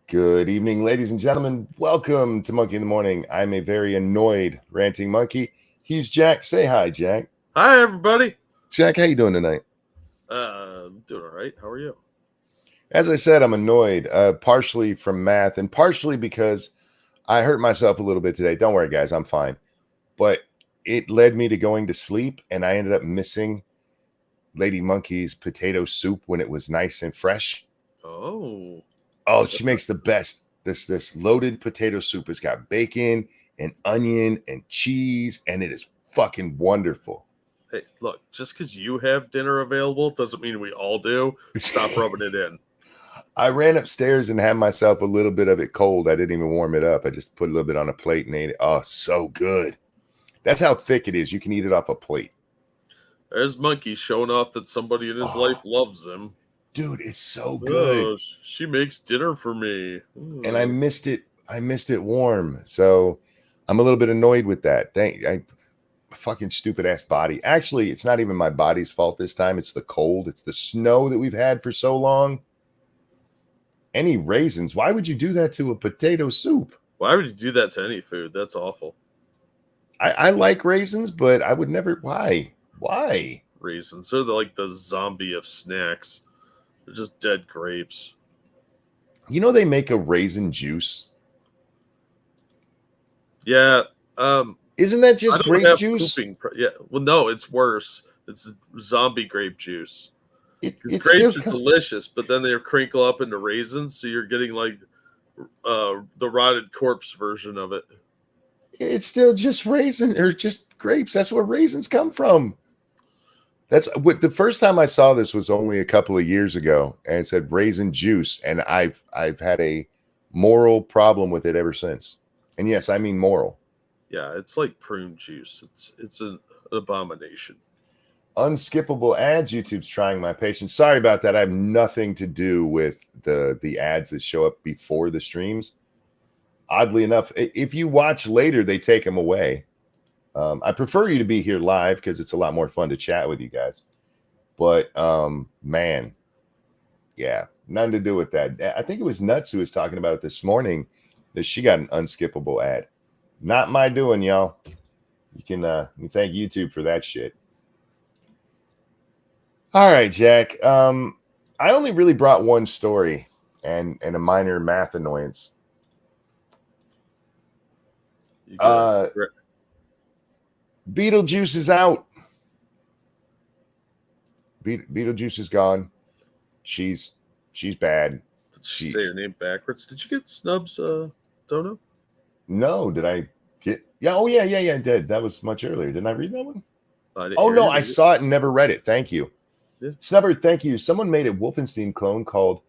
Good evening, ladies and gentlemen. Welcome to Monkey in the Morning. I'm a very annoyed ranting monkey. He's Jack. Say hi, Jack. Hi, everybody. Jack, how you doing tonight? Doing all right. How are you? As I said, I'm annoyed, partially from math and partially because I hurt myself a little bit today. Don't worry, guys, I'm fine. But it led me to going to sleep, and I ended up missing Lady Monkey's potato soup when it was nice and fresh. Oh, she makes the best. This loaded potato soup has got bacon and onion and cheese, and it is fucking wonderful. hey, look, just because you have dinner available doesn't mean we all do. Stop rubbing it in. I ran upstairs and had myself a little bit of it cold. I didn't even warm it up. I just put a little bit on a plate and ate it. Oh, so good. That's how thick it is. You can eat it off a plate. There's Monkey showing off that somebody in his life loves him. Dude, it's so good. Oh, she makes dinner for me. And I missed it. I missed it warm. So I'm a little bit annoyed with that. Fucking stupid ass body. Actually, it's not even my body's fault this time. It's the cold. It's the snow that we've had for so long. Any raisins? Why would you do that to a potato soup? Why would you do that to any food? That's awful. I like raisins, but I would never. Why? Raisins. They're like the zombie of snacks. They're just dead grapes. You know they make a raisin juice. Yeah. Isn't that just grape juice? Yeah. Well, no, it's worse. It's zombie grape juice. It's grapes are delicious, but then they crinkle up into raisins, so you're getting like the rotted corpse version of it. It's still just raisins or just grapes. That's where raisins come from. That's what the first time I saw this was only a couple of years ago, and it said raisin juice, and I've had a moral problem with it ever since. And yes, I mean moral. Yeah, it's like prune juice. It's an abomination. Unskippable ads. YouTube's trying my patience. Sorry about that. I have nothing to do with the ads that show up before the streams. Oddly enough, if you watch later, they take them away. I prefer you to be here live because it's a lot more fun to chat with you guys. But man, yeah, nothing to do with that. I think it was Nuts who was talking about it this morning that she got an unskippable ad. Not my doing, y'all. You can thank YouTube for that shit. All right, Jack. I only really brought one story and a minor math annoyance. Beetlejuice is out. Beetlejuice is gone. She's bad. Did she say her name backwards? Did you get Snubs, Dono? No, did I get? Yeah. Oh yeah. I did. That was much earlier. Didn't I read that one? I saw it and never read it. Thank you. Yeah. Snubber, thank you. Someone made a Wolfenstein clone called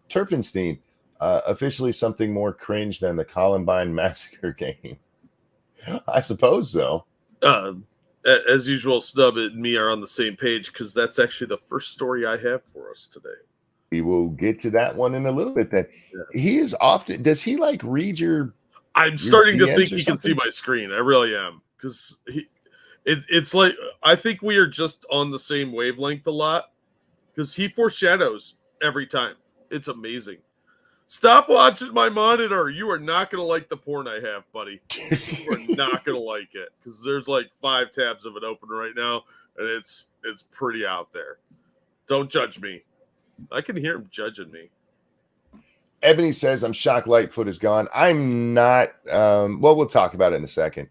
Turfenstein, officially something more cringe than the Columbine Massacre game. I suppose so. As usual, Snub and me are on the same page because that's actually the first story I have for us today. We will get to that one in a little bit then. Yeah. He is often, does he like read your I'm starting to think he can see my screen. I really am. Because it's like, I think we are just on the same wavelength a lot. Because he foreshadows every time. It's amazing. Stop watching my monitor. You are not going to like the porn I have, buddy. You are not going to like it. Because there's like 5 tabs of it open right now. And it's pretty out there. Don't judge me. I can hear him judging me. Ebony says, I'm shocked Lightfoot is gone. I'm not. Well, we'll talk about it in a second.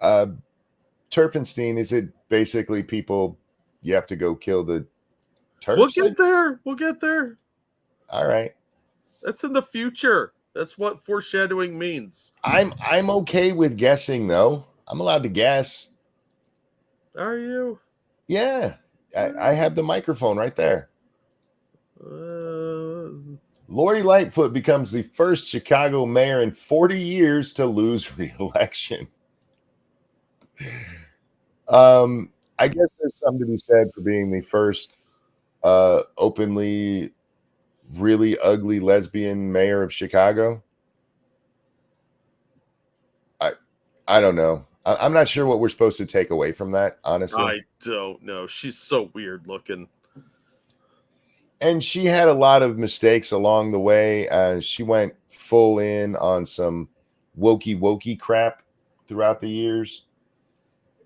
Turfenstein, is it basically people, you have to go kill the Turfs? We'll get there. All right. That's in the future. That's what foreshadowing means. I'm okay with guessing, though. I'm allowed to guess. Are you? Yeah. I have the microphone right there. Lori Lightfoot becomes the first Chicago mayor in 40 years to lose re-election. I guess there's something to be said for being the first openly really ugly lesbian mayor of Chicago. I don't know. I'm not sure what we're supposed to take away from that, honestly. I don't know. She's so weird looking. And she had a lot of mistakes along the way. She went full in on some wokey crap throughout the years.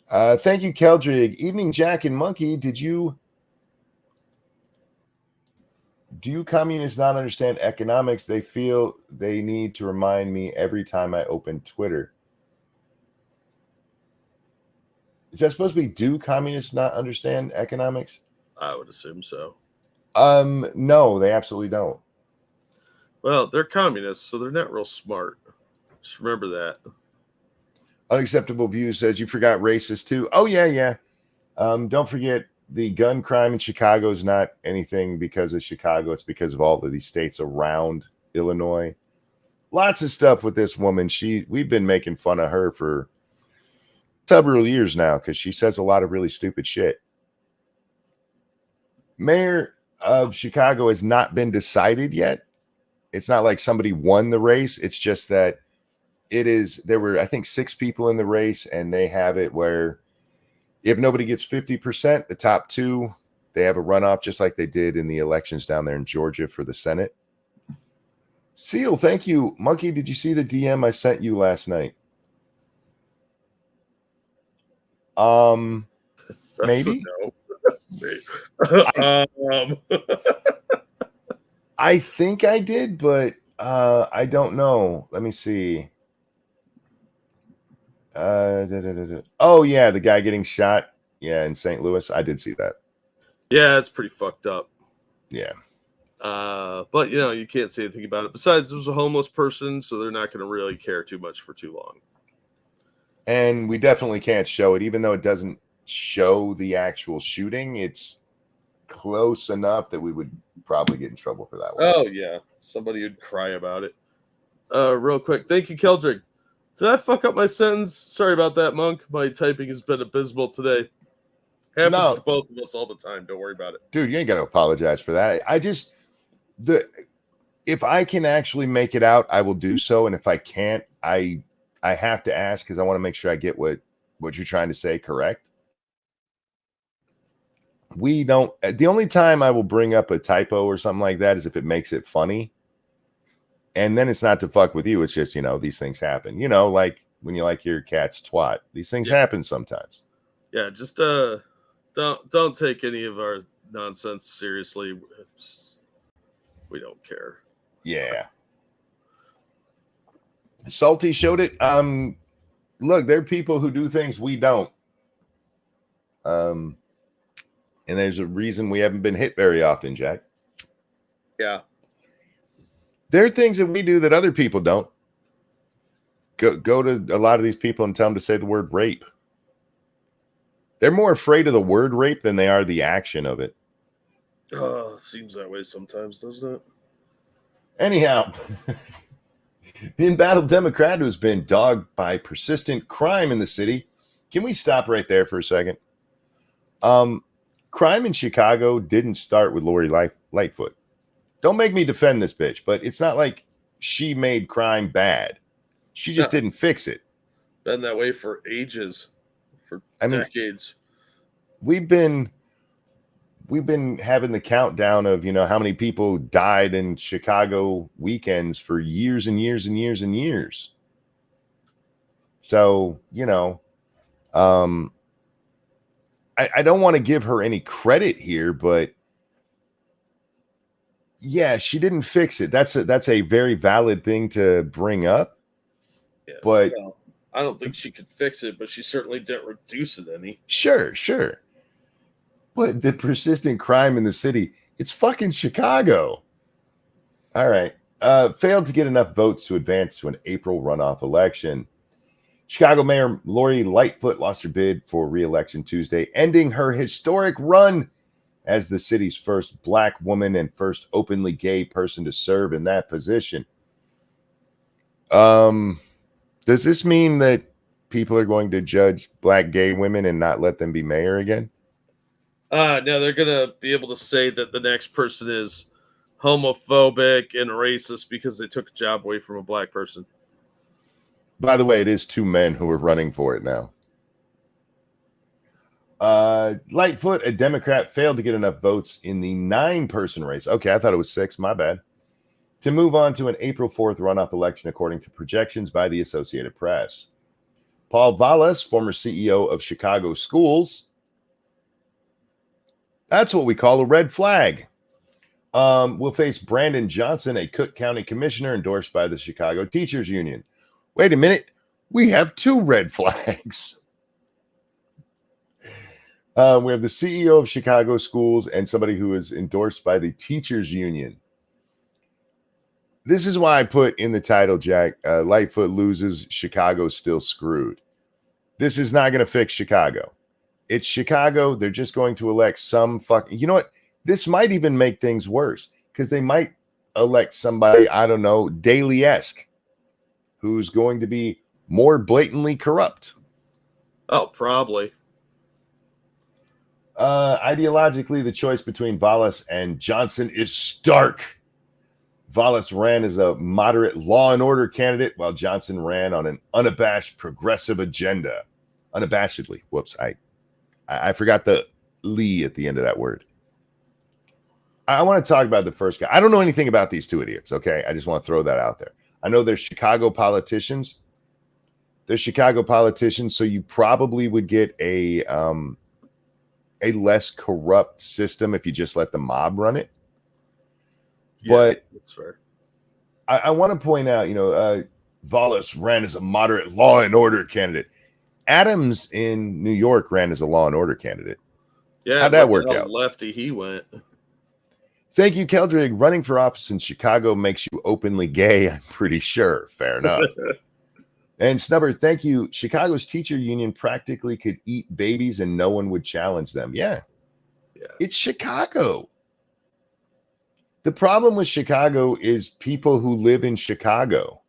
Thank you, Keldrig. Evening, Jack and Monkey. Do you communists not understand economics? They feel they need to remind me every time I open Twitter. Is that supposed to be, do communists not understand economics? I would assume so. No, they absolutely don't. Well, they're communists, so they're not real smart. Just remember that. Unacceptable View says you forgot racist too. Oh, yeah. Don't forget the gun crime in Chicago is not anything because of Chicago. It's because of all of these states around Illinois. Lots of stuff with this woman. We've been making fun of her for several years now because she says a lot of really stupid shit. Mayor of Chicago has not been decided yet. It's not like somebody won the race. It's just that there were, I think, 6 people in the race, and they have it where if nobody gets 50%, the top 2, they have a runoff just like they did in the elections down there in Georgia for the Senate. Seal, thank you. Monkey, did you see the DM I sent you last night? Maybe. I think I did, but I don't know. Let me see. Oh yeah, the guy getting shot. Yeah, in St. Louis. I did see that. Yeah, it's pretty fucked up. Yeah. But you can't say anything about it. Besides, it was a homeless person, so they're not going to really care too much for too long. And we definitely can't show it, even though it doesn't show the actual shooting. It's close enough that we would probably get in trouble for that one. Oh yeah, somebody would cry about it. Real quick, thank you, Keldrick. Did I fuck up my sentence? Sorry about that, Monk. My typing has been abysmal today. Happens to both of us all the time. Don't worry about it. Dude, you ain't got to apologize for that. If I can actually make it out, I will do so. And if I can't, I have to ask because I want to make sure I get what you're trying to say correct. The only time I will bring up a typo or something like that is if it makes it funny. And then it's not to fuck with you. It's just, these things happen. Like when you like your cat's twat. These things happen sometimes. Yeah, just don't take any of our nonsense seriously. We don't care. Yeah. Salty showed it. Look, there are people who do things we don't. And there's a reason we haven't been hit very often, Jack. Yeah. There are things that we do that other people don't. Go to a lot of these people and tell them to say the word rape. They're more afraid of the word rape than they are the action of it. Seems that way sometimes, doesn't it? Anyhow, the embattled Democrat who's been dogged by persistent crime in the city. Can we stop right there for a second? Crime in Chicago didn't start with Lori Lightfoot. Don't make me defend this bitch, but it's not like she made crime bad. She just didn't fix it. Been that way for ages, for decades. We've been having the countdown of, how many people died in Chicago weekends for years and years and years and years. So, I don't want to give her any credit here, but yeah, she didn't fix it. That's a very valid thing to bring up. Yeah, but I don't think she could fix it, but she certainly didn't reduce it any. Sure. But the persistent crime in the city, it's fucking Chicago. All right. Failed to get enough votes to advance to an April runoff election. Chicago Mayor Lori Lightfoot lost her bid for re-election Tuesday, ending her historic run as the city's first Black woman and first openly gay person to serve in that position. Does this mean that people are going to judge Black gay women and not let them be mayor again? No, they're going to be able to say that the next person is homophobic and racist because they took a job away from a Black person. By the way, it is 2 men who are running for it now. Lightfoot, a Democrat, failed to get enough votes in the 9-person race. Okay, I thought it was 6. My bad. to move on to an April 4th runoff election, according to projections by the Associated Press. Paul Vallas, former CEO of Chicago Schools, that's what we call a red flag, will face Brandon Johnson, a Cook County commissioner endorsed by the Chicago Teachers Union. Wait a minute. We have two red flags. We have the CEO of Chicago Schools and somebody who is endorsed by the Teachers Union. This is why I put in the title, Jack, Lightfoot loses, Chicago's still screwed. This is not going to fix Chicago. It's Chicago. They're just going to elect some fucking... You know what? This might even make things worse because they might elect somebody, I don't know, Daley-esque, who's going to be more blatantly corrupt. Oh, probably. Ideologically, the choice between Vallas and Johnson is stark. Vallas ran as a moderate law and order candidate, while Johnson ran on an unabashed progressive agenda. Unabashedly. Whoops, I forgot the "ly" at the end of that word. I want to talk about the first guy. I don't know anything about these two idiots, okay? I just want to throw that out there. I know they're Chicago politicians. They're Chicago politicians, so you probably would get a less corrupt system if you just let the mob run it. Yeah, but that's fair. I want to point out, Vallas ran as a moderate law and order candidate. Adams in New York ran as a law and order candidate. Yeah, how'd that work out? Lefty he went. Thank you, Keldrig. Running for office in Chicago makes you openly gay, I'm pretty sure. Fair enough. And Snubber, thank you. Chicago's teacher union practically could eat babies and no one would challenge them. Yeah. It's Chicago. The problem with Chicago is people who live in Chicago.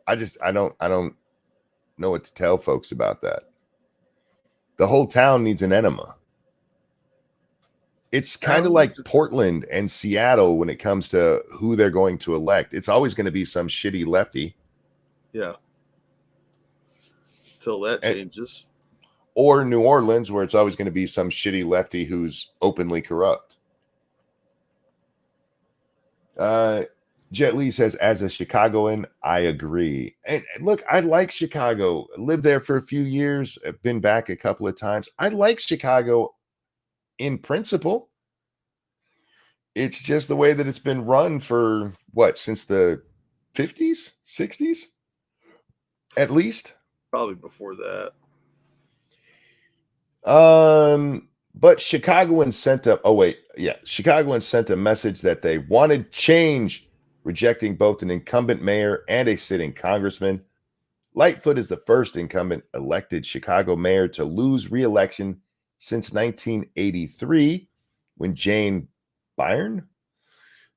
I don't know what to tell folks about that. The whole town needs an enema. It's kind of like Portland and Seattle when it comes to who they're going to elect. It's always going to be some shitty lefty. Yeah. Till that changes. Or New Orleans, where it's always going to be some shitty lefty who's openly corrupt. Jet Li says, as a Chicagoan, I agree. And look, I like Chicago. Lived there for a few years. I've been back a couple of times. I like Chicago in principle. It's just the way that it's been run for since the 50s, 60s, at least. Probably before that. But Chicagoans sent Chicagoans sent a message that they wanted change, rejecting both an incumbent mayor and a sitting congressman. Lightfoot is the first incumbent elected Chicago mayor to lose re-election since 1983, when Jane Byrne,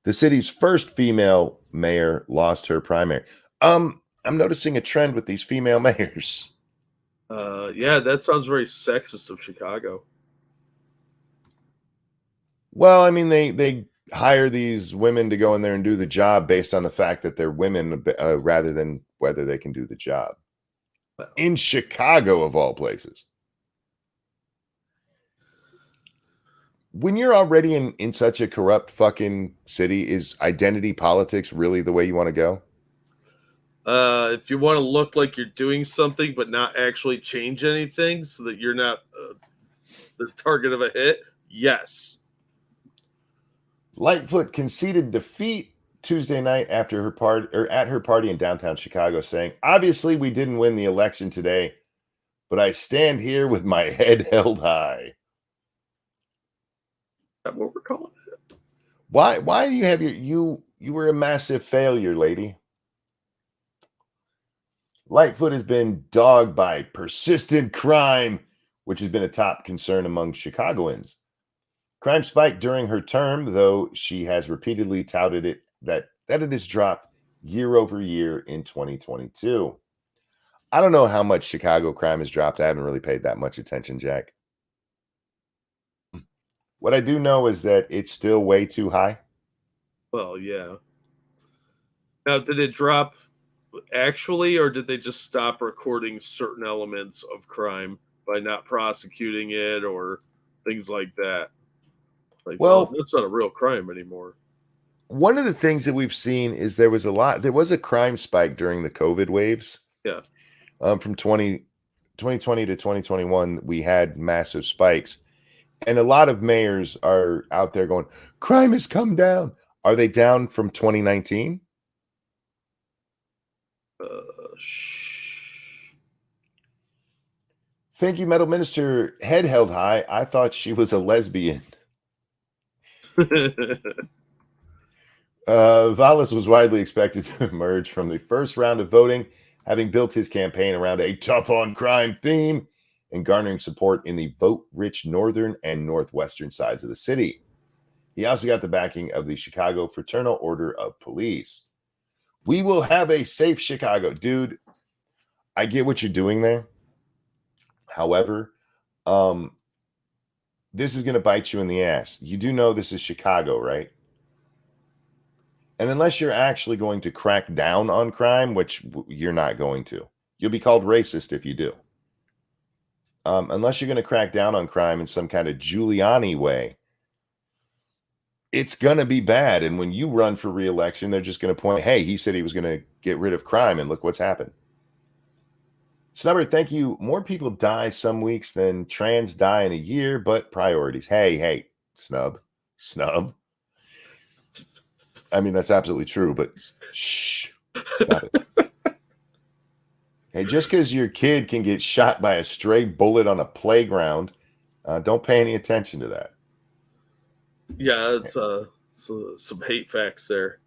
the city's first female mayor, lost her primary. I'm noticing a trend with these female mayors. Yeah, that sounds very sexist of Chicago. Well, I mean, they hire these women to go in there and do the job based on the fact that they're women rather than whether they can do the job. Well, in Chicago, of all places. When you're already in such a corrupt fucking city, is identity politics really the way you want to go? If you want to look like you're doing something but not actually change anything so that you're not the target of a hit, yes. Lightfoot conceded defeat Tuesday night after at her party in downtown Chicago, saying, obviously we didn't win the election today, but I stand here with my head held high. That's what we're calling it. Why do you have you were a massive failure, lady? Lightfoot has been dogged by persistent crime, which has been a top concern among Chicagoans. Crime spiked during her term, though she has repeatedly touted it that it has dropped year over year in 2022. I don't know how much Chicago crime has dropped. I haven't really paid that much attention, Jack. What I do know is that it's still way too high. Well, yeah. Now, did it drop actually, or did they just stop recording certain elements of crime by not prosecuting it or things like that? Like, well, that's not a real crime anymore. one of the things that we've seen is there was a crime spike during the COVID waves. Yeah. From 2020 to 2021, we had massive spikes. And a lot of mayors are out there going, crime has come down. Are they down from 2019? Thank you, Metal Minister. Head held high. I thought she was a lesbian. Vallis was widely expected to emerge from the first round of voting, having built his campaign around a tough on crime theme and garnering support in the vote-rich northern and northwestern sides of the city. He also got the backing of the Chicago Fraternal Order of Police. We will have a safe Chicago. Dude, I get what you're doing there. However, this is going to bite you in the ass. You do know this is Chicago, right? And unless you're actually going to crack down on crime, which you're not going to, you'll be called racist if you do. Unless you're going to crack down on crime in some kind of Giuliani way, it's going to be bad. And when you run for re-election, they're just going to point, hey, he said he was going to get rid of crime, and look what's happened. Snubber, thank you. More people die some weeks than trans die in a year, but priorities. Hey, snub. I mean, that's absolutely true, but shh, stop it. Hey, just because your kid can get shot by a stray bullet on a playground, don't pay any attention to that. Yeah, it's some hate facts there.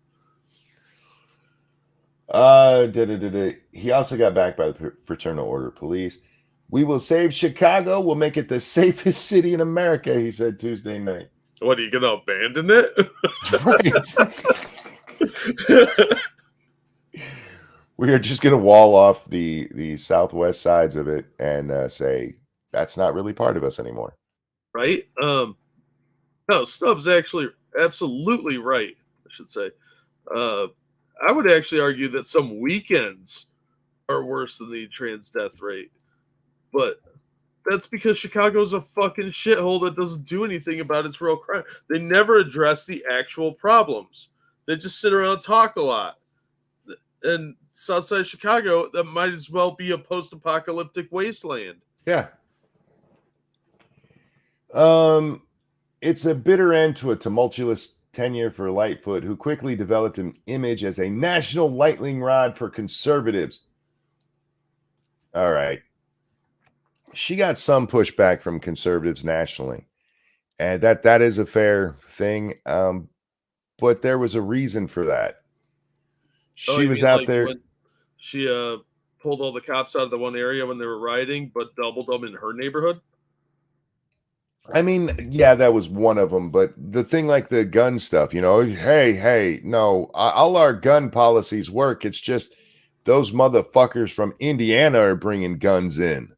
He also got backed by the Fraternal Order of Police. We will save Chicago. We'll make it the safest city in America, he said Tuesday night. What, are you going to abandon it? Right. We are just going to wall off the southwest sides of it and say that's not really part of us anymore. Right? No, Stubbs actually absolutely right, I should say. I would actually argue that some weekends are worse than the trans death rate. But that's because Chicago's a fucking shithole that doesn't do anything about its real crime. They never address the actual problems. They just sit around and talk a lot. And Southside Chicago, that might as well be a post-apocalyptic wasteland. Yeah. It's a bitter end to a tumultuous tenure for Lightfoot, who quickly developed an image as a national lightning rod for conservatives. All right. She got some pushback from conservatives nationally, and that is a fair thing. But there was a reason for that. She was out there. She pulled all the cops out of the one area when they were rioting, but doubled them in her neighborhood. I mean, yeah, that was one of them. But the thing like the gun stuff, hey, no, all our gun policies work. It's just those motherfuckers from Indiana are bringing guns in.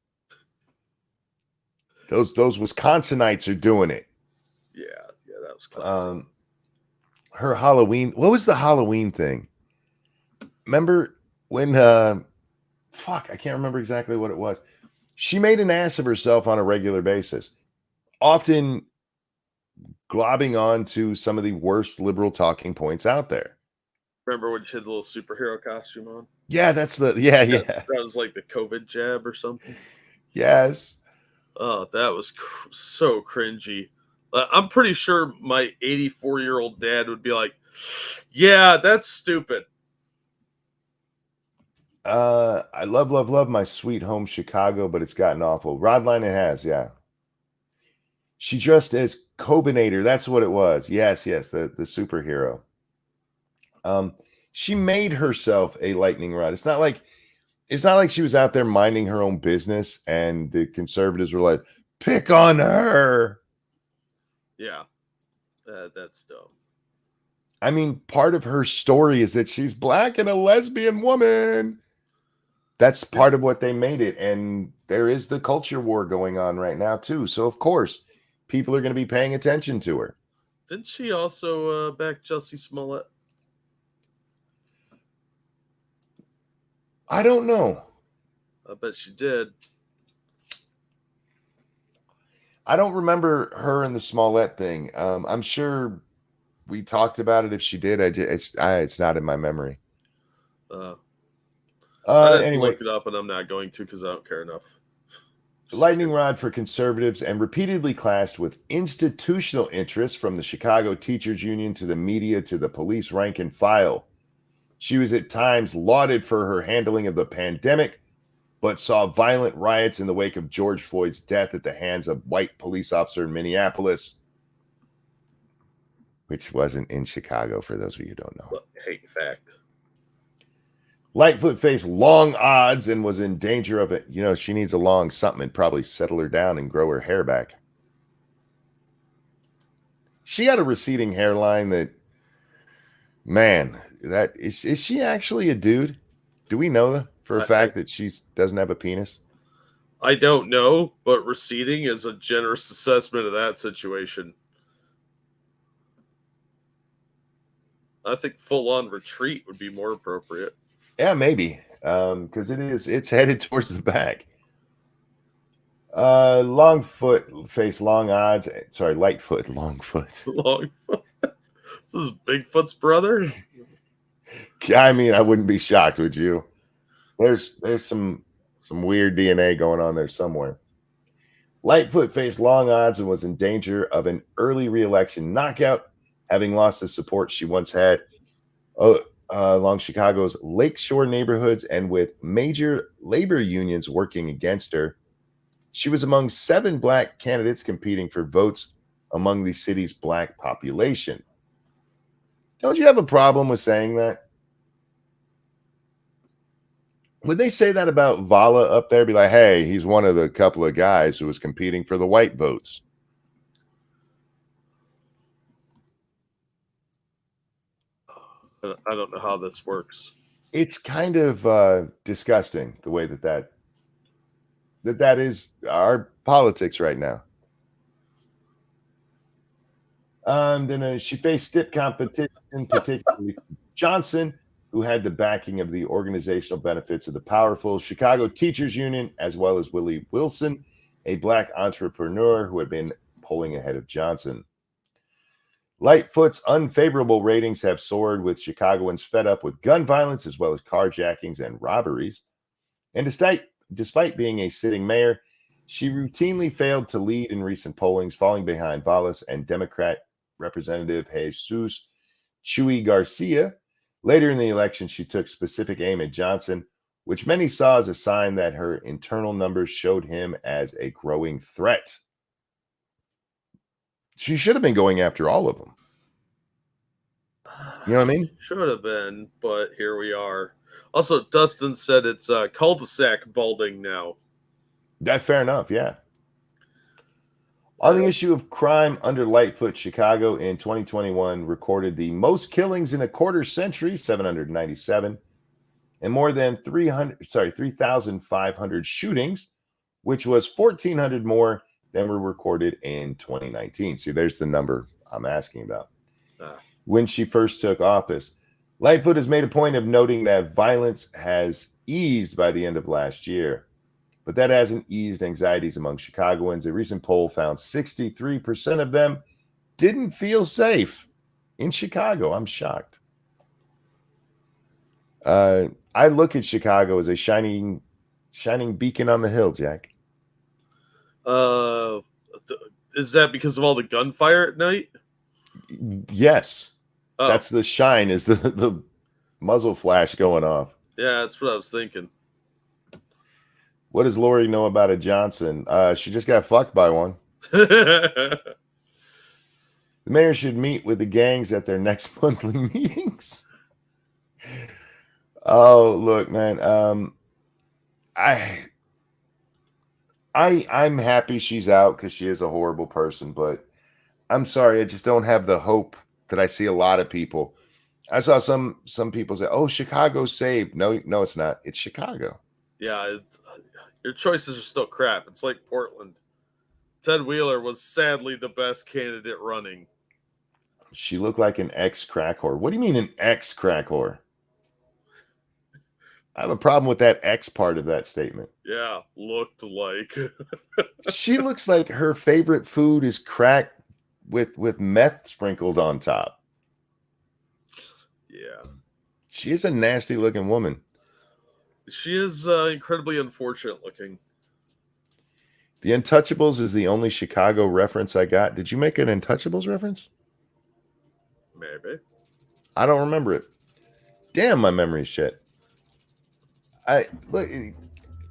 Those Wisconsinites are doing it. Yeah, that was classic. Her Halloween. What was the Halloween thing? Remember when? Fuck, I can't remember exactly what it was. She made an ass of herself on a regular basis, often globbing on to some of the worst liberal talking points out there. Remember when she had the little superhero costume on? Yeah, that's yeah. That was like the COVID jab or something. Yes. Oh, that was so cringy. I'm pretty sure my 84-year-old dad would be like, yeah, that's stupid. I love my sweet home Chicago, but it's gotten awful. Rodline it has, yeah. She dressed as Cobinator. That's what it was. Yes, the superhero. She made herself a lightning rod. It's not like she was out there minding her own business and the conservatives were like, pick on her. Yeah, that's dope. I mean, part of her story is that she's black and a lesbian woman. That's part of what they made it. And there is the culture war going on right now, too. So, of course, people are going to be paying attention to her. Didn't she also back Jussie Smollett? I don't know. I bet she did. I don't remember her and the Smollett thing. I'm sure we talked about it. If she did, it's not in my memory. I didn't Anyway, look it up, and I'm not going to because I don't care enough. Lightning rod for conservatives, and repeatedly clashed with institutional interests from the Chicago Teachers Union to the media to the police rank and file. She was at times lauded for her handling of the pandemic, but saw violent riots in the wake of George Floyd's death at the hands of white police officer in Minneapolis, which wasn't in Chicago, for those of you who don't know. Hey, fact. Lightfoot faced long odds and was in danger of it. You know, she needs a long something and probably settle her down and grow her hair back. She had a receding hairline that, man, that is she actually a dude? Do we know that for a fact that she doesn't have a penis? I don't know, but receding is a generous assessment of that situation. I think full-on retreat would be more appropriate. Yeah, maybe. Because it's headed towards the back. Longfoot faced long odds. Sorry, Lightfoot, Longfoot. Longfoot. This is Bigfoot's brother? I mean, I wouldn't be shocked, would you? There's some weird DNA going on there somewhere. Lightfoot faced long odds and was in danger of an early reelection knockout, having lost the support she once had along Chicago's lakeshore neighborhoods and with major labor unions working against her. She was among 7 black candidates competing for votes among the city's black population. Don't you have a problem with saying that? Would they say that about Vala up there? Be like, hey, he's one of the couple of guys who was competing for the white votes. I don't know how this works. It's kind of disgusting the way that is our politics right now. Then she faced stiff competition, particularly Johnson, who had the backing of the organizational benefits of the powerful Chicago Teachers Union, as well as Willie Wilson, a black entrepreneur who had been polling ahead of Johnson. Lightfoot's unfavorable ratings have soared, with Chicagoans fed up with gun violence as well as carjackings and robberies. And despite being a sitting mayor, she routinely failed to lead in recent pollings, falling behind Valles and Democrat Representative Jesus Chuy Garcia. Later in the election, she took specific aim at Johnson, which many saw as a sign that her internal numbers showed him as a growing threat. She should have been going after all of them. You know what I mean? Should have been, but here we are. Also, Dustin said it's cul-de-sac balding now. That's fair enough, yeah. On the issue of crime under Lightfoot, Chicago in 2021 recorded the most killings in a quarter century, 797, and more than 3,500 shootings, which was 1,400 more than were recorded in 2019. See, there's the number I'm asking about. When she first took office, Lightfoot has made a point of noting that violence has eased by the end of last year, but that hasn't eased anxieties among Chicagoans. A recent poll found 63% of them didn't feel safe in Chicago. I'm shocked. I look at Chicago as a shining beacon on the hill, Jack. Is that because of all the gunfire at night? Yes. Oh. That's the shine, is the muzzle flash going off. Yeah, that's what I was thinking. What does Lori know about a Johnson? She just got fucked by one. The mayor should meet with the gangs at their next monthly meetings. Oh, look, man. I'm happy she's out because she is a horrible person, but I'm sorry, I just don't have the hope that I see a lot of people. I saw some people say, "Oh, Chicago's saved." No, it's not. It's Chicago. Yeah, your choices are still crap. It's like Portland. Ted Wheeler was sadly the best candidate running. She looked like an ex-crack whore. What do you mean an ex-crack whore? I have a problem with that X part of that statement. Yeah, looked like. She looks like her favorite food is crack with meth sprinkled on top. Yeah. She is a nasty looking woman. She is incredibly unfortunate looking. The Untouchables is the only Chicago reference I got. Did you make an Untouchables reference? Maybe. I don't remember it. Damn, my memory's shit. Look,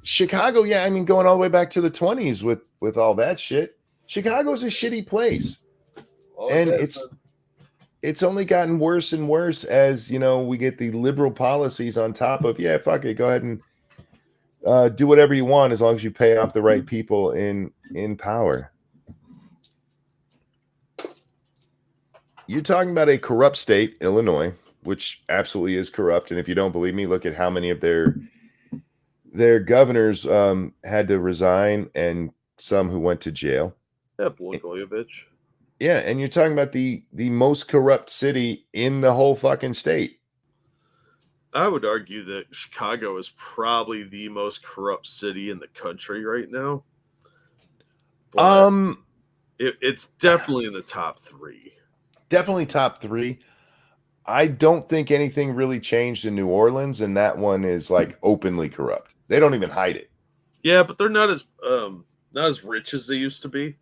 Chicago, yeah, I mean, going all the way back to the 20s with all that shit. Chicago's a shitty place. And it's only gotten worse and worse as, we get the liberal policies on top of, yeah, fuck it, go ahead and do whatever you want as long as you pay off the right people in power. You're talking about a corrupt state, Illinois, which absolutely is corrupt. And if you don't believe me, look at how many of their governors had to resign and some who went to jail. Yeah, Blagojevich. Yeah, and you're talking about the most corrupt city in the whole fucking state. I would argue that Chicago is probably the most corrupt city in the country right now. But it's definitely in the top 3. Definitely top 3. I don't think anything really changed in New Orleans, and that one is like openly corrupt. They don't even hide it. Yeah, but they're not as rich as they used to be.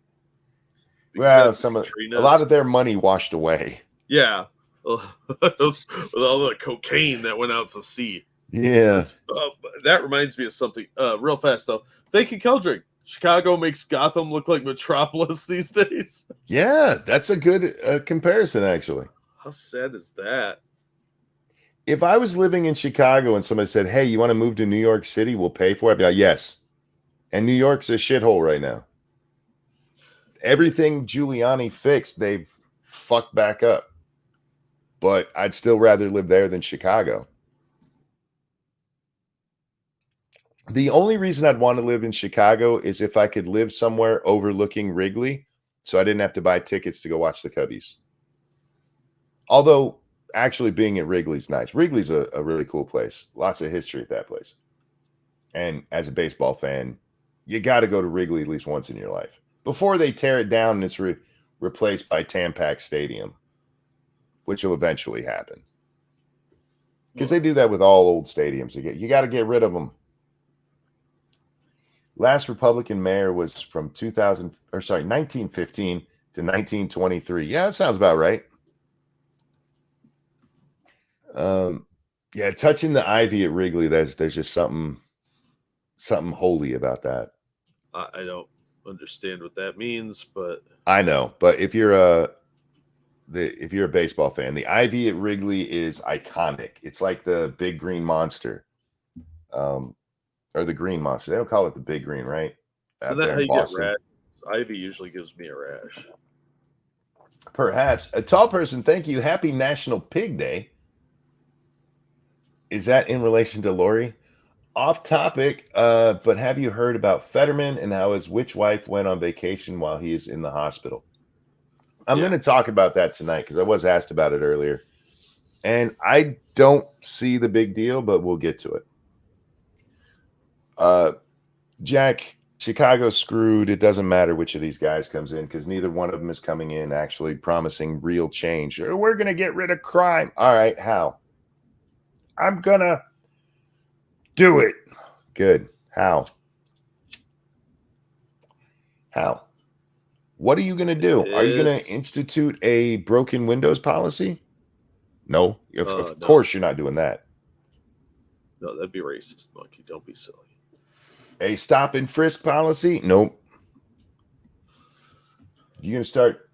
Well, a lot of their money washed away. Yeah, with all the cocaine that went out to sea. Yeah, that reminds me of something. Real fast though. Thank you, Keldrick. Chicago makes Gotham look like Metropolis these days. Yeah, that's a good comparison, actually. How sad is that? If I was living in Chicago and somebody said, "Hey, you want to move to New York City? We'll pay for it," I'd be like, "Yes." And New York's a shithole right now. Everything Giuliani fixed, they've fucked back up. But I'd still rather live there than Chicago. The only reason I'd want to live in Chicago is if I could live somewhere overlooking Wrigley, so I didn't have to buy tickets to go watch the Cubbies. Although, actually being at Wrigley's nice. Wrigley's a really cool place. Lots of history at that place. And as a baseball fan, you got to go to Wrigley at least once in your life before they tear it down and it's replaced by Tampax Stadium, which will eventually happen. Because they do that with all old stadiums. You got to get rid of them. Last Republican mayor was from 1915 to 1923. Yeah, that sounds about right. Yeah, touching the ivy at Wrigley, there's just something holy about that. I don't understand what that means, but I know. But if you're a baseball fan, the ivy at Wrigley is iconic. It's like the big green monster, or the green monster. They don't call it the big green, right? So that's how you get rash. Ivy usually gives me a rash. Perhaps. A tall person, thank you. Happy National Pig Day. Is that in relation to Lori? Off topic, but have you heard about Fetterman and how his witch wife went on vacation while he is in the hospital? I'm going to talk about that tonight because I was asked about it earlier. And I don't see the big deal, but we'll get to it. Jack, Chicago's screwed. It doesn't matter which of these guys comes in because neither one of them is coming in actually promising real change. We're going to get rid of crime. All right, how? I'm going to do it. Good. How? What are you going to do? Are you going to institute a broken windows policy? No. Of course you're not doing that. No, that'd be racist, Monkey. Don't be silly. A stop and frisk policy? Nope. You going to start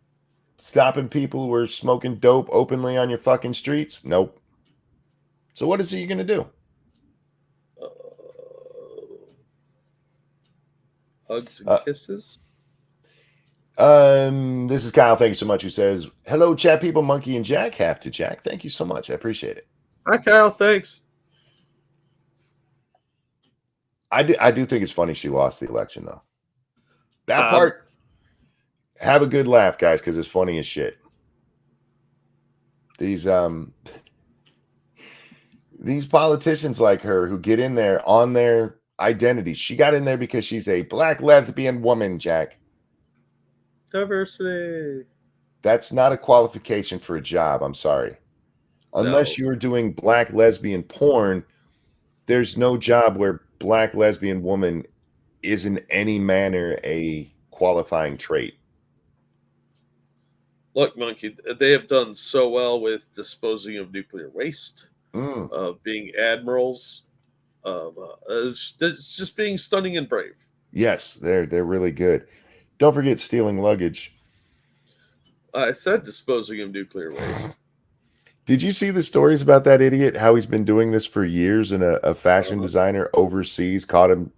stopping people who are smoking dope openly on your fucking streets? Nope. So what is it you're going to do? Hugs and kisses? This is Kyle. Thank you so much. Who says, hello, chat people, Monkey and Jack. Have to Jack. Thank you so much. I appreciate it. Hi, Kyle. Thanks. I do think it's funny she lost the election, though. That part, have a good laugh, guys, because it's funny as shit. These politicians like her who get in there on their identity. She got in there because she's a black lesbian woman, Jack. Diversity. That's not a qualification for a job. I'm sorry. Unless you're doing black lesbian porn, there's no job where black lesbian woman is in any manner a qualifying trait. Look, Monkey, they have done so well with disposing of nuclear waste, of being admirals, of it's just being stunning and brave. Yes, they're really good. Don't forget stealing luggage. I said disposing of nuclear waste. Did you see the stories about that idiot? How he's been doing this for years, and a fashion designer overseas caught him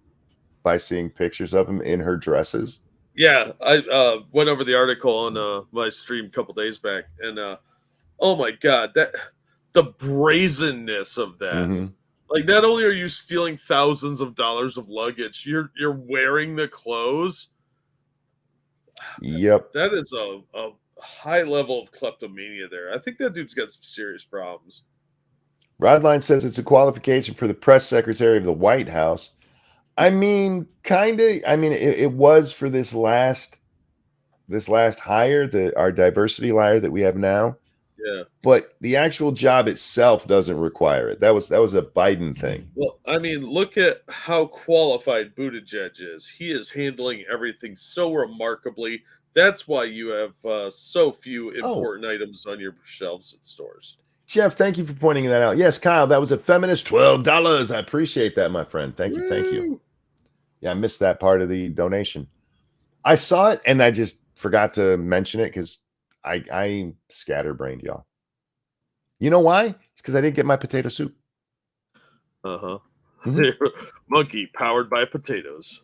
by seeing pictures of him in her dresses? Yeah, I went over the article on my stream a couple days back, and oh my god, the brazenness of that. Mm-hmm. Like, not only are you stealing thousands of dollars of luggage, you're wearing the clothes. Yep. That is a high level of kleptomania there. I think that dude's got some serious problems. Rodline says it's a qualification for the press secretary of the White House. I mean, kind of. I mean, it was for this last hire, our diversity hire that we have now. Yeah. But the actual job itself doesn't require it. That was a Biden thing. Well, I mean, look at how qualified Buttigieg is. He is handling everything so remarkably. That's why you have so few important items on your shelves at stores. Jeff, thank you for pointing that out. Yes, Kyle, that was a feminist $12. I appreciate that, my friend. Thank you. Thank you. Yeah, I missed that part of the donation. I saw it and I just forgot to mention it because I'm scatterbrained, y'all. You know why? It's because I didn't get my potato soup. Mm-hmm. Monkey powered by potatoes.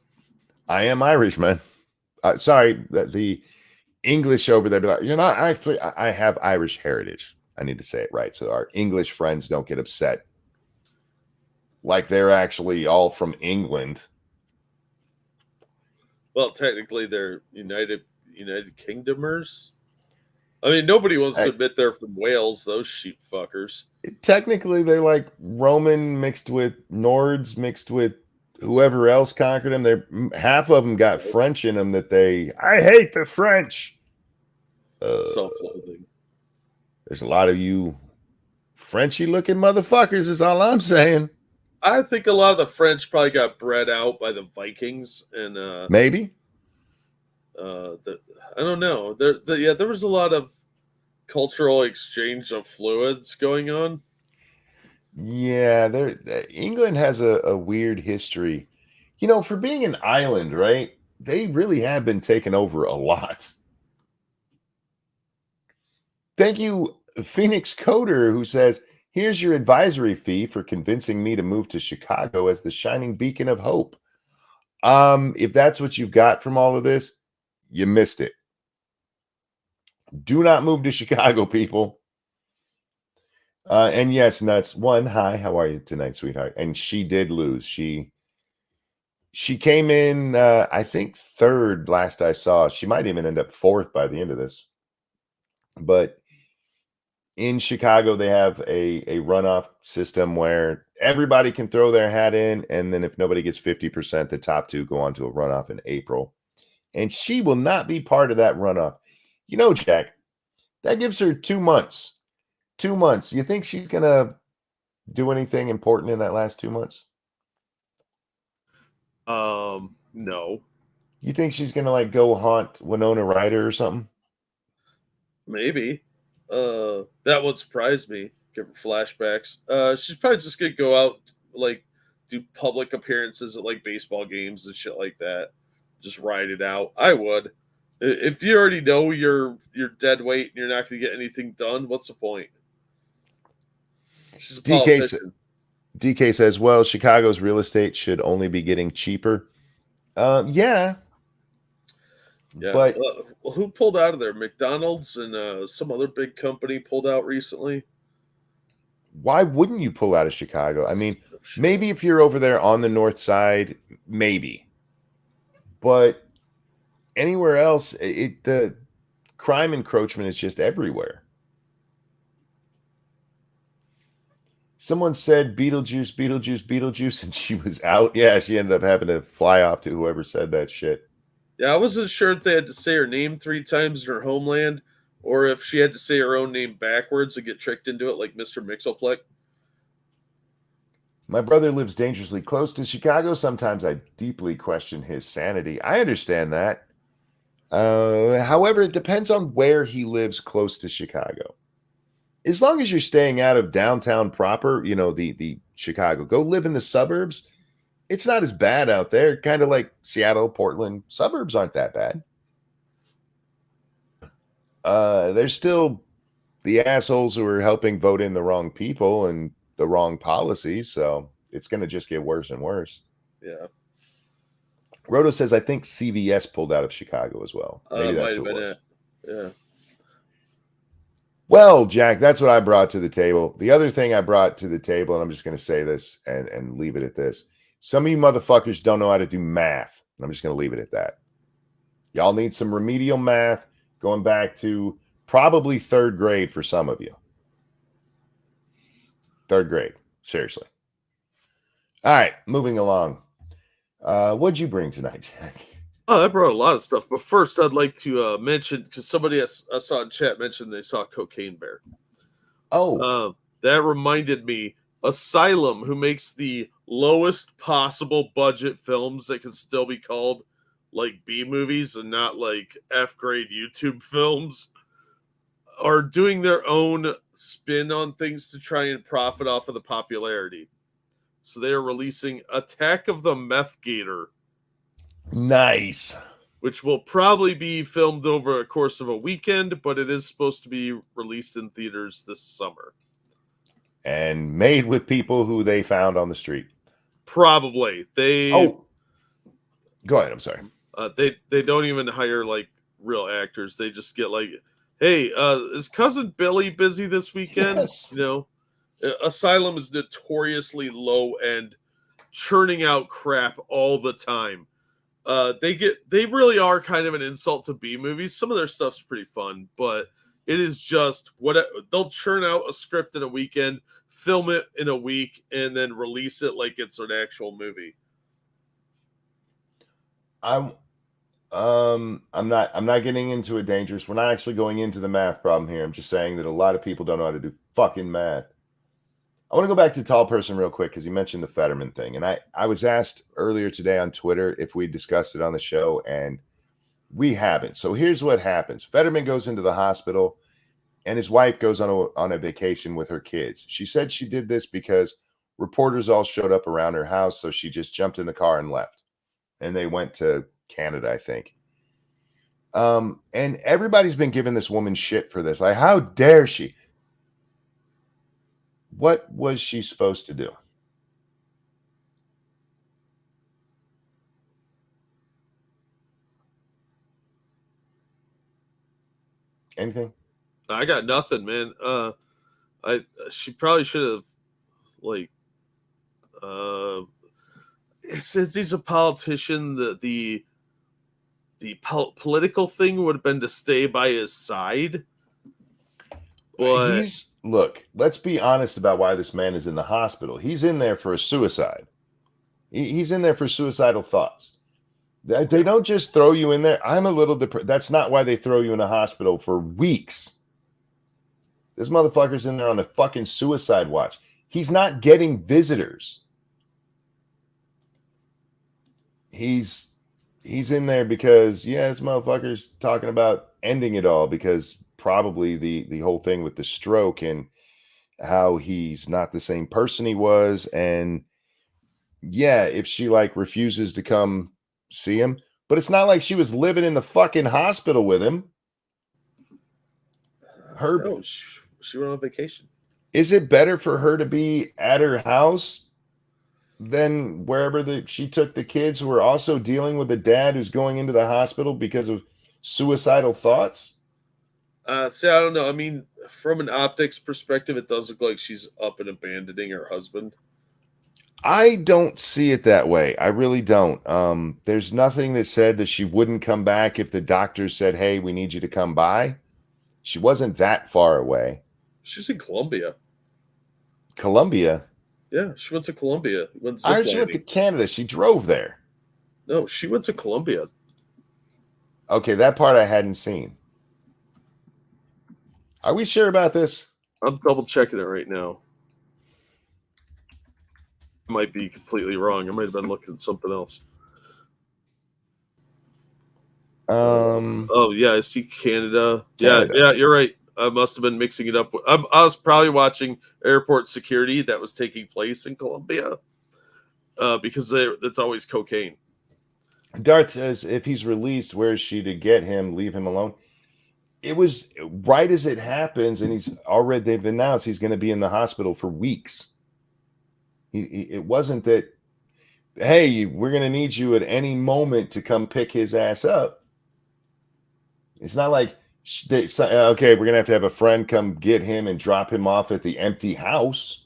I am Irish, man. Sorry, the English over there. You're not actually. I have Irish heritage. I need to say it right so our English friends don't get upset. Like they're actually all from England. Well, technically, they're United Kingdomers. I mean, nobody wants to admit they're from Wales. Those sheep fuckers. Technically, they're like Roman mixed with Nords mixed with whoever else conquered them. They're half of them got French in them. I hate the French. Self-loathing. There's a lot of you Frenchy-looking motherfuckers. Is all I'm saying. I think a lot of the French probably got bred out by the Vikings, and maybe. I don't know. There was a lot of cultural exchange of fluids going on. Yeah, England has a weird history. You know, for being an island, right? They really have been taken over a lot. Thank you, Phoenix Coder, who says, here's your advisory fee for convincing me to move to Chicago as the shining beacon of hope. If that's what you've got from all of this, you missed it. Do not move to Chicago, people. And yes, Nuts. One, hi, how are you tonight, sweetheart? And she did lose. She came in, I think, third last I saw. She might even end up fourth by the end of this. But in Chicago, they have a runoff system where everybody can throw their hat in. And then if nobody gets 50%, the top two go on to a runoff in April. And she will not be part of that runoff. You know, Jack, that gives her 2 months. 2 months. You think she's going to do anything important in that last 2 months? No. You think she's going to like go haunt Winona Ryder or something? Maybe. That would surprise me. Give her flashbacks. She's probably just going to go out, like, do public appearances at, like, baseball games and shit like that. Just ride it out. I would. If you already know you're dead weight and you're not going to get anything done, what's the point? She's a politician. DK says, well, Chicago's real estate should only be getting cheaper. Yeah. But who pulled out of there? McDonald's and some other big company pulled out recently. Why wouldn't you pull out of Chicago? I mean, maybe if you're over there on the north side, maybe. But anywhere else, the crime encroachment is just everywhere. Someone said Beetlejuice, Beetlejuice, Beetlejuice, and she was out. Yeah, she ended up having to fly off to whoever said that shit. Yeah, I wasn't sure if they had to say her name 3 times in her homeland Or if she had to say her own name backwards and get tricked into it like Mr. Mixelplick. My brother lives dangerously close to Chicago. Sometimes I deeply question his sanity. I understand that. However, it depends on where he lives close to Chicago. As long as you're staying out of downtown proper, the Chicago, go live in the suburbs. It's not as bad out there. Kind of like Seattle, Portland. Suburbs aren't that bad. There's still the assholes who are helping vote in the wrong people and the wrong policies. So it's going to just get worse and worse. Yeah. Roto says, I think CVS pulled out of Chicago as well. Maybe that's might what have it was. Yeah. Well, Jack, that's what I brought to the table. The other thing I brought to the table, and I'm just going to say this and leave it at this. Some of you motherfuckers don't know how to do math. And I'm just going to leave it at that. Y'all need some remedial math going back to probably third grade for some of you. Third grade. Seriously. All right, moving along. What'd you bring tonight, Jack? Oh, I brought a lot of stuff. But first, I'd like to mention, because somebody I saw in chat mentioned they saw Cocaine Bear. Oh. That reminded me, Asylum, who makes the lowest possible budget films that can still be called like B-movies and not like F-grade YouTube films, are doing their own spin on things to try and profit off of the popularity. So they are releasing Attack of the Meth Gator. Nice. Which will probably be filmed over a course of a weekend, but it is supposed to be released in theaters this summer. And made with people who they found on the street. Probably. Go ahead. I'm sorry. They don't even hire like real actors. They just get like, hey, is cousin Billy busy this weekend? Yes. Asylum is notoriously low end, churning out crap all the time. They really are kind of an insult to B movies. Some of their stuff's pretty fun, but it is just they'll churn out a script in a weekend, film it in a week, and then release it like it's an actual movie. I'm not getting into it dangerous. We're not actually going into the math problem here. I'm just saying that a lot of people don't know how to do fucking math. I want to go back to Tall Person real quick because you mentioned the Fetterman thing. And I was asked earlier today on Twitter if we discussed it on the show, and we haven't. So here's what happens. Fetterman goes into the hospital, and his wife goes on a vacation with her kids. She said she did this because reporters all showed up around her house, so she just jumped in the car and left. And they went to Canada, I think. And everybody's been giving this woman shit for this. Like, how dare she? What was she supposed to do? Anything? I got nothing, man. She probably should have, like, since he's a politician, the political thing would have been to stay by his side. But look, let's be honest about why this man is in the hospital. He's in there for a suicide. He's in there for suicidal thoughts. They don't just throw you in there. I'm a little depressed. That's not why they throw you in a hospital for weeks. This motherfucker's in there on a fucking suicide watch. He's not getting visitors. He's in there because, this motherfucker's talking about ending it all because probably the whole thing with the stroke and how he's not the same person he was. And if she refuses to come see him, but it's not like she was living in the fucking hospital with him. She went on vacation. Is it better for her to be at her house than wherever she took the kids who are also dealing with a dad who's going into the hospital because of suicidal thoughts? I don't know. I mean, from an optics perspective, it does look like she's up and abandoning her husband. I don't see it that way. I really don't. There's nothing that said that she wouldn't come back if the doctors said, hey, we need you to come by. She wasn't that far away. She's in Colombia. Colombia? Yeah, she went to Colombia. I heard she went to Canada. She drove there. No, she went to Colombia. Okay, that part I hadn't seen. Are we sure about this? I'm double checking it right now. I might be completely wrong. I might have been looking at something else. Oh yeah, I see Canada. Yeah, you're right. I must have been mixing it up. I was probably watching airport security that was taking place in Colombia because it's always cocaine. Dart says, if he's released, where is she to get him? Leave him alone. It was right as it happens, and they've announced he's going to be in the hospital for weeks. It wasn't that, hey, we're going to need you at any moment to come pick his ass up. It's not like, okay, we're going to have a friend come get him and drop him off at the empty house.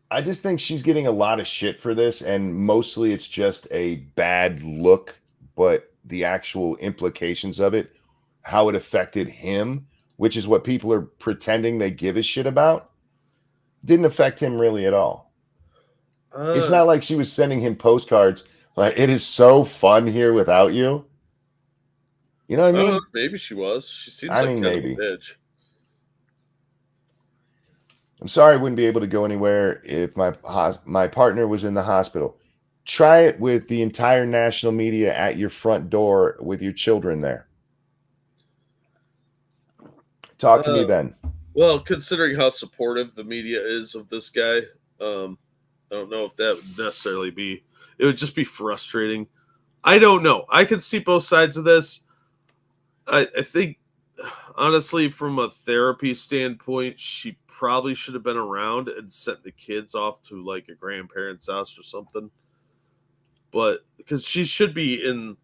I just think she's getting a lot of shit for this, and mostly it's just a bad look, but the actual implications of it, how it affected him, which is what people are pretending they give a shit about, didn't affect him really at all. It's not like she was sending him postcards like, it is so fun here without you. You know what I mean? Maybe she was. She seems like kind of a bitch. I'm sorry I wouldn't be able to go anywhere if my partner was in the hospital. Try it with the entire national media at your front door with your children there. Talk to me then. Well, considering how supportive the media is of this guy, I don't know if that would necessarily be. It would just be frustrating. I don't know. I can see both sides of this. I think, honestly, from a therapy standpoint, she probably should have been around and sent the kids off to like a grandparent's house or something. But because she should be in,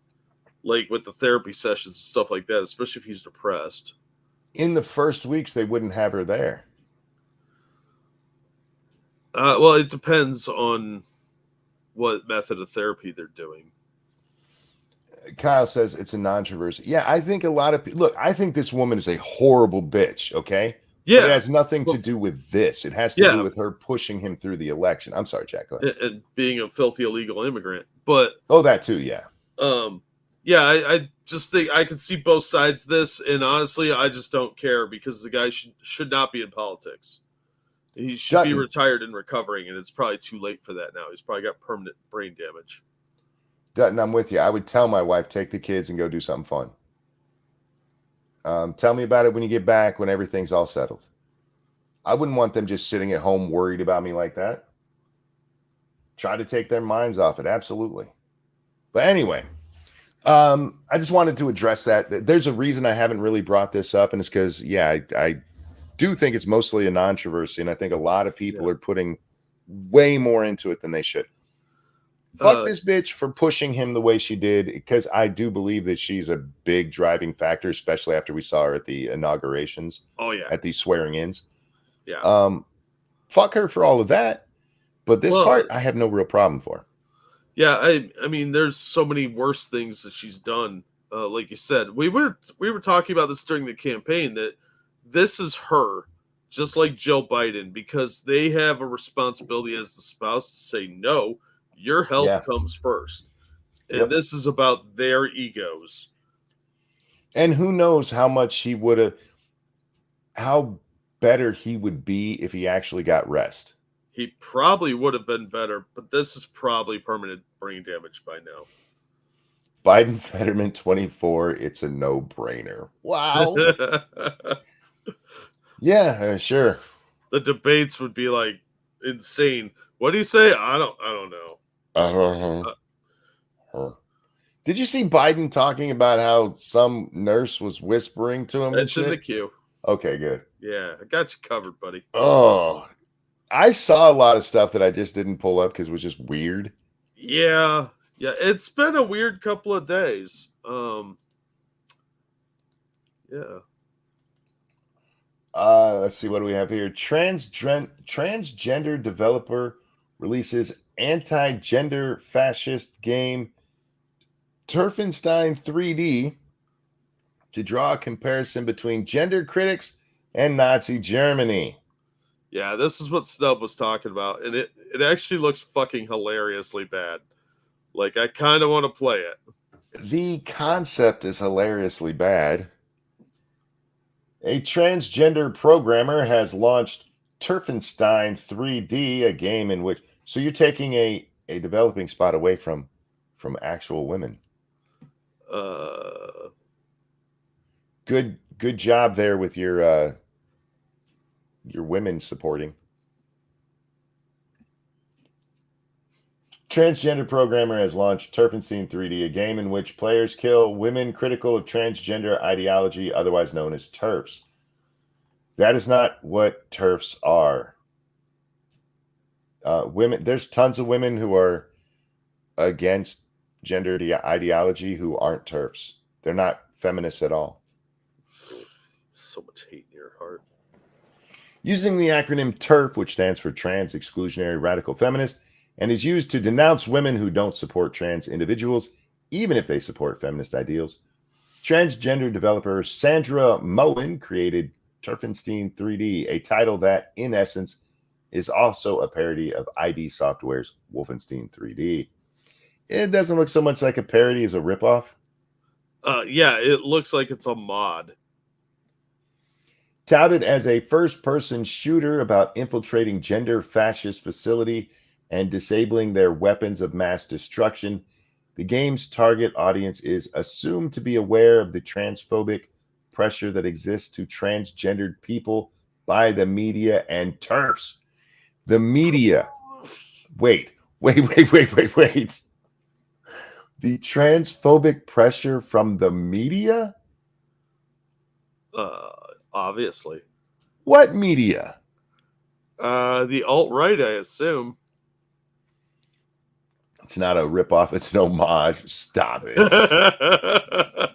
like, with the therapy sessions and stuff like that, especially if he's depressed. In the first weeks, they wouldn't have her there. Well, it depends on what method of therapy they're doing. Kyle says it's a non-controversy. Yeah, I think a lot of people look. I think this woman is a horrible bitch. Okay, yeah, but it has nothing to do with this. It has to do with her pushing him through the election. I'm sorry, Jack. Go ahead. And being a filthy illegal immigrant, but that too. Yeah. Yeah, I just think I can see both sides of this, and honestly, I just don't care because the guy should not be in politics. He should be retired and recovering, and it's probably too late for that now. He's probably got permanent brain damage. Dutton, I'm with you. I would tell my wife, take the kids and go do something fun. Tell me about it when you get back, when everything's all settled. I wouldn't want them just sitting at home worried about me like that. Try to take their minds off it. Absolutely. But anyway, I just wanted to address that. There's a reason I haven't really brought this up, and it's because, I do think it's mostly a non-controversy, and I think a lot of people are putting way more into it than they should. Fuck this bitch for pushing him the way she did, because I do believe that she's a big driving factor, especially after we saw her at the inaugurations. Oh, yeah. At these swearing-ins. Yeah. Fuck her for all of that, but this part I have no real problem for. Yeah, I mean, there's so many worse things that she's done. Like you said, we were talking about this during the campaign, that this is her, just like Joe Biden, because they have a responsibility as the spouse to say, no, your health comes first. And this is about their egos. And who knows how much how better he would be if he actually got rest. He probably would have been better, but this is probably permanent brain damage by now. Biden Fetterman 24, it's a no-brainer. Wow. Yeah, sure. The debates would be like insane. What do you say? I don't know. Did you see Biden talking about how some nurse was whispering to him? It's in the queue. Okay, good. Yeah, I got you covered, buddy. Oh, I saw a lot of stuff that I just didn't pull up because it was just weird. Yeah, it's been a weird couple of days. Yeah. Let's see, what do we have here? Transgender developer releases anti-gender fascist game Turfenstein 3D to draw a comparison between gender critics and Nazi Germany. Yeah, this is what Snub was talking about, and it actually looks fucking hilariously bad. Like, I kind of want to play it. The concept is hilariously bad. A transgender programmer has launched Turfenstein 3D, a game in which so you're taking a developing spot away from actual women. Good job there with your women supporting. Transgender programmer has launched Turfenstein 3D, a game in which players kill women critical of transgender ideology, otherwise known as TERFs. That is not what TERFs are. Women, there's tons of women who are against gender ideology who aren't TERFs. They're not feminists at all. So much hate in your heart. Using the acronym TERF, which stands for Trans Exclusionary Radical Feminist, and is used to denounce women who don't support trans individuals, even if they support feminist ideals, transgender developer Sandra Moen created Turfenstein 3D, a title that, in essence, is also a parody of ID Software's Wolfenstein 3D. It doesn't look so much like a parody as a ripoff. Yeah, it looks like it's a mod. Touted as a first-person shooter about infiltrating gender fascist facility and disabling their weapons of mass destruction, the game's target audience is assumed to be aware of the transphobic pressure that exists to transgendered people by the media and TERFs. The media. Wait. The transphobic pressure from the media? Obviously. What media? The alt-right, I assume. It's not a ripoff, it's an homage. Stop it.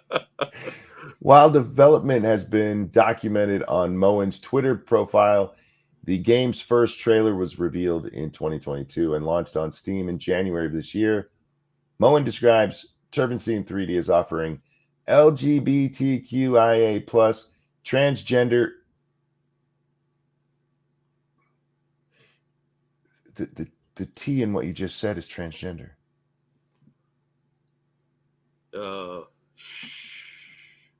While development has been documented on Moen's Twitter profile, the game's first trailer was revealed in 2022 and launched on Steam in January of this year. Moen describes Turfenstein 3D as offering LGBTQIA+, transgender... The T in what you just said is transgender.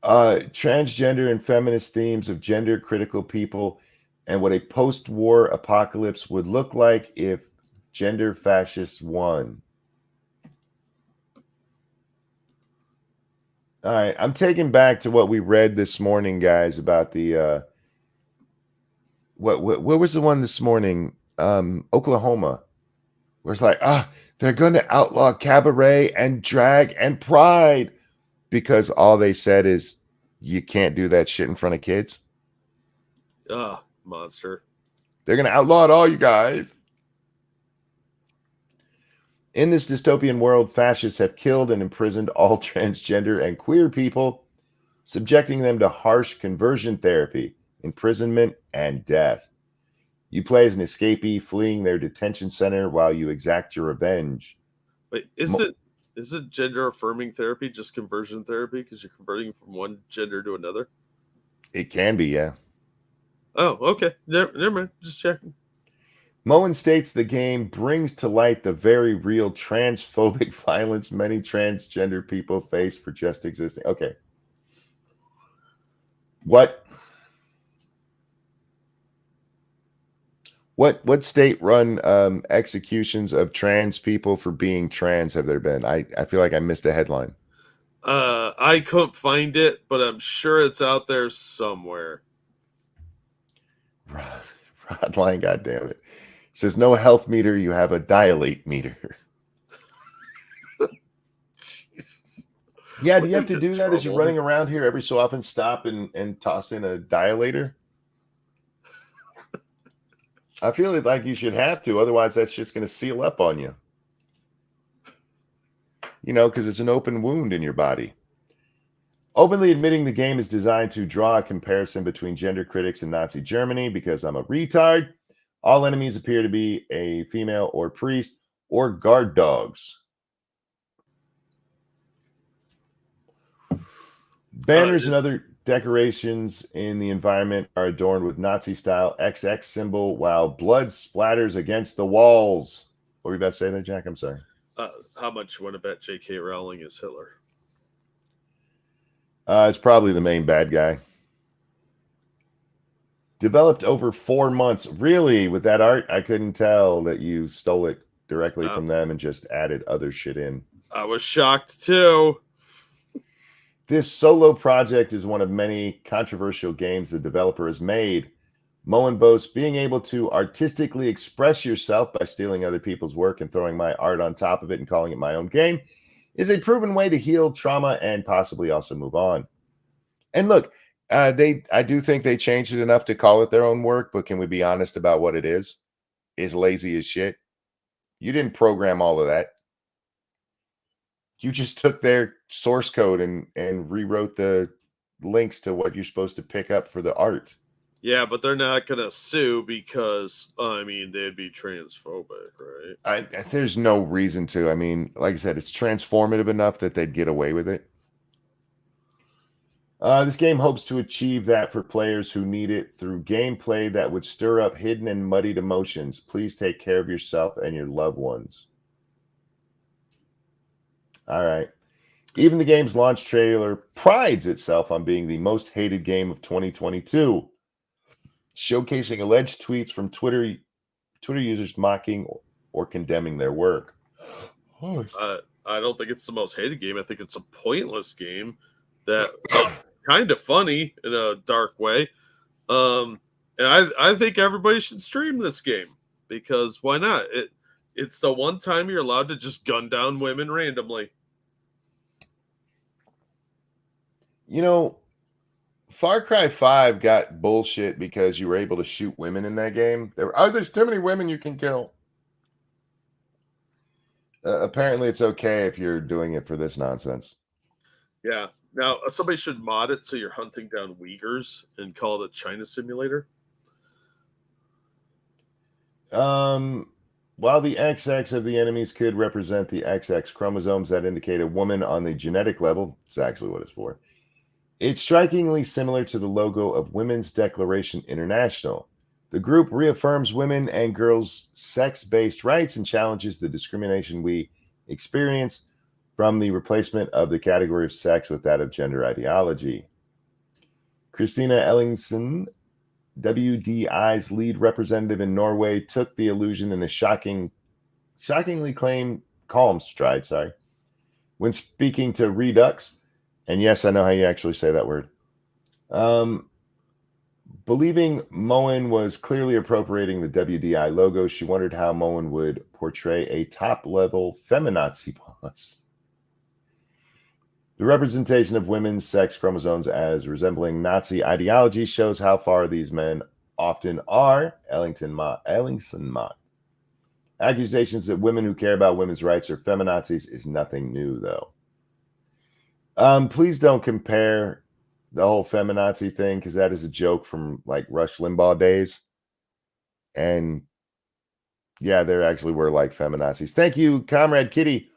Transgender and feminist themes of gender-critical people and what a post-war apocalypse would look like if gender fascists won. All right, I'm taking back to what we read this morning, guys, about the what was the one this morning? Oklahoma. Where it's like, they're going to outlaw cabaret and drag and pride because all they said is you can't do that shit in front of kids. Monster. They're going to outlaw it all, you guys. In this dystopian world, fascists have killed and imprisoned all transgender and queer people, subjecting them to harsh conversion therapy, imprisonment, and death. You play as an escapee fleeing their detention center while you exact your revenge. Wait, is it gender affirming therapy just conversion therapy because you're converting from one gender to another? It can be, yeah. Oh, okay. Never mind. Just checking. Moen states the game brings to light the very real transphobic violence many transgender people face for just existing. Okay. What state-run executions of trans people for being trans have there been? I feel like I missed a headline. I couldn't find it, but I'm sure it's out there somewhere. Rodline, goddammit. It says no health meter, you have a dilate meter. Yeah, do you have to do that as you're running around here every so often? Stop and toss in a dilator? I feel like you should have to, otherwise that shit's going to seal up on you. You know, because it's an open wound in your body. Openly admitting the game is designed to draw a comparison between gender critics in Nazi Germany because I'm a retard. All enemies appear to be a female or priest or guard dogs. Banners and other decorations in the environment are adorned with Nazi-style XX symbol while blood splatters against the walls. What were you about to say there, Jack? I'm sorry. How much you want to bet J.K. Rowling is Hitler? It's probably the main bad guy. Developed over 4 months. Really? With that art? I couldn't tell that you stole it directly from them and just added other shit in. I was shocked too. This solo project is one of many controversial games the developer has made. Moen boasts being able to artistically express yourself by stealing other people's work and throwing my art on top of it and calling it my own game is a proven way to heal trauma and possibly also move on. And look, I do think they changed it enough to call it their own work, but can we be honest about what it is? Is lazy as shit. You didn't program all of that. You just took their source code and rewrote the links to what you're supposed to pick up for the art. Yeah, but they're not going to sue because, they'd be transphobic, right? There's no reason to. I mean, like I said, it's transformative enough that they'd get away with it. This game hopes to achieve that for players who need it through gameplay that would stir up hidden and muddied emotions. Please take care of yourself and your loved ones. All right. Even the game's launch trailer prides itself on being the most hated game of 2022, showcasing alleged tweets from Twitter users mocking or condemning their work. I don't think it's the most hated game. I think it's a pointless game that kind of funny in a dark way. And I think everybody should stream this game because why not? It's the one time you're allowed to just gun down women randomly. You know, Far Cry 5 got bullshit because you were able to shoot women in that game. There's too many women you can kill. Apparently it's okay if you're doing it for this nonsense. Yeah. Now, somebody should mod it so you're hunting down Uyghurs and call it a China simulator. While the XX of the enemies could represent the XX chromosomes that indicate a woman on the genetic level, it's actually what it's for. It's strikingly similar to the logo of Women's Declaration International. The group reaffirms women and girls' sex-based rights and challenges the discrimination we experience from the replacement of the category of sex with that of gender ideology. Christina Ellingsen, WDI's lead representative in Norway, took the illusion in a shockingly calm stride, when speaking to Redux. And yes, I know how you actually say that word. Believing Moen was clearly appropriating the WDI logo, she wondered how Moen would portray a top-level feminazi boss. The representation of women's sex chromosomes as resembling Nazi ideology shows how far these men often are, Ellingson mocked. Accusations that women who care about women's rights are feminazis is nothing new, though. Please don't compare the whole feminazi thing because that is a joke from like Rush Limbaugh days. And yeah, there actually were like feminazis. Thank you, Comrade Kitty.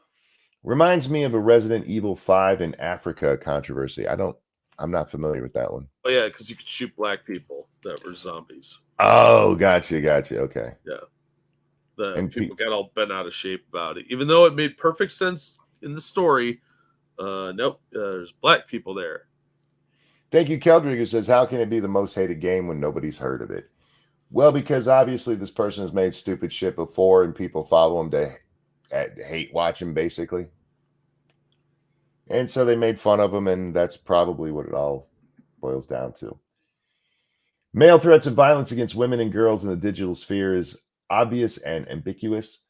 Reminds me of a Resident Evil 5 in Africa controversy. I'm not familiar with that one. Oh yeah, because you could shoot black people that were zombies. Oh, gotcha. Okay. Yeah. People got all bent out of shape about it. Even though it made perfect sense in the story, nope, there's black people there. Thank you, Keldrick, who says, how can it be the most hated game when nobody's heard of it? Well, because obviously this person has made stupid shit before and people follow him to hate watch him, basically. And so they made fun of him, and that's probably what it all boils down to. Male threats of violence against women and girls in the digital sphere is obvious and ubiquitous.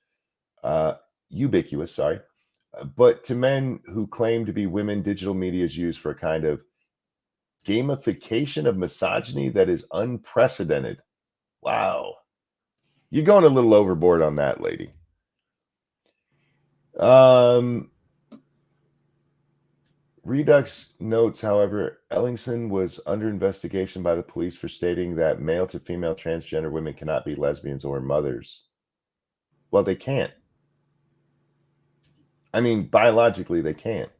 But to men who claim to be women, digital media is used for a kind of gamification of misogyny that is unprecedented. Wow. You're going a little overboard on that, lady. Redux notes, however, Ellingson was under investigation by the police for stating that male to female transgender women cannot be lesbians or mothers. Well, they can't. I mean, biologically, they can't.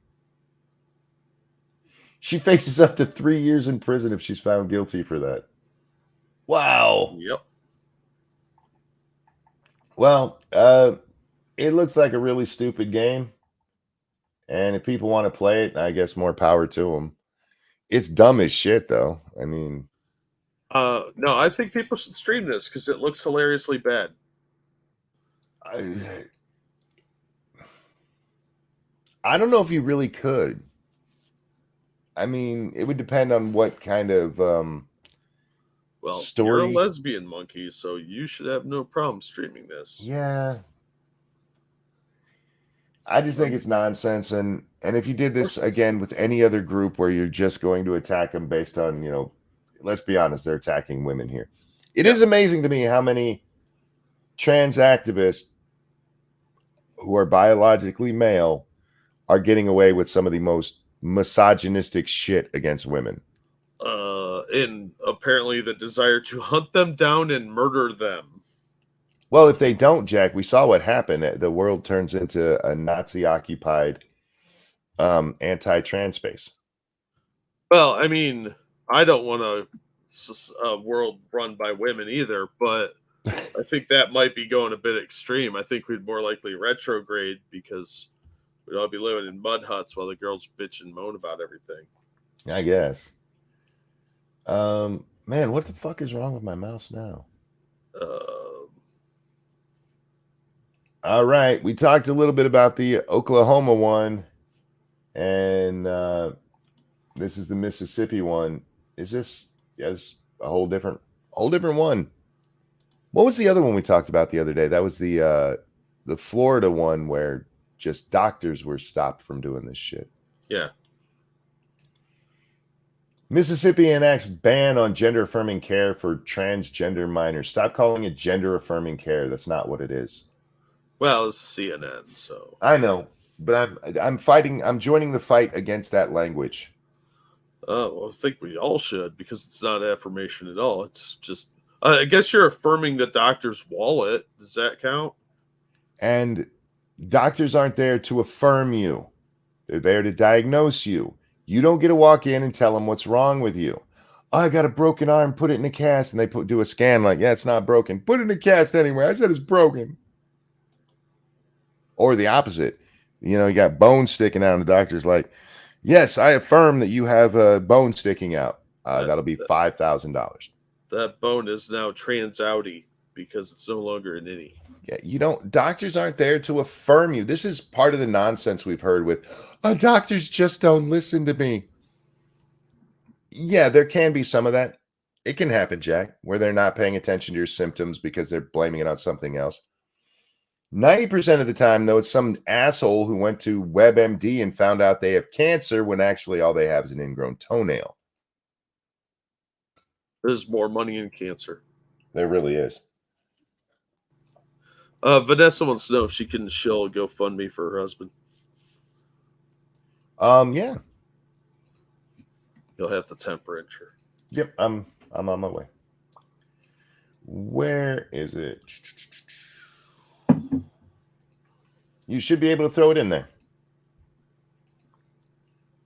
She faces up to 3 years in prison if she's found guilty for that. Wow. Yep. Well, it looks like a really stupid game. And if people want to play it, I guess more power to them. It's dumb as shit, though. I mean, No, I think people should stream this because it looks hilariously bad. I don't know if you really could. I mean, it would depend on what kind of story. You're a lesbian monkey, so you should have no problem streaming this. Yeah. I just think it's nonsense. And if you did this again with any other group where you're just going to attack them based on, let's be honest, they're attacking women here. It is amazing to me how many trans activists who are biologically male are getting away with some of the most misogynistic shit against women. And apparently the desire to hunt them down and murder them. Well, if they don't, Jack, we saw what happened. The world turns into a Nazi-occupied anti-trans space. Well, I mean, I don't want a world run by women either, but I think that might be going a bit extreme. I think we'd more likely retrograde because we'd all be living in mud huts while the girls bitch and moan about everything. I guess. Man, what the fuck is wrong with my mouse now? All right, we talked a little bit about the Oklahoma one, and this is the Mississippi one. Is this? Yes, a whole different one. What was the other one we talked about the other day? That was the Florida one where just doctors were stopped from doing this shit. Yeah. Mississippi enacts ban on gender-affirming care for transgender minors. Stop calling it gender-affirming care. That's not what it is. Well, it's CNN, so I know, but I'm fighting. I'm joining the fight against that language. Well, I think we all should because it's not affirmation at all. It's just, I guess you're affirming the doctor's wallet. Does that count? And doctors aren't there to affirm you. They're there to diagnose you. You don't get to walk in and tell them what's wrong with you. Oh, I got a broken arm, put it in a cast, and they do a scan like, yeah, it's not broken. Put it in a cast anyway. I said it's broken. Or the opposite. You got bones sticking out, and the doctor's like, yes, I affirm that you have a bone sticking out. That'll be $5,000. That bone is now trans outie because it's no longer an innie. Yeah, doctors aren't there to affirm you. This is part of the nonsense we've heard with, doctors just don't listen to me. Yeah, there can be some of that. It can happen, Jack, where they're not paying attention to your symptoms because they're blaming it on something else. 90% of the time, though, it's some asshole who went to WebMD and found out they have cancer when actually all they have is an ingrown toenail. There's more money in cancer. There really is. Vanessa wants to know if she can shill a GoFundMe for her husband. Yeah. You'll have to temperature. Yep, I'm on my way. Where is it? You should be able to throw it in there.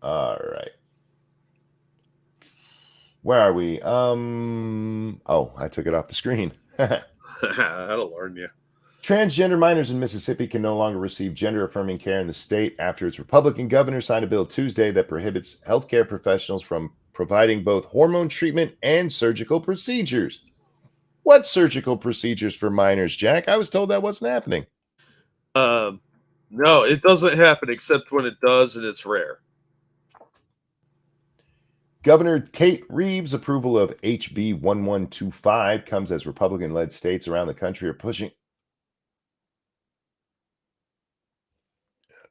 All right. Where are we? Oh, I took it off the screen. That'll learn you. Transgender minors in Mississippi can no longer receive gender-affirming care in the state after its Republican governor signed a bill Tuesday that prohibits healthcare professionals from providing both hormone treatment and surgical procedures. What surgical procedures for minors, Jack? I was told that wasn't happening. No, it doesn't happen except when it does, and it's rare. Governor Tate Reeves' approval of HB 1125 comes as Republican-led states around the country are pushing.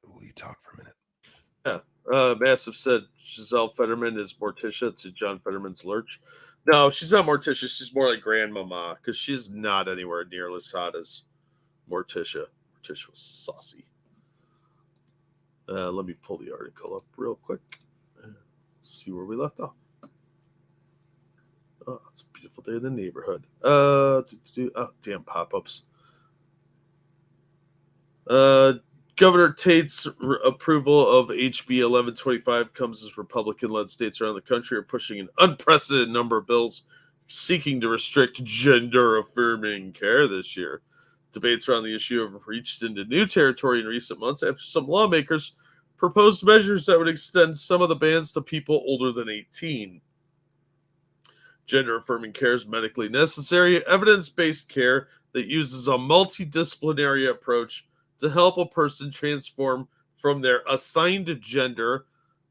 Will you talk for a minute? Yeah. Massive said Giselle Fetterman is Morticia to John Fetterman's Lurch. No, she's not Morticia. She's more like Grandmama because she's not anywhere near as hot as Morticia. Morticia was saucy. Let me pull the article up real quick. See where we left off. Oh, it's a beautiful day in the neighborhood. Oh, damn pop-ups. Governor Tate's approval of HB 1125 comes as Republican-led states around the country are pushing an unprecedented number of bills seeking to restrict gender-affirming care this year. Debates around the issue have reached into new territory in recent months after some lawmakers proposed measures that would extend some of the bans to people older than 18. Gender-affirming care is medically necessary, evidence-based care that uses a multidisciplinary approach to help a person transform from their assigned gender,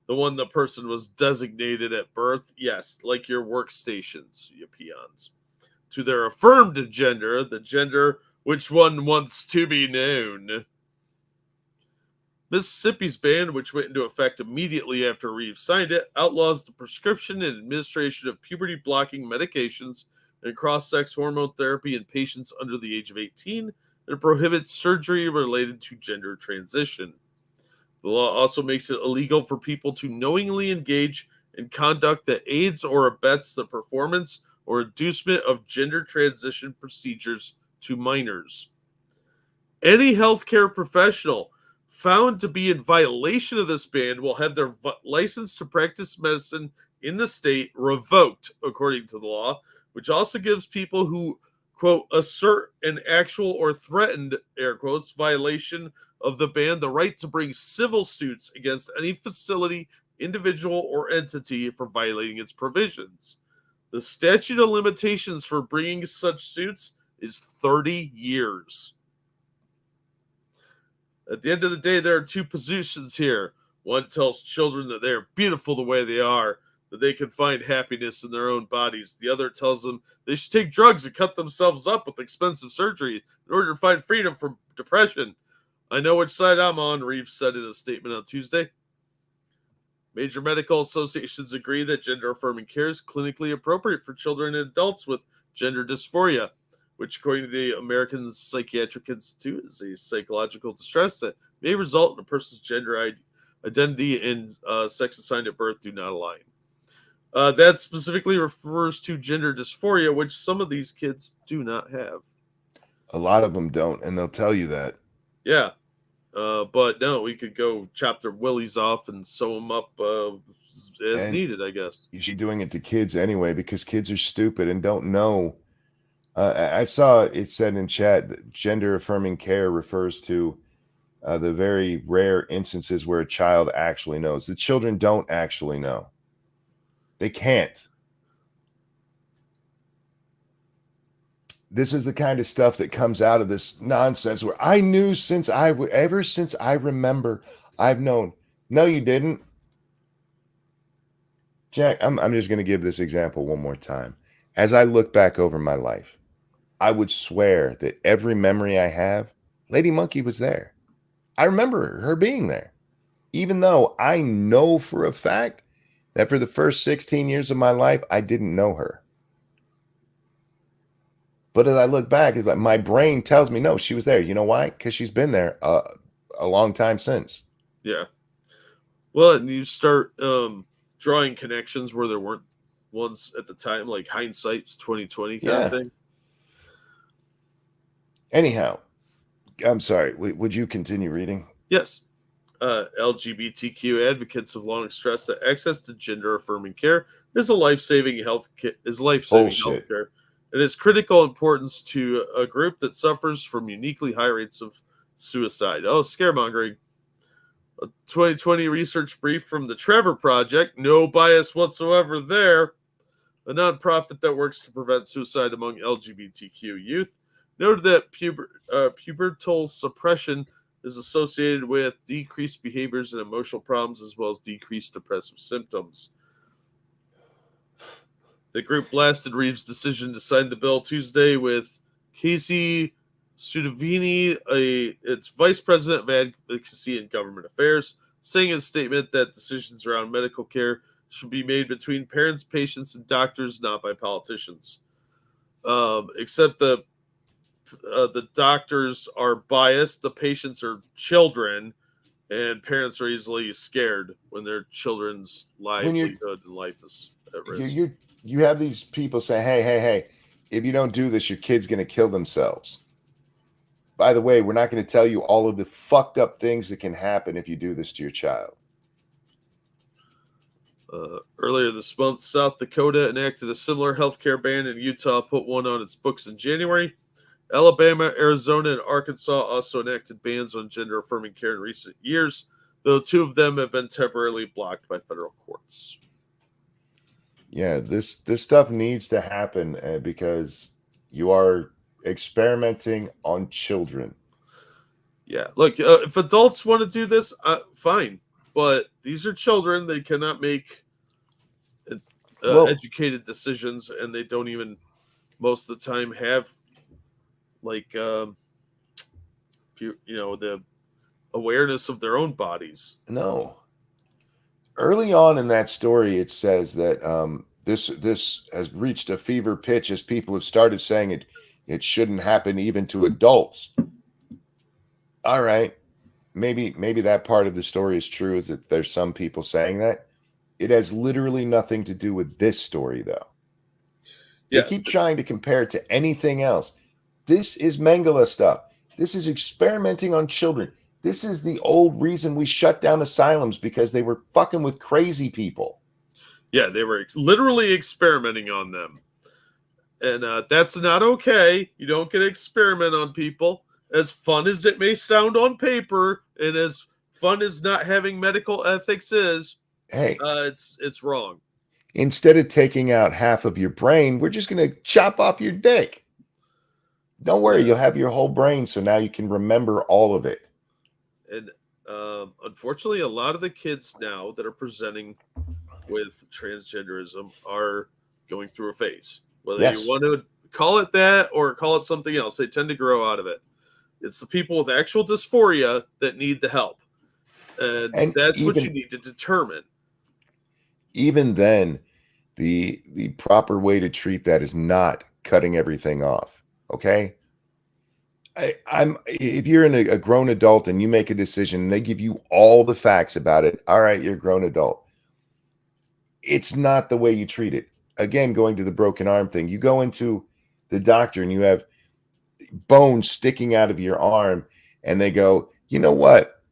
the one the person was designated at birth, yes, like your workstations, you peons, to their affirmed gender, the gender which one wants to be known. Mississippi's ban, which went into effect immediately after Reeves signed it, outlaws the prescription and administration of puberty-blocking medications and cross-sex hormone therapy in patients under the age of 18, and prohibits surgery related to gender transition. The law also makes it illegal for people to knowingly engage in conduct that aids or abets the performance or inducement of gender transition procedures to minors. Any healthcare professional found to be in violation of this ban will have their license to practice medicine in the state revoked, according to the law, which also gives people who, quote, assert an actual or threatened, air quotes, violation of the ban the right to bring civil suits against any facility, individual, or entity for violating its provisions. The statute of limitations for bringing such suits is 30 years. At the end of the day, there are two positions here. One tells children that they are beautiful the way they are, that they can find happiness in their own bodies. The other tells them they should take drugs and cut themselves up with expensive surgery in order to find freedom from depression. I know which side I'm on, Reeves said in a statement on Tuesday. Major medical associations agree that gender-affirming care is clinically appropriate for children and adults with gender dysphoria, which, according to the American Psychiatric Institute, is a psychological distress that may result in a person's gender identity and sex assigned at birth do not align. That specifically refers to gender dysphoria, which some of these kids do not have. A lot of them don't, and they'll tell you that. Yeah. But no, we could go chop their willies off and sew them up as needed, I guess. You should be doing it to kids anyway, because kids are stupid and don't know. I saw it said in chat that gender-affirming care refers to the very rare instances where a child actually knows. The children don't actually know. They can't. This is the kind of stuff that comes out of this nonsense where I knew ever since I remember, I've known. No, you didn't. Jack, I'm just going to give this example one more time. As I look back over my life, I would swear that every memory I have, Lady Monkey was there. I remember her being there, even though I know for a fact that for the first 16 years of my life, I didn't know her. But as I look back, it's like my brain tells me, no, she was there. You know why? Because she's been there a long time since. Yeah. Well, and you start drawing connections where there weren't ones at the time, like hindsight's 2020 kind of thing. Anyhow, I'm sorry. Would you continue reading? Yes. LGBTQ advocates have long stressed that access to gender-affirming care is life-saving healthcare. It is critical importance to a group that suffers from uniquely high rates of suicide. Oh, scaremongering. A 2020 research brief from the Trevor Project, no bias whatsoever there, a nonprofit that works to prevent suicide among LGBTQ youth, noted that pubertal suppression is associated with decreased behaviors and emotional problems, as well as decreased depressive symptoms. The group blasted Reeves' decision to sign the bill Tuesday, with Casey Studevini, its vice president of advocacy and government affairs, saying in a statement that decisions around medical care should be made between parents, patients, and doctors, not by politicians. Except the doctors are biased, the patients are children, and parents are easily scared when their children's livelihood and life is at risk. You have these people say, hey, if you don't do this, your kid's going to kill themselves. By the way, we're not going to tell you all of the fucked up things that can happen if you do this to your child. Earlier this month, South Dakota enacted a similar healthcare ban, and Utah put one on its books in January. Alabama, Arizona, and Arkansas also enacted bans on gender-affirming care in recent years, though two of them have been temporarily blocked by federal courts. Yeah, this stuff needs to happen because you are experimenting on children. Yeah, look, if adults want to do this, fine, but these are children. They cannot make Well, educated decisions, and they don't even most of the time have like the awareness of their own bodies. no. Early on in that story, it says that this has reached a fever pitch as people have started saying it shouldn't happen even to adults. All right, maybe that part of the story is true, is that there's some people saying that. It has literally nothing to do with this story, though. They Yeah, keep trying to compare it to anything else. This is Mengele stuff. This is experimenting on children. This is the old reason we shut down asylums, because they were fucking with crazy people. yeah, they were literally experimenting on them, and that's not okay. You don't get to experiment on people. As fun as it may sound on paper, and as fun as not having medical ethics is, Hey, it's wrong. instead of taking out half of your brain, we're just going to chop off your dick. Don't worry, Yeah. you'll have your whole brain, so now you can remember all of it. And unfortunately, a lot of the kids now that are presenting with transgenderism are going through a phase. Whether you Yes. want to call it that or call it something else, they tend to grow out of it. It's the people with actual dysphoria that need the help. And And that's what you need to determine. even then, the proper way to treat that is not cutting everything off. Okay. I'm if you're a grown adult and you make a decision and they give you all the facts about it, all right, you're a grown adult. It's not the way you treat it. Again, going to the broken arm thing, you go into the doctor and you have bones sticking out of your arm, and they go, you know what?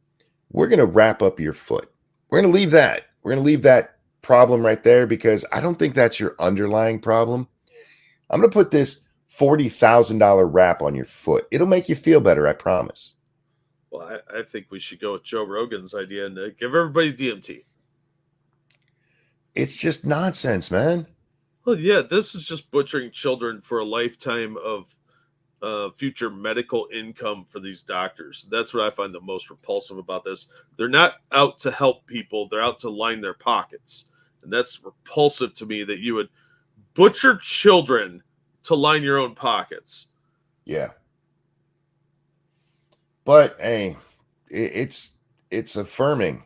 We're going to wrap up your foot. We're going to leave that. We're going to leave that problem right there because I don't think that's your underlying problem. I'm going to put this $40,000 wrap on your foot. It'll make you feel better, I promise. Well, I think we should go with Joe Rogan's idea and give everybody DMT. It's just nonsense, man. Well, yeah, this is just butchering children for a lifetime of future medical income for these doctors. That's what I find the most repulsive about this. They're not out to help people, they're out to line their pockets. And that's repulsive to me that you would butcher children to line your own pockets. Yeah. But hey, it's affirming.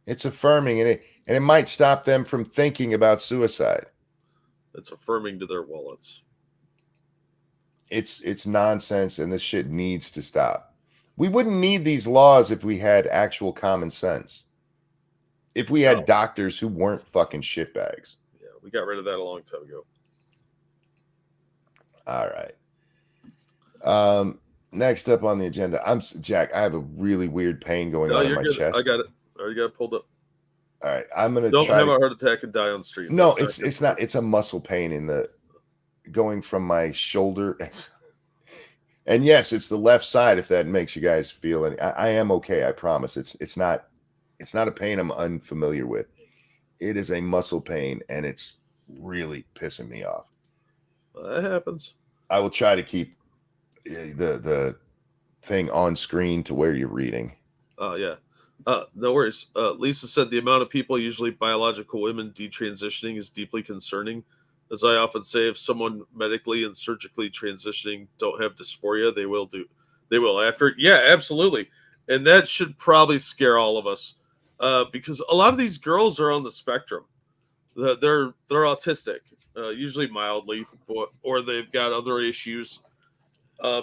It's affirming, and it might stop them from thinking about suicide. It's affirming to their wallets. It's nonsense, and this shit needs to stop. We wouldn't need these laws if we had actual common sense. If we had doctors who weren't fucking shitbags. Yeah, we got rid of that a long time ago. All right. Next up on the agenda, Jack. I have a really weird pain going on in my chest. I got it. I already got it pulled up. All right, I'm gonna don't have a heart attack and die on stream. No, it's not. It's a muscle pain in the going from my shoulder. And yes, it's the left side. If that makes you guys feel any, I am okay. I promise. It's not a pain I'm unfamiliar with. It is a muscle pain, and it's really pissing me off. That happens. I will try to keep the thing on screen to where you're reading. Oh yeah. No worries. Lisa said the amount of people, usually biological women, detransitioning is deeply concerning. As I often say, if someone medically and surgically transitioning don't have dysphoria, they will after it. Yeah, absolutely. And that should probably scare all of us because a lot of these girls are on the spectrum. They're autistic, usually mildly, or they've got other issues.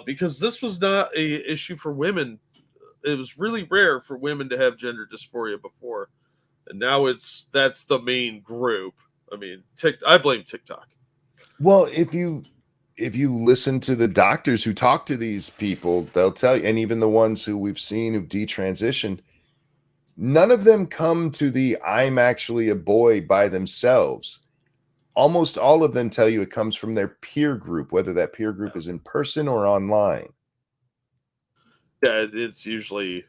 Because this was not a issue for women. It was really rare for women to have gender dysphoria before, and now that's the main group. I mean, I blame TikTok. Well, if you listen to the doctors who talk to these people, they'll tell you, and even the ones who we've seen who've detransitioned, none of them come to the "I'm actually a boy" by themselves. Almost all of them tell you it comes from their peer group, whether that peer group is in person or online. Yeah, it's usually,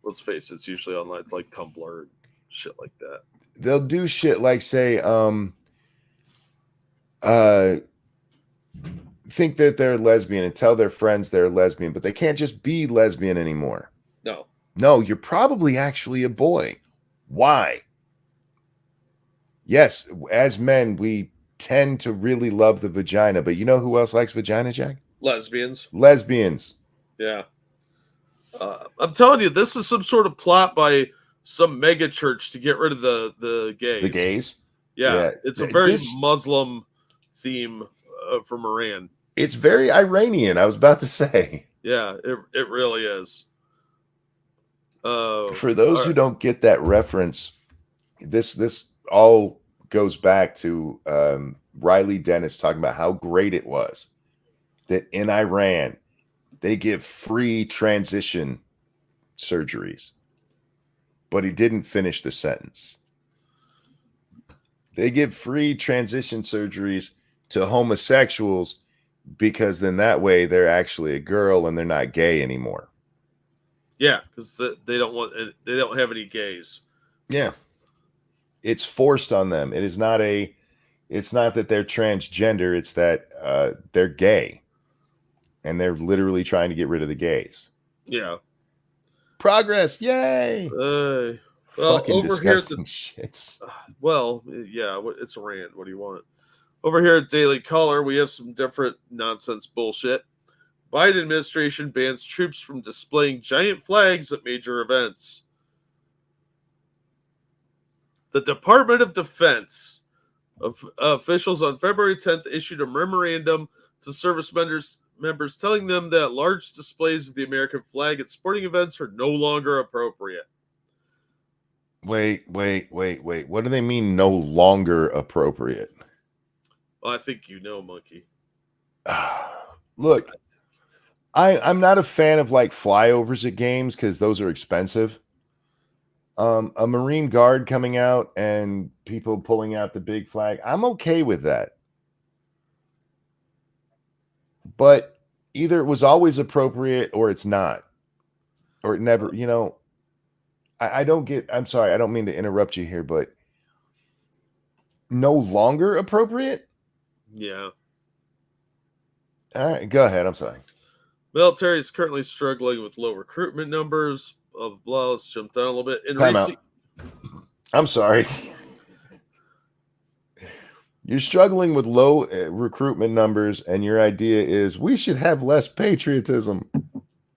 let's face it, it's usually online, like Tumblr and shit like that. They'll do shit like say, think that they're lesbian and tell their friends they're lesbian, but they can't just be lesbian anymore. No, you're probably actually a boy. Why? Yes, as men, we tend to really love the vagina, but you know who else likes vagina, Jack? Lesbians. Yeah. I'm telling you, this is some sort of plot by some mega church to get rid of the gays. The gays? Yeah. It's a very Muslim theme from Iran. It's very Iranian, I was about to say. Yeah, it really is. For those who don't get that reference, this all goes back to Riley Dennis talking about how great it was that in Iran they give free transition surgeries, but he didn't finish the sentence. They give free transition surgeries to homosexuals because then that way they're actually a girl and they're not gay anymore. Yeah, because they don't have any gays. Yeah. It's forced on them. It's not that they're transgender, it's that they're gay. And they're literally trying to get rid of the gays. Yeah. Progress, yay! Well, fucking over disgusting here shits. Well, yeah, it's a rant. What do you want? Over here at Daily Caller, we have some different nonsense bullshit. Biden administration bans troops from displaying giant flags at major events. The Department of Defense officials on February 10th issued a memorandum to service members telling them that large displays of the American flag at sporting events are no longer appropriate. Wait. What do they mean no longer appropriate? Well, I think you know, monkey. Look, I'm not a fan of like flyovers at games because those are expensive. A Marine Guard coming out and people pulling out the big flag, I'm okay with that. But either it was always appropriate or it's not. Or it never, I don't get, I'm sorry, I don't mean to interrupt you here, but no longer appropriate? Yeah. All right, go ahead. I'm sorry. Military is currently struggling with low recruitment numbers. Blah, blah, blah. Let's jump down a little bit. Time out. I'm sorry. You're struggling with low recruitment numbers, and your idea is we should have less patriotism.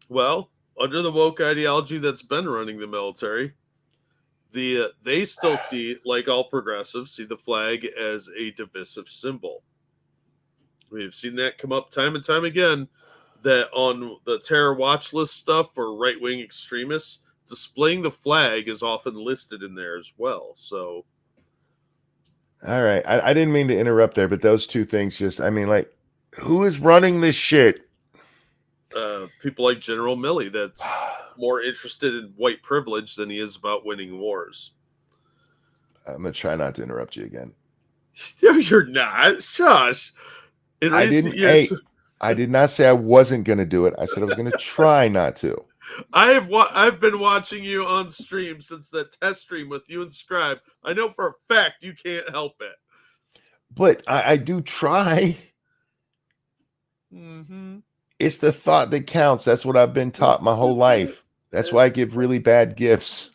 Well, under the woke ideology that's been running the military, they still see, like all progressives, see the flag as a divisive symbol. We've seen that come up time and time again, that on the terror watch list stuff for right-wing extremists, displaying the flag is often listed in there as well. So, all right, I didn't mean to interrupt there, but those two things like, who is running this shit? People like General Milley, that's more interested in white privilege than he is about winning wars. I'm gonna try not to interrupt you again. No, you're not. Shush. I did not say I wasn't going to do it. I said I was going to try not to. I've been watching you on stream since that test stream with you and Scribe. I know for a fact you can't help it. But I do try. Mm-hmm. It's the thought that counts. That's what I've been taught my whole life. That's why I give really bad gifts.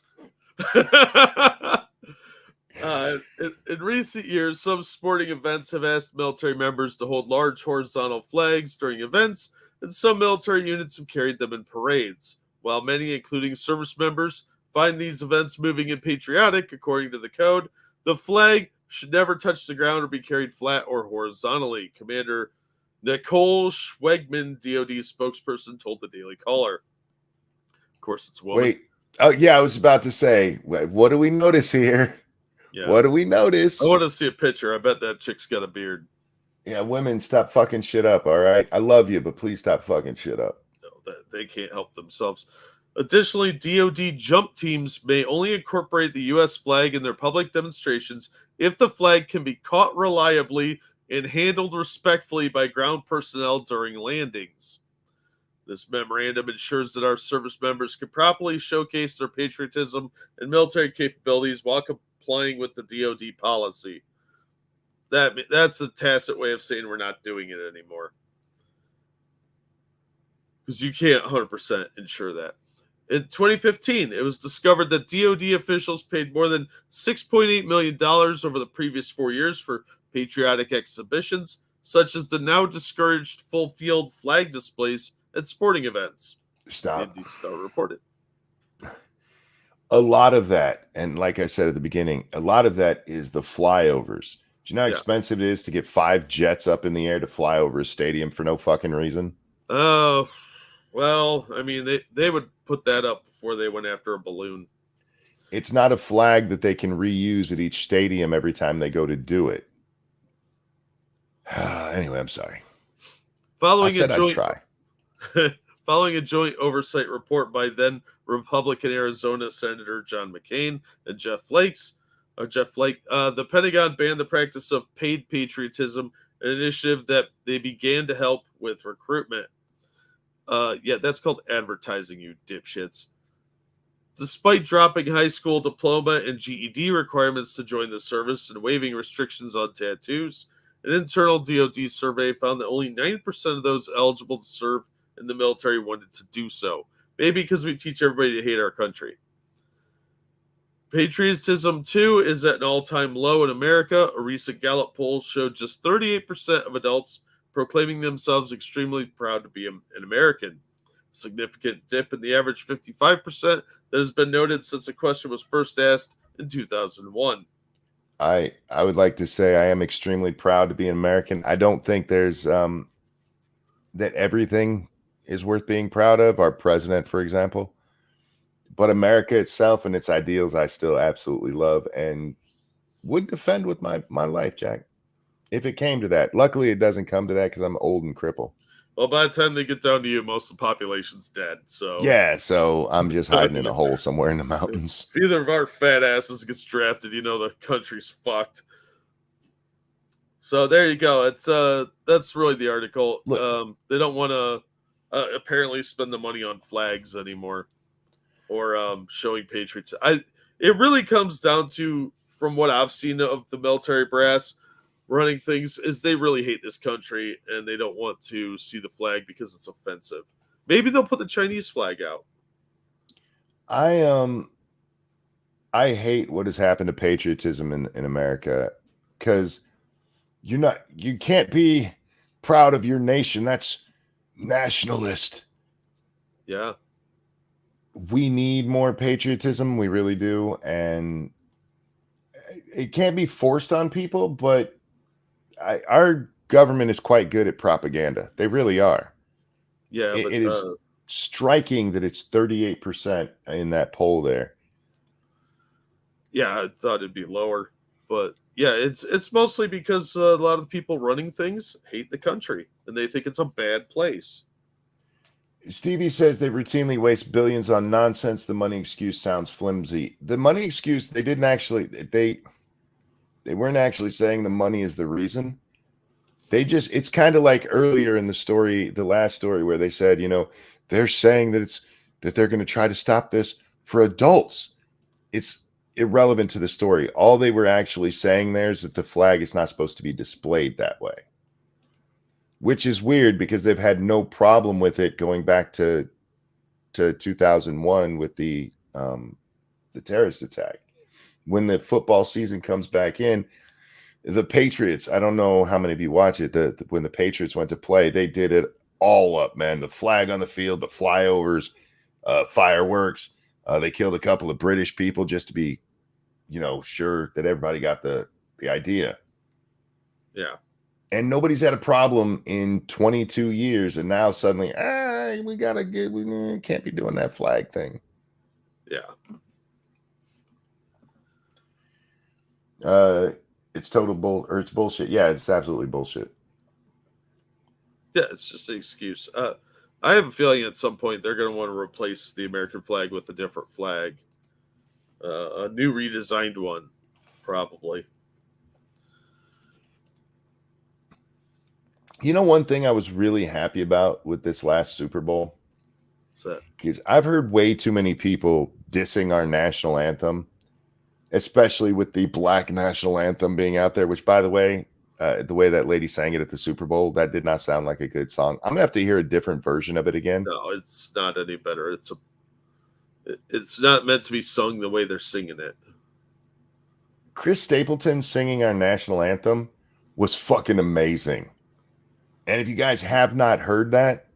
In recent years, some sporting events have asked military members to hold large horizontal flags during events, and some military units have carried them in parades. While many, including service members, find these events moving and patriotic, according to the code, the flag should never touch the ground or be carried flat or horizontally. Commander Nicole Schwegman, DoD spokesperson, told the Daily Caller. Of course, it's a woman. Wait. Oh, yeah, I was about to say, what do we notice here? Yeah. What do we notice? I want to see a picture. I bet that chick's got a beard. Yeah, women, stop fucking shit up, all right? I love you, but please stop fucking shit up. No, they can't help themselves. Additionally, DoD jump teams may only incorporate the U.S. flag in their public demonstrations if the flag can be caught reliably and handled respectfully by ground personnel during landings. This memorandum ensures that our service members can properly showcase their patriotism and military capabilities while complying with the DoD policy. That's a tacit way of saying we're not doing it anymore. Because you can't 100% ensure that. In 2015, it was discovered that DoD officials paid more than $6.8 million over the previous 4 years for patriotic exhibitions, such as the now discouraged full field flag displays at sporting events. Stop. The Star reported. A lot of that, and like I said at the beginning, a lot of that is the flyovers. Do you know how expensive it is to get 5 jets up in the air to fly over a stadium for no fucking reason? Oh, well, I mean, they would put that up before they went after a balloon. It's not a flag that they can reuse at each stadium every time they go to do it. Anyway, I'm sorry. Following a joint oversight report by then Republican Arizona Senator John McCain and Jeff Flake, the Pentagon banned the practice of paid patriotism, an initiative that they began to help with recruitment. That's called advertising, you dipshits. Despite dropping high school diploma and GED requirements to join the service and waiving restrictions on tattoos, an internal DoD survey found that only 9% of those eligible to serve in the military wanted to do so. Maybe because we teach everybody to hate our country. Patriotism, too, is at an all-time low in America. A recent Gallup poll showed just 38% of adults proclaiming themselves extremely proud to be an American. A significant dip in the average 55% that has been noted since the question was first asked in 2001. I would like to say I am extremely proud to be an American. I don't think there's that everything is worth being proud of. Our president, for example. But America itself and its ideals, I still absolutely love and would defend with my life, Jack, if it came to that. Luckily, it doesn't come to that because I'm old and crippled. Well, by the time they get down to you, most of the population's dead. So so I'm just hiding in a hole somewhere in the mountains. If either of our fat asses gets drafted, the country's fucked. So there you go. It's that's really the article. Look, they don't want to apparently spend the money on flags anymore or showing patriots. It really comes down to, from what I've seen of the military brass running things, is they really hate this country and they don't want to see the flag because it's offensive. Maybe they'll put the Chinese flag out. I hate what has happened to patriotism in America, because you can't be proud of your nation. That's nationalist. Yeah. We need more patriotism. We really do. And it can't be forced on people, but our government is quite good at propaganda. They really are. Yeah. It is striking that it's 38% in that poll there. Yeah, I thought it'd be lower. But yeah, it's mostly because a lot of the people running things hate the country and they think it's a bad place. Stevie says they routinely waste billions on nonsense. The money excuse sounds flimsy. The money excuse, they weren't actually saying the money is the reason. It's kind of like earlier in the story, the last story, where they said, they're saying that they're going to try to stop this for adults. It's irrelevant to the story. All they were actually saying there is that the flag is not supposed to be displayed that way, which is weird because they've had no problem with it going back to 2001 with the terrorist attack. When the football season comes back in, the Patriots, I don't know how many of you watch it, when the Patriots went to play, they did it all up, man. The flag on the field, the flyovers, fireworks. They killed a couple of British people just to be, sure that everybody got the idea. Yeah. And nobody's had a problem in 22 years. And now suddenly, we can't be doing that flag thing. Yeah. It's it's bullshit. Yeah, it's absolutely bullshit. Yeah, it's just an excuse. I have a feeling at some point they're going to want to replace the American flag with a different flag. A new redesigned one, probably. One thing I was really happy about with this last Super Bowl, because I've heard way too many people dissing our national anthem, especially with the Black national anthem being out there, which, by the way, the way that lady sang it at the Super Bowl, that did not sound like a good song. I'm gonna have to hear a different version of it again. No, it's not any better. It's not meant to be sung the way they're singing it. Chris Stapleton singing our national anthem was fucking amazing. And if you guys have not heard that,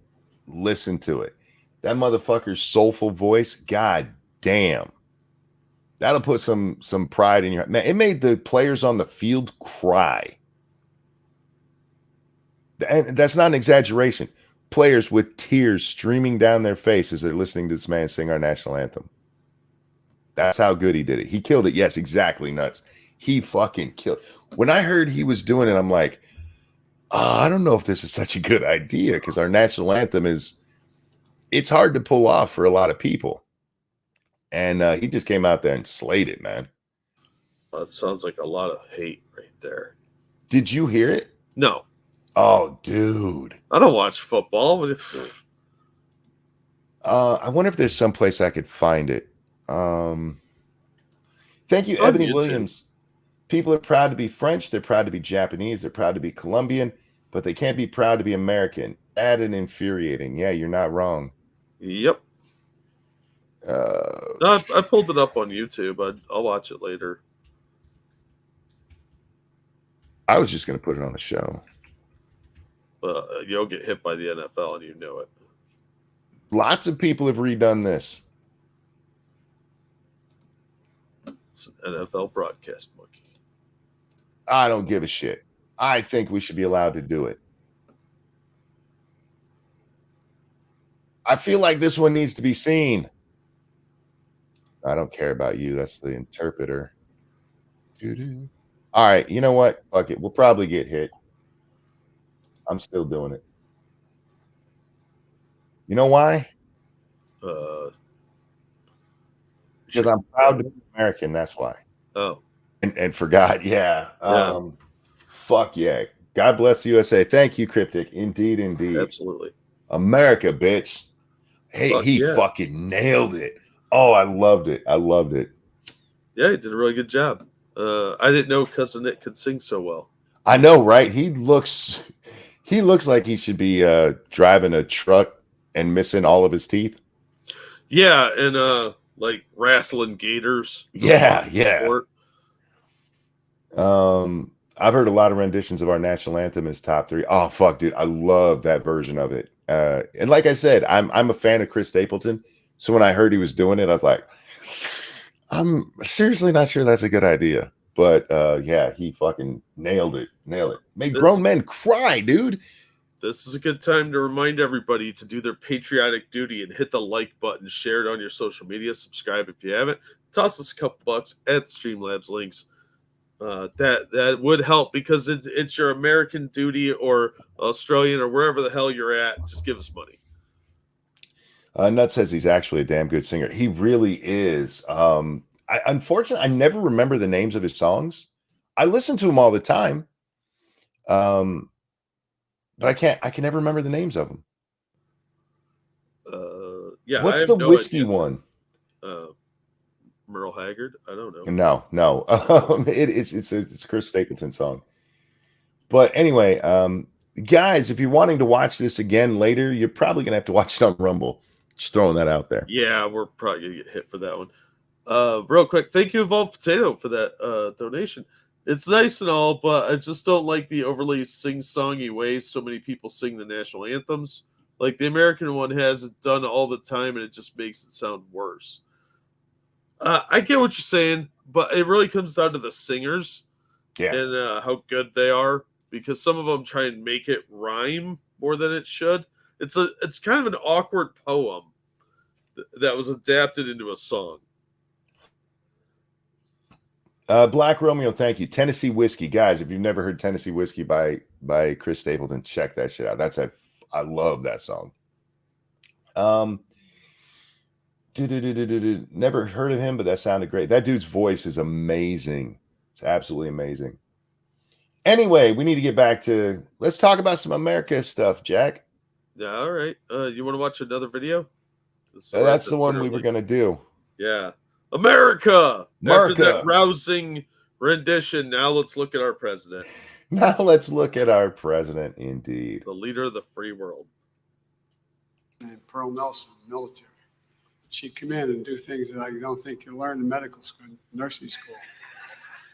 listen to it. That motherfucker's soulful voice, god damn. That'll put some pride in your man. It made the players on the field cry. And that's not an exaggeration. Players with tears streaming down their faces as they're listening to this man sing our national anthem. That's how good he did it. He killed it. Yes, exactly, nuts. He fucking killed. When I heard he was doing it, I'm like, I don't know if this is such a good idea, because our national anthem it's hard to pull off for a lot of people. And he just came out there and slayed it, man. That sounds like a lot of hate right there. Did you hear it? No. Oh, dude. I don't watch football. I wonder if there's some place I could find it. Thank you, On Ebony YouTube. Williams. People are proud to be French. They're proud to be Japanese. They're proud to be Colombian, but they can't be proud to be American. Sad and infuriating. Yeah, you're not wrong. Yep. No, I pulled it up on YouTube. I'll watch it later. I was just going to put it on the show. You'll get hit by the NFL, and you know it. Lots of people have redone this. It's an NFL broadcast monkey. I don't give a shit. I think we should be allowed to do it. I feel like this one needs to be seen. I don't care about you. That's the interpreter. Doo-doo. All right. You know what? Fuck it. We'll probably get hit. I'm still doing it. You know why? Because I'm proud to be American. That's why. Oh. And forgot. Yeah. Fuck yeah. God bless the USA. Thank you, Cryptic. Indeed, indeed. Absolutely. America, bitch. Hey, he fucking nailed it. Oh, I loved it. I loved it. Yeah, he did a really good job. I didn't know Cousin Nick could sing so well. I know, right? He looks like he should be driving a truck and missing all of his teeth. Yeah, and like wrestling gators. Yeah. I've heard a lot of renditions of our national anthem as top 3. Oh fuck, dude, I love that version of it. And like I said, I'm a fan of Chris Stapleton. So when I heard he was doing it, I was like, I'm seriously not sure that's a good idea. But yeah, he fucking nailed it. Made grown men cry, dude. This is a good time to remind everybody to do their patriotic duty and hit the like button, share it on your social media, subscribe if you haven't. Toss us a couple bucks at Streamlabs links. That would help, because it's your American duty, or Australian, or wherever the hell you're at. Just give us money. Nut says he's actually a damn good singer. He really is. Unfortunately, I never remember the names of his songs. I listen to him all the time. But I can never remember the names of them. Yeah. What's the whiskey one? Merle Haggard? I don't know. No. It's a Chris Stapleton song. But anyway, guys, if you're wanting to watch this again later, you're probably gonna have to watch it on Rumble. Just throwing that out there. Yeah, we're probably gonna get hit for that one. Real quick, thank you, Evolved Potato, for that donation. It's nice and all, but I just don't like the overly sing-songy ways so many people sing the national anthems. Like, the American one has it done all the time, and it just makes it sound worse. I get what you're saying, but it really comes down to the singers and how good they are, because some of them try and make it rhyme more than it should. It's kind of an awkward poem that was adapted into a song. Black Romeo, thank you. Tennessee Whiskey, guys. If you've never heard Tennessee Whiskey by Chris Stapleton, check that shit out. I love that song. Never heard of him, but that sounded great. That dude's voice is amazing. It's absolutely amazing. Anyway, we need to get back to, let's talk about some America stuff, Jack. Yeah, all right. You want to watch another video? That's the one we were going to do. Yeah. America! After that rousing rendition, now let's look at our president. Now let's look at our president, indeed. The leader of the free world. And Pearl Nelson, military. She'd come in and do things that I don't think you learn in medical school, nursing school.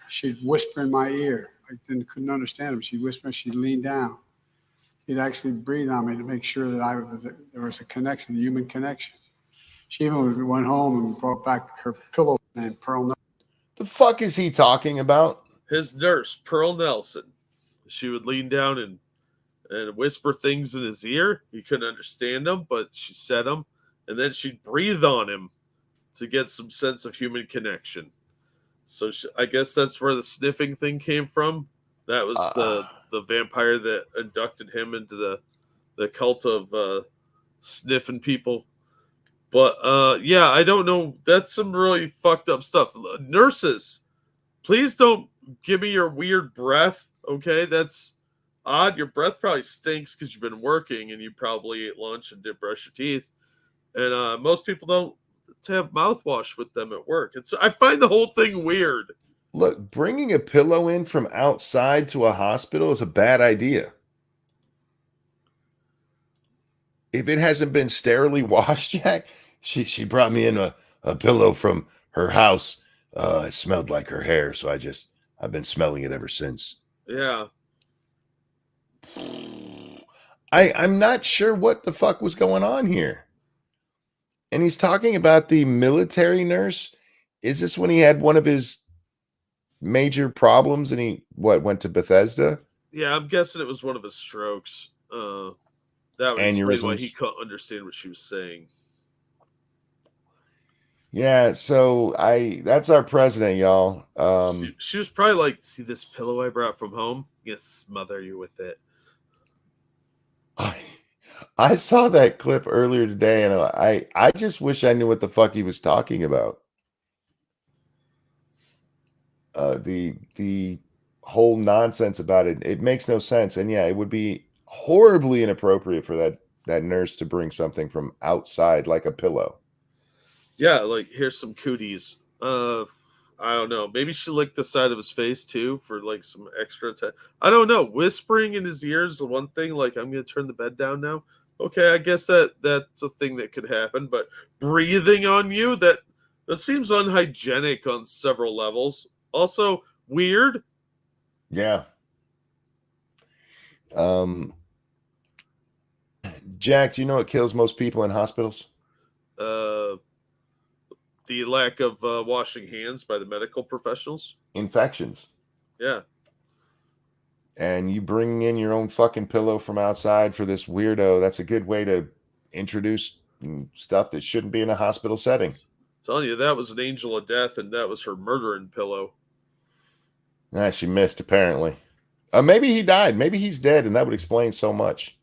She'd whisper in my ear. I couldn't understand him. She'd whisper, she'd lean down. She'd actually breathe on me to make sure that there was a connection, a human connection. She even went home and brought back her pillow named Pearl Nelson. The fuck is he talking about? His nurse, Pearl Nelson. She would lean down and whisper things in his ear. He couldn't understand them, but she said them. And then she'd breathe on him to get some sense of human connection. So I guess that's where the sniffing thing came from. That was the vampire that inducted him into the cult of sniffing people. But yeah, I don't know. That's some really fucked up stuff. Nurses, please don't give me your weird breath. Okay, that's odd. Your breath probably stinks because you've been working and you probably ate lunch and did brush your teeth. And most people don't have mouthwash with them at work. I find the whole thing weird. Look, bringing a pillow in from outside to a hospital is a bad idea. If it hasn't been sterilely washed, Jack, she brought me in a pillow from her house. It smelled like her hair, so I've been smelling it ever since. Yeah. I'm not sure what the fuck was going on here. And he's talking about the military nurse. Is this when he had one of his major problems and he went to Bethesda? Yeah, I'm guessing it was one of his strokes. That would explain why he couldn't understand what she was saying. Yeah, so that's our president, y'all. She was probably like, see this pillow I brought from home? I'm gonna smother you with it. I saw that clip earlier today, and I just wish I knew what the fuck he was talking about. The whole nonsense about it makes no sense. And yeah, it would be horribly inappropriate for that nurse to bring something from outside like a pillow. Yeah, like here's some cooties. I don't know. Maybe she licked the side of his face too for like some extra time. I don't know. Whispering in his ears is one thing. Like, I'm gonna turn the bed down now. Okay, I guess that's a thing that could happen. But breathing on you, that seems unhygienic on several levels. Also weird. Yeah. Jack, do you know what kills most people in hospitals? The lack of washing hands by the medical professionals. Infections. Yeah. And you bringing in your own fucking pillow from outside for this weirdo, that's a good way to introduce stuff that shouldn't be in a hospital setting. I'm telling you, that was an angel of death, and that was her murdering pillow. She missed, apparently. Maybe he died. Maybe he's dead, and that would explain so much.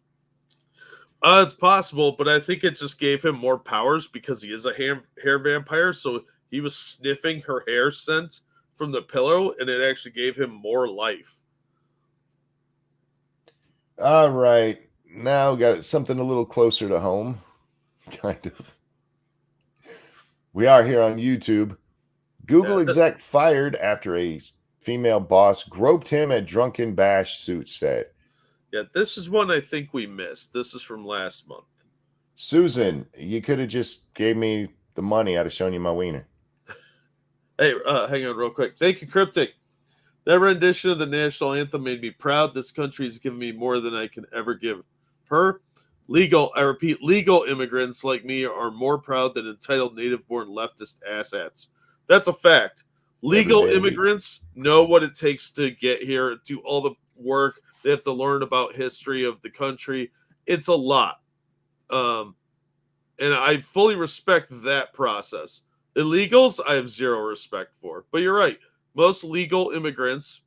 It's possible, but I think it just gave him more powers because he is a hair vampire. So he was sniffing her hair scent from the pillow, and it actually gave him more life. All right. Now we got something a little closer to home. Kind of. We are here on YouTube. Google exec fired after a female boss groped him at drunken bash, suit said. Yeah, this is one I think we missed. This is from last month. Susan, you could have just gave me the money. I'd have shown you my wiener. Hey, hang on real quick. Thank you, Cryptic. That rendition of the national anthem made me proud. This country has given me more than I can ever give her. I repeat, legal immigrants like me are more proud than entitled native-born leftist asshats. That's a fact. Legal immigrants know what it takes to get here, do all the work. They have to learn about history of the country. It's a lot. And I fully respect that process. Illegals, I have zero respect for. But you're right. Most legal immigrants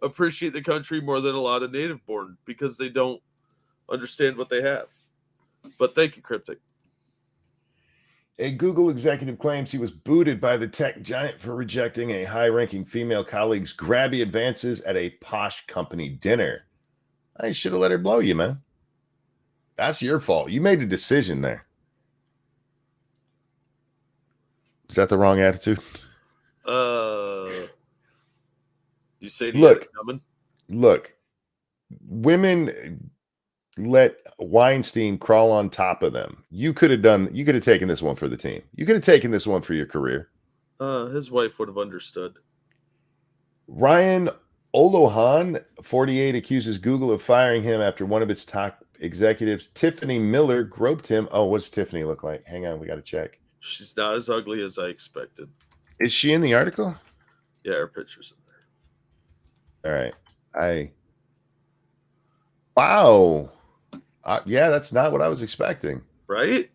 appreciate the country more than a lot of native-born because they don't understand what they have. But thank you, Cryptic. A Google executive claims he was booted by the tech giant for rejecting a high-ranking female colleague's grabby advances at a posh company dinner. I should have let her blow you, man. That's your fault. You made a decision there. Is that the wrong attitude? You say Look, women let Weinstein crawl on top of them. You could have taken this one for the team. You could have taken this one for your career. His wife would have understood. Ryan Olohan, 48, accuses Google of firing him after one of its top executives, Tiffany Miller, groped him. Oh, what's Tiffany look like? Hang on, we got to check. She's not as ugly as I expected. Is she in the article? Yeah, her picture's in there. All right. Wow. Yeah, that's not what I was expecting. Right?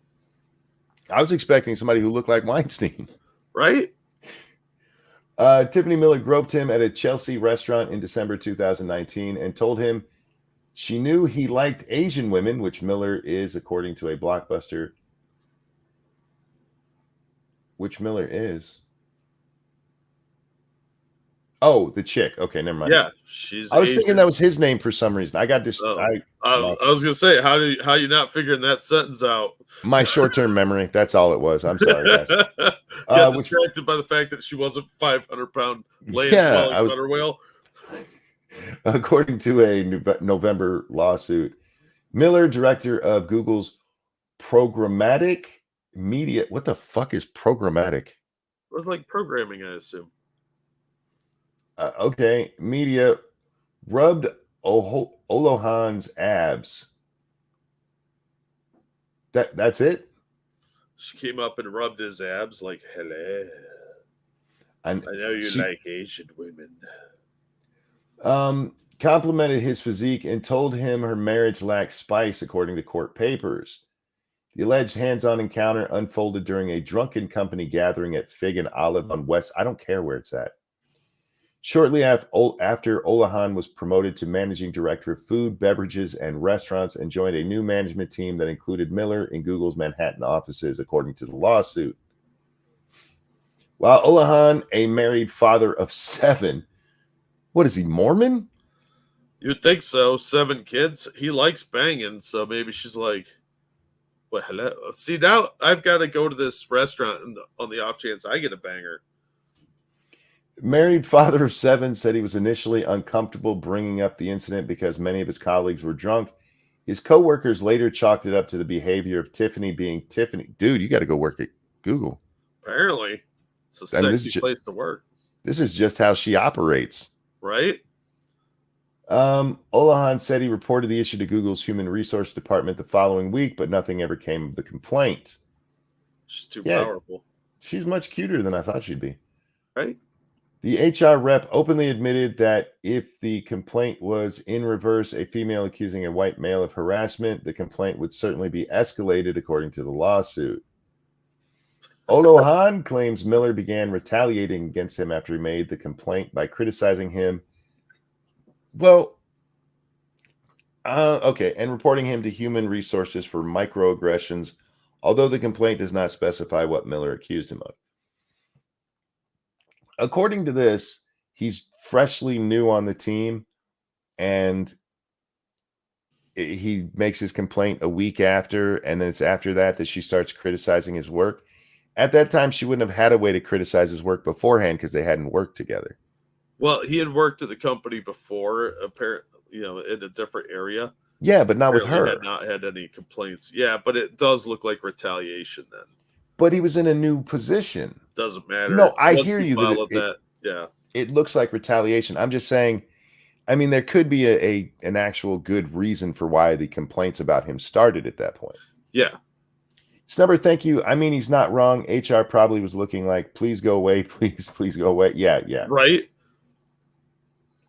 I was expecting somebody who looked like Weinstein. Right? Tiffany Miller groped him at a Chelsea restaurant in December 2019 and told him she knew he liked Asian women, which Miller is, according to a Blockbuster. Which Miller is? Oh, the chick. Okay, never mind. Yeah, I was thinking that was his name for some reason. I got this. I was gonna say, how you not figuring that sentence out? My short-term memory. That's all it was. I'm sorry, guys. Distracted by the fact that she wasn't 500-pound laying butter whale. According to a November lawsuit, Miller, director of Google's programmatic media. What the fuck is programmatic? It was like programming, I assume. Okay, media rubbed Olohan's abs. That's it? She came up and rubbed his abs like, hello. I know you like Asian women. Complimented his physique and told him her marriage lacked spice, according to court papers. The alleged hands-on encounter unfolded during a drunken company gathering at Fig and Olive on West. I don't care where it's at. Shortly after Olohan was promoted to managing director of food, beverages, and restaurants and joined a new management team that included Miller in Google's Manhattan offices, according to the lawsuit. While Olohan, a married father of 7, what is he, Mormon? You'd think so. 7 kids. He likes banging, so maybe she's like, well, hello. See, now I've got to go to this restaurant on the off chance I get a banger. Married father of 7 said he was initially uncomfortable bringing up the incident because many of his colleagues were drunk. His coworkers later chalked it up to the behavior of Tiffany being Tiffany. Dude, you got to go work at Google. Apparently. It's a sexy place to work. This is just how she operates. Right? Olohan said he reported the issue to Google's human resource department the following week, but nothing ever came of the complaint. She's too powerful. She's much cuter than I thought she'd be. Right? The HR rep openly admitted that if the complaint was in reverse, a female accusing a white male of harassment, the complaint would certainly be escalated, according to the lawsuit. Olohan claims Miller began retaliating against him after he made the complaint by criticizing him. Well, okay, and reporting him to human resources for microaggressions, although the complaint does not specify what Miller accused him of. According to this, he's freshly new on the team, and he makes his complaint a week after, and then it's after that she starts criticizing his work. At that time, she wouldn't have had a way to criticize his work beforehand because they hadn't worked together. Well, he had worked at the company before, apparently, in a different area. Yeah, but not with her. Had not had any complaints. Yeah, but it does look like retaliation then. But he was in a new position. Doesn't matter. No, I hear you. Yeah, it looks like retaliation. I'm just saying. I mean, there could be an actual good reason for why the complaints about him started at that point. Yeah. Snubber, thank you. I mean, he's not wrong. HR probably was looking like, please go away, please go away. Yeah. Right.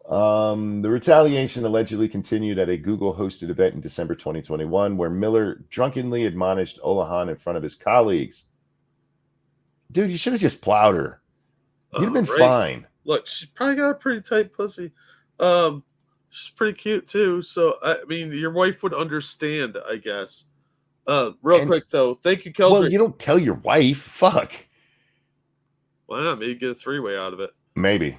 The retaliation allegedly continued at a Google-hosted event in December 2021, where Miller drunkenly admonished Olohan in front of his colleagues. Dude, you should have just plowed her. You'd have been fine. Look, she's probably got a pretty tight pussy. She's pretty cute too. So I mean, your wife would understand, I guess. Quick though, thank you, Keldrick. Well, you don't tell your wife. Fuck. Why not? Maybe get a 3-way out of it. Maybe.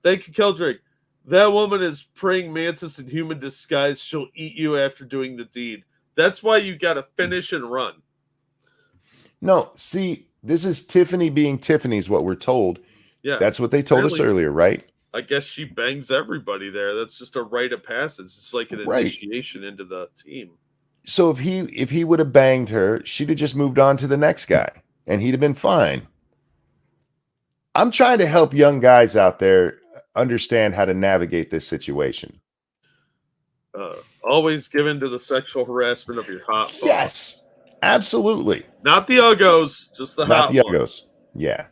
Thank you, Keldrick. That woman is praying mantis in human disguise. She'll eat you after doing the deed. That's why you got to finish and run. No, see, this is Tiffany being Tiffany is what we're told. Yeah. That's what they told us earlier, right? I guess she bangs everybody there. That's just a rite of passage. It's like an initiation into the team. So if he would have banged her, she'd have just moved on to the next guy, and he'd have been fine. I'm trying to help young guys out there understand how to navigate this situation. Always give in to the sexual harassment of your hot boss. Yes, absolutely. Not the uggos, just the hot uggos. Yeah.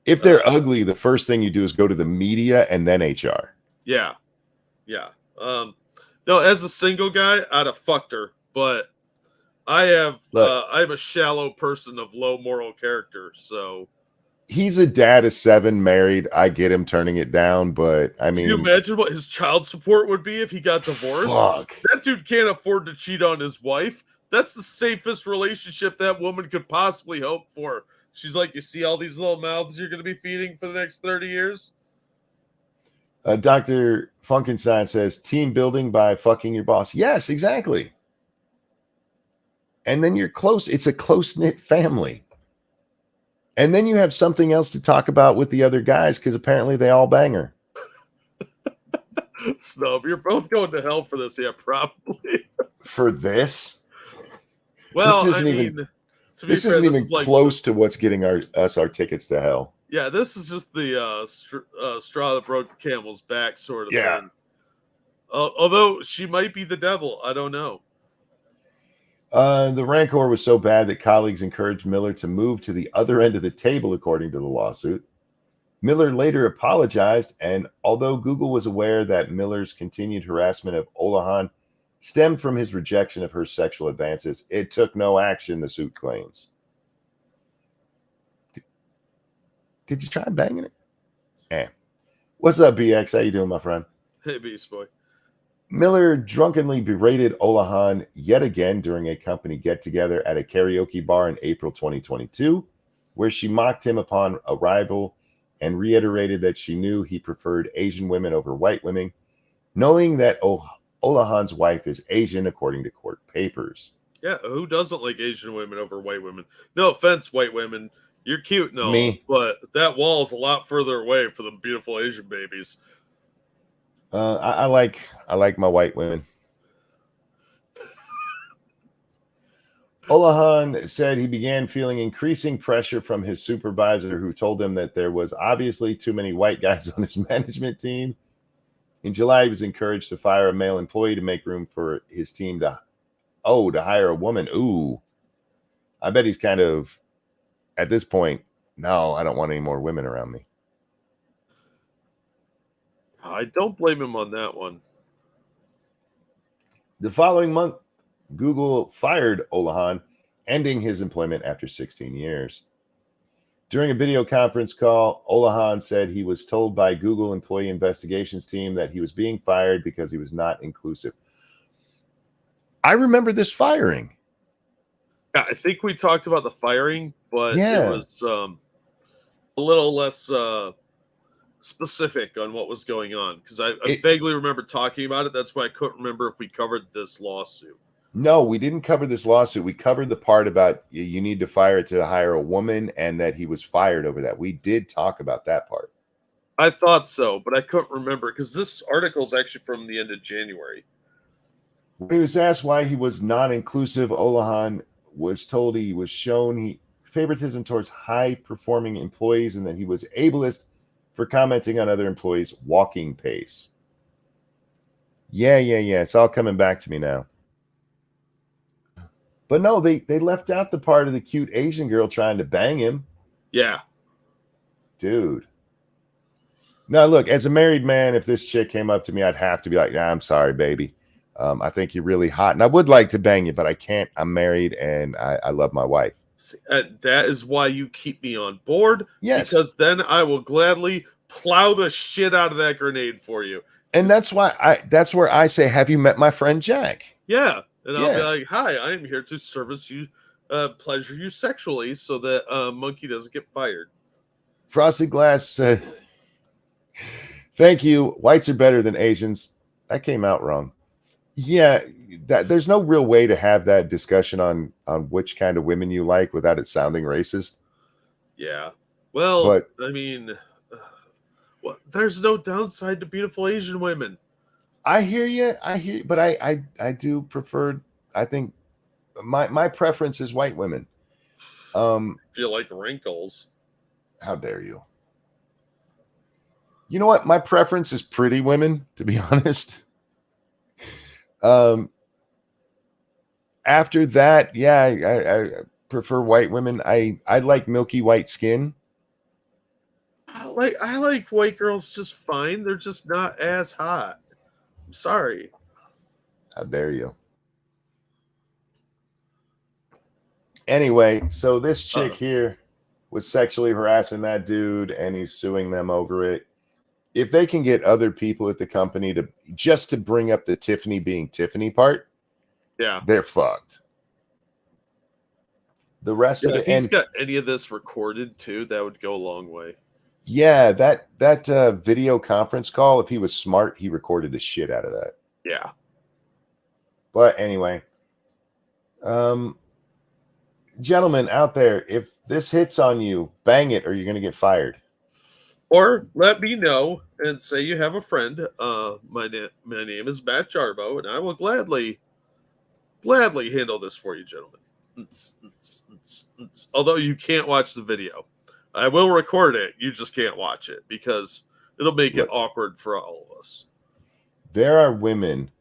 If they're ugly, the first thing you do is go to the media and then HR. Yeah. Yeah. No, as a single guy, I'd have fucked her, but I'm a shallow person of low moral character, so he's a dad of 7, married. I get him turning it down, but I mean, can you imagine what his child support would be if he got divorced? Fuck. That dude can't afford to cheat on his wife. That's the safest relationship that woman could possibly hope for. She's like, you see all these little mouths you're going to be feeding for the next 30 years? Dr. Funkenstein says, team building by fucking your boss. Yes, exactly. And then you're close. It's a close-knit family. And then you have something else to talk about with the other guys because apparently they all bang her. Snub, you're both going to hell for this. Yeah, probably. For this? Well, this isn't even close to what's getting us our tickets to hell. Yeah, this is just the straw that broke the camel's back sort of thing. Although she might be the devil. I don't know. The rancor was so bad that colleagues encouraged Miller to move to the other end of the table, according to the lawsuit. Miller later apologized, and although Google was aware that Miller's continued harassment of Olahan stemmed from his rejection of her sexual advances, it took no action, the suit claims. Did you try banging her? What's up, BX? How you doing, my friend? Hey, Beast Boy. Miller drunkenly berated Olahan yet again during a company get-together at a karaoke bar in April 2022, where she mocked him upon arrival and reiterated that she knew he preferred Asian women over white women, knowing that Olahan's wife is Asian, according to court papers. Yeah, who doesn't like Asian women over white women? No offense, white women. You're cute, no, but that wall is a lot further away for the beautiful Asian babies. I like my white women. Olahan said he began feeling increasing pressure from his supervisor, who told him that there was obviously too many white guys on his management team. In July, he was encouraged to fire a male employee to make room for his team to hire a woman. Ooh, I bet he's kind of, at this point, no, I don't want any more women around me. I don't blame him on that one. The following month, Google fired Olahan, ending his employment after 16 years. During a video conference call, Olahan said he was told by Google employee investigations team that he was being fired because he was not inclusive. I remember this firing. Yeah, I think we talked about the firing, but it was a little less specific on what was going on, because I vaguely remember talking about it. That's why I couldn't remember if we covered this lawsuit. No, we didn't cover this lawsuit. We covered the part about you need to fire to hire a woman and that he was fired over that. We did talk about that part. I thought so, but I couldn't remember because this article is actually from the end of January. When he was asked why he was non-inclusive, Olahan was told he was shown favoritism towards high-performing employees and that he was ableist for commenting on other employees' walking pace. Yeah. It's all coming back to me now. But no, they left out the part of the cute Asian girl trying to bang him. Yeah. Dude. Now, look, as a married man, if this chick came up to me, I'd have to be like, I'm sorry, baby. I think you're really hot. And I would like to bang you, but I can't. I'm married and I love my wife. That is why you keep me on board. Yes. Because then I will gladly plow the shit out of that grenade for you. And that's where I say, have you met my friend Jack? Yeah. And I'll be like, hi, I am here to service you, pleasure you sexually so that Monkey doesn't get fired. Frosted Glass said, thank you. Whites are better than Asians. That came out wrong. Yeah, there's no real way to have that discussion on which kind of women you like without it sounding racist. Yeah. Well, I mean, Well, there's no downside to beautiful Asian women. I hear you. But I do prefer. I think my preference is white women. If you like wrinkles, how dare you? You know what? My preference is pretty women, to be honest. After that, yeah, I prefer white women. I like milky white skin. I like white girls just fine. They're just not as hot. I'm sorry. How dare you? Anyway, so this chick here was sexually harassing that dude, and he's suing them over it. If they can get other people at the company to just to bring up the Tiffany being Tiffany part, yeah, they're fucked. The rest of it, if he's got any of this recorded too, that would go a long way. Yeah, that video conference call, if he was smart, he recorded the shit out of that. Yeah. But anyway, gentlemen out there, if this hits on you, bang it or you're going to get fired. Or let me know and say you have a friend. My name is Matt Jarbo, and I will gladly handle this for you, gentlemen. Although you can't watch the video. I will record it. You just can't watch it because it'll make it awkward for all of us. There are women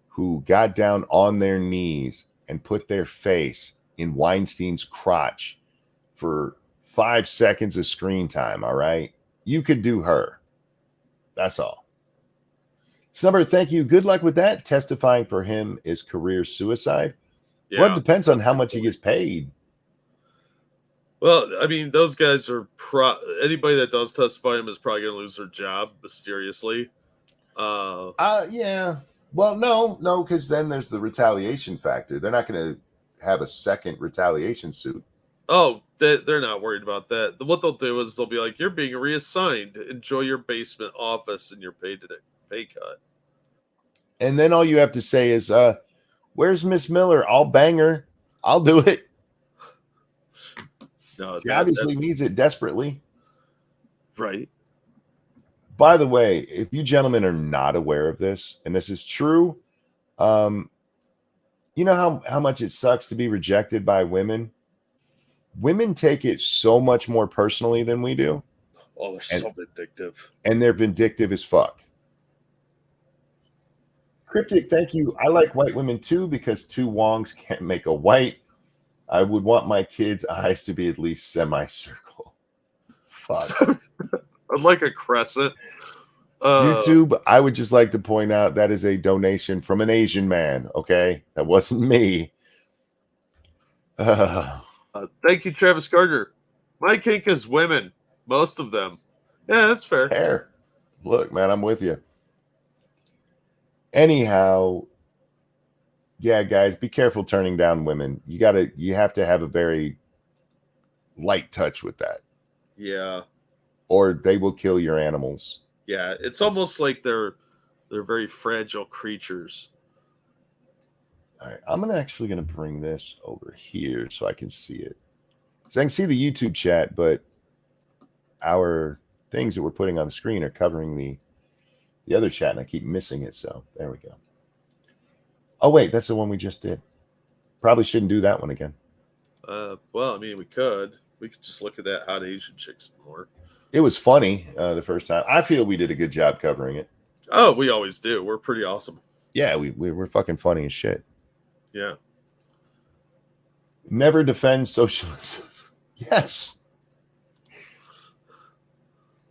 who got down on their knees and put their face in Weinstein's crotch for 5 seconds of screen time, all right? You could do her. That's all. Summer, thank you. Good luck with that. Testifying for him is career suicide. Yeah, well, it depends on how much he gets paid. Well, I mean, those guys are anybody that does testify him is probably going to lose their job mysteriously. Yeah. Well, no, because then there's the retaliation factor. They're not going to have a second retaliation suit. Oh, they're not worried about that. What they'll do is they'll be like, "You're being reassigned. Enjoy your basement office and your pay cut." And then all you have to say is, "Where's Miss Miller? I'll bang her. I'll do it." No, she obviously needs it desperately. Right. By the way, if you gentlemen are not aware of this, and this is true, you know how much it sucks to be rejected by women? Women take it so much more personally than we do. Oh, they're so vindictive. And they're vindictive as fuck. Cryptic, thank you. I like white women too because two wongs can't make a white. I would want my kids' eyes to be at least semicircle. Fuck. I'd like a crescent. YouTube, I would just like to point out that is a donation from an Asian man, okay? That wasn't me. Thank you, Travis Gardner. My kink is women. Most of them. Yeah, that's fair. Fair. Look, man, I'm with you. Anyhow, yeah, guys, be careful turning down women. You have to have a very light touch with that. Yeah. Or they will kill your animals. Yeah, it's almost like they're very fragile creatures. All right, I'm actually going to bring this over here so I can see it. So I can see the YouTube chat, but our things that we're putting on the screen are covering the other chat, and I keep missing it. So there we go. Oh, wait, that's the one we just did. Probably shouldn't do that one again. Well, I mean, we could just look at that hot Asian chick some more. It was funny the first time. I feel we did a good job covering it. Oh, we always do. We're pretty awesome. Yeah, we're fucking funny as shit. Yeah. Never defend socialism. Yes.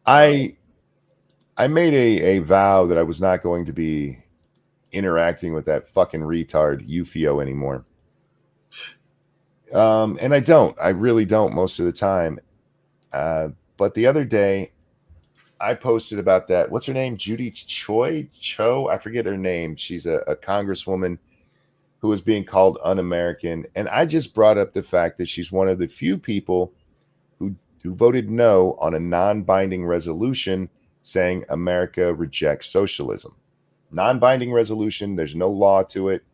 I made a vow that I was not going to be interacting with that fucking retard Ufio anymore. And I don't. I really don't most of the time. But the other day, I posted about that. What's her name? Judy Cho? I forget her name. She's a congresswoman who was being called un-American. And I just brought up the fact that she's one of the few people who voted no on a non-binding resolution saying America rejects socialism. Non-binding resolution. There's no law to it.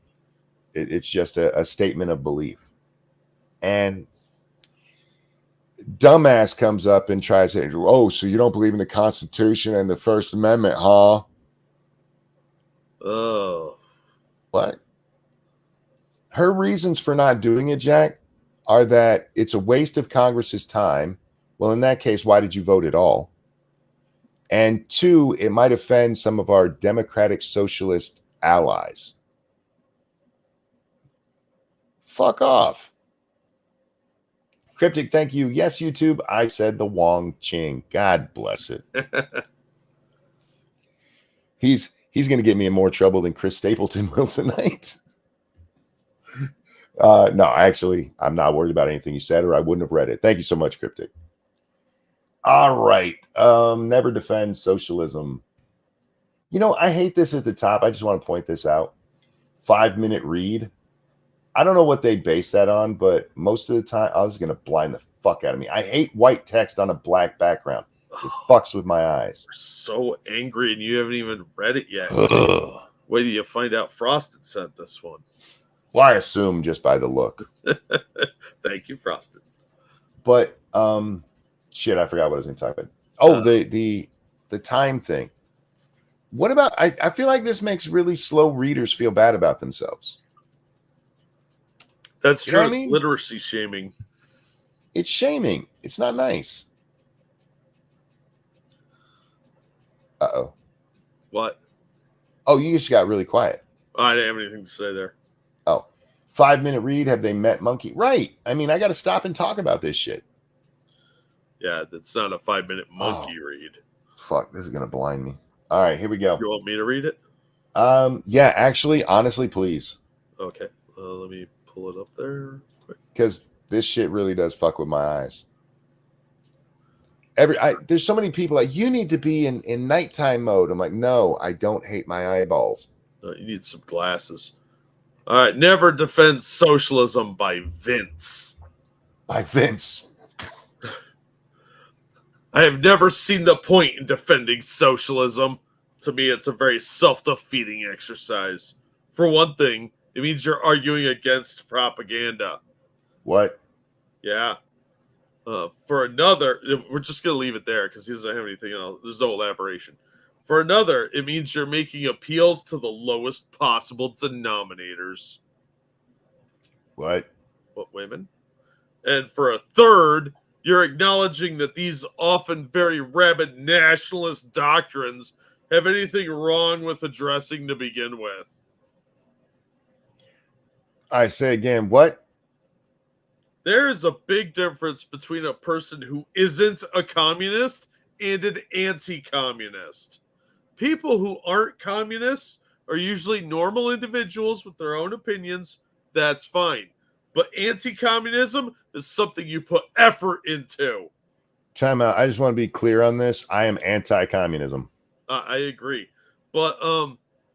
It's just a statement of belief. And dumbass comes up and tries to, oh, so you don't believe in the Constitution and the First Amendment, huh? Oh. What? Her reasons for not doing it, Jack, are that it's a waste of Congress's time. Well, in that case, why did you vote at all? And two, it might offend some of our democratic socialist allies. Fuck off. Cryptic, thank you. Yes, YouTube, I said the Wong Ching. God bless it. He's going to get me in more trouble than Chris Stapleton will tonight. No, actually, I'm not worried about anything you said, or I wouldn't have read it. Thank you so much, Cryptic. All right. Never defend socialism. You know, I hate this at the top. I just want to point this out. 5-minute read. I don't know what they base that on, but most of the time, this is going to blind the fuck out of me. I hate white text on a black background. It fucks with my eyes. We're so angry, and you haven't even read it yet. Wait till you find out Frosted sent this one. Well, I assume just by the look. Thank you, Frosted. But shit, I forgot what I was going to talk about. Oh, the time thing. What about? I feel like this makes really slow readers feel bad about themselves. That's true. You know what I mean? Literacy shaming. It's shaming. It's not nice. Uh-oh. What? Oh, you just got really quiet. I didn't have anything to say there. Oh, 5-minute read. Have they met Monkey? Right. I mean, I got to stop and talk about this shit. Yeah, that's not a 5-minute monkey read. Fuck, this is going to blind me. All right, here we go. You want me to read it? Yeah, actually, honestly, please. Okay. Let me pull it up there quick. Because this shit really does fuck with my eyes. There's so many people like, you need to be in nighttime mode. I'm like, no, I don't hate my eyeballs. No, you need some glasses. All right. Never defend socialism by Vince. By Vince. I have never seen the point in defending socialism. To me, it's a very self-defeating exercise. For one thing, it means you're arguing against propaganda. What? Yeah. For another, we're just going to leave it there because he doesn't have anything else. There's no elaboration. For another, it means you're making appeals to the lowest possible denominators. What? What, women? And for a third, you're acknowledging that these often very rabid nationalist doctrines have anything wrong with addressing to begin with. I say again, what? There is a big difference between a person who isn't a communist and an anti-communist. People who aren't communists are usually normal individuals with their own opinions. That's fine. But anti-communism is something you put effort into. Time out. I just want to be clear on this. I am anti-communism. I agree. But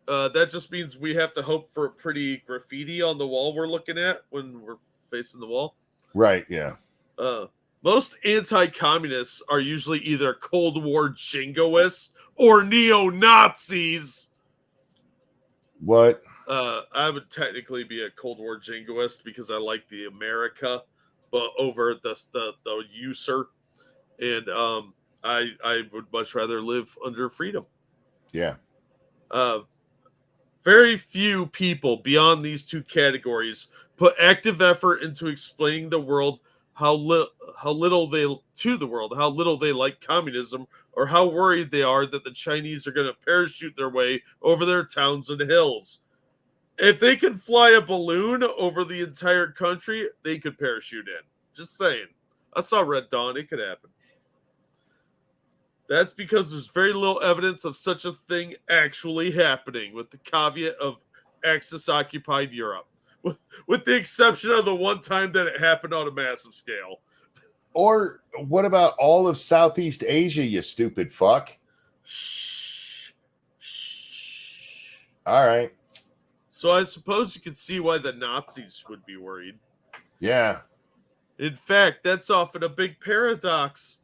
that just means we have to hope for a pretty graffiti on the wall we're looking at when we're facing the wall. Right, yeah. Most anti-communists are usually either Cold War jingoists or neo-Nazis. What? I would technically be a Cold War jingoist because I like the America, but over the user, and I would much rather live under freedom. Yeah. Very few people beyond these two categories put active effort into explaining the world how little they like communism, or how worried they are that the Chinese are going to parachute their way over their towns and hills. If they could fly a balloon over the entire country, they could parachute in. Just saying. I saw Red Dawn. It could happen. That's because there's very little evidence of such a thing actually happening, with the caveat of Axis-occupied Europe. With the exception of the one time that it happened on a massive scale. Or what about all of Southeast Asia, you stupid fuck? Shh. All right. So I suppose you can see why the Nazis would be worried. Yeah. In fact, that's often a big paradox.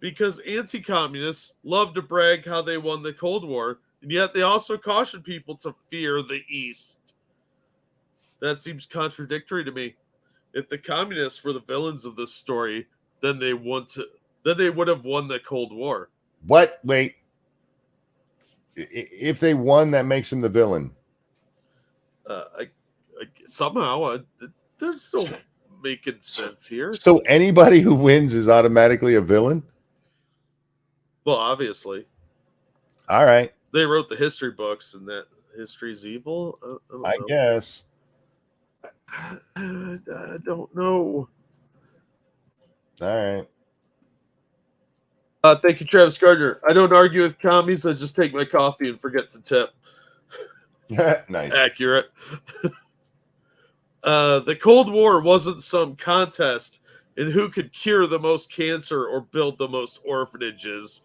Because anti-communists love to brag how they won the Cold War, and yet they also caution people to fear the East. That seems contradictory to me. if the communists were the villains of this story, then they would have won the Cold War. What? Wait. If they won, that makes him the villain. Somehow, there's still making sense here. So anybody who wins is automatically a villain? Well, obviously. All right. They wrote the history books, and that history's evil. I guess. I don't know. All right. Thank you, Travis Gardner. I don't argue with commies. I just take my coffee and forget to tip. Nice. Accurate. The Cold War wasn't some contest in who could cure the most cancer or build the most orphanages.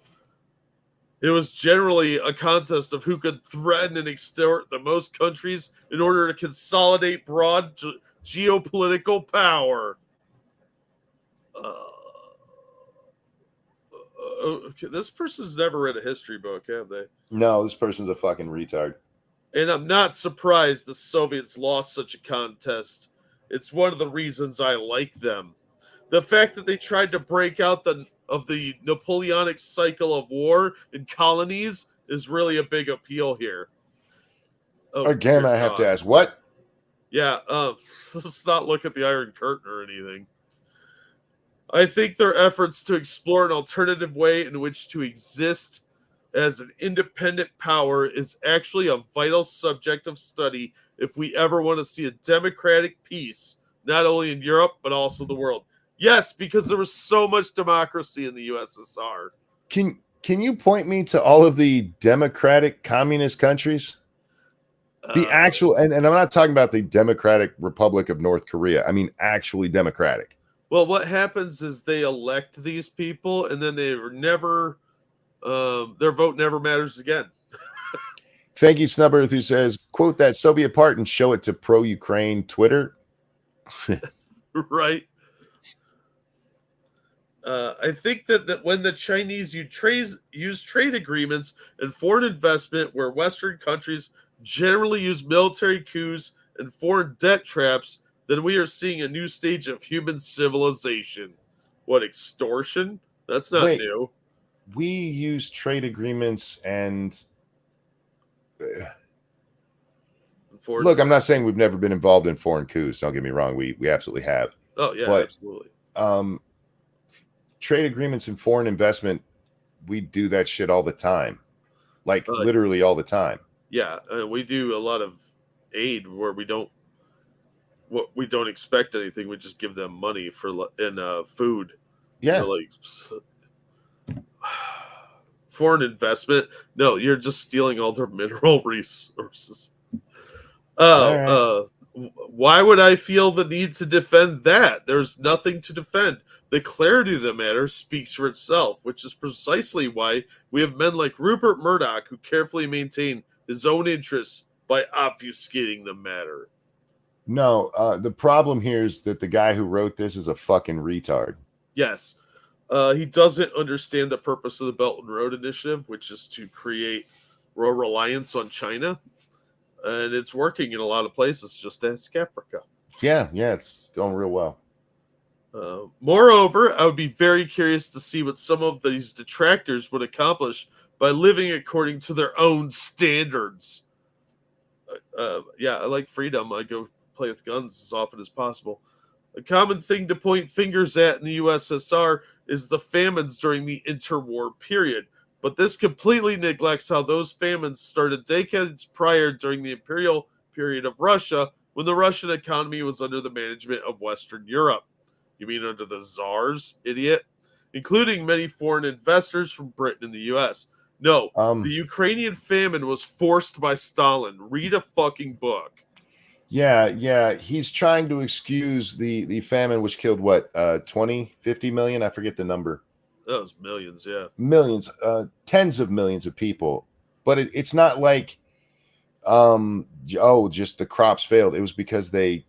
It was generally a contest of who could threaten and extort the most countries in order to consolidate broad geopolitical power. Okay, this person's never read a history book, have they? No, this person's a fucking retard. And I'm not surprised the Soviets lost such a contest. It's one of the reasons I like them. The fact that they tried to break out of the Napoleonic cycle of war in colonies is really a big appeal here. Oh, again, I have to ask, what? Yeah, let's not look at the Iron Curtain or anything. I think their efforts to explore an alternative way in which to exist as an independent power is actually a vital subject of study if we ever want to see a democratic peace, not only in Europe, but also the world. Yes, because there was so much democracy in the USSR. Can you point me to all of the democratic communist countries? The actual, and I'm not talking about the Democratic Republic of North Korea. I mean, actually democratic. Well, what happens is they elect these people, and then they were never, their vote never matters again. Thank you, Snubberth, who says, quote that Soviet part and show it to pro-Ukraine Twitter. Right. I think that when the Chinese use trade agreements and foreign investment where Western countries generally use military coups and foreign debt traps, then we are seeing a new stage of human civilization. What, extortion? That's not new. We use trade agreements and... Look, I'm not saying we've never been involved in foreign coups. Don't get me wrong. We absolutely have. Oh, yeah, but, absolutely. Trade agreements and foreign investment, we do that shit all the time. Like, literally all the time. Yeah, we do a lot of aid where we don't expect anything. We just give them money in food. Yeah. Like foreign investment. No, you're just stealing all their mineral resources. Why would I feel the need to defend that? There's nothing to defend. The clarity of the matter speaks for itself, which is precisely why we have men like Rupert Murdoch who carefully maintain his own interests by obfuscating the matter. No, the problem here is that the guy who wrote this is a fucking retard. Yes. He doesn't understand the purpose of the Belt and Road Initiative, which is to create rural reliance on China. And it's working in a lot of places, just ask Africa. Yeah, it's going real well. Moreover, I would be very curious to see what some of these detractors would accomplish by living according to their own standards. I like freedom. I go play with guns as often as possible. A common thing to point fingers at in the USSR is the famines during the interwar period. But this completely neglects how those famines started decades prior during the imperial period of Russia, when the Russian economy was under the management of Western Europe. You mean under the czars, idiot? Including many foreign investors from Britain and the U.S. No, the Ukrainian famine was forced by Stalin. Read a fucking book. Yeah. He's trying to excuse the famine, which killed, 20, 50 million? I forget the number. That was millions, yeah. Millions, tens of millions of people. But it's not like, just the crops failed. It was because they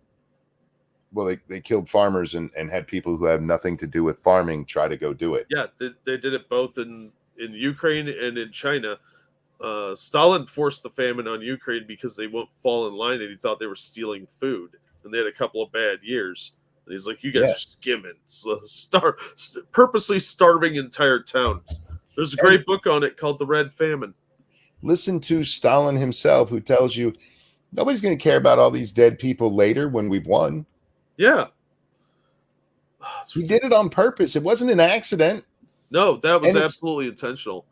killed farmers and had people who have nothing to do with farming try to go do it. Yeah, they did it both in Ukraine and in China. Stalin forced the famine on Ukraine because they won't fall in line, and he thought they were stealing food. And they had a couple of bad years. And he's like, you guys are skimming, so purposely starving entire towns. There's a great book on it called The Red Famine. Listen to Stalin himself, who tells you nobody's going to care about all these dead people later when we've won. Yeah. He did it on purpose. It wasn't an accident. No, that was absolutely intentional.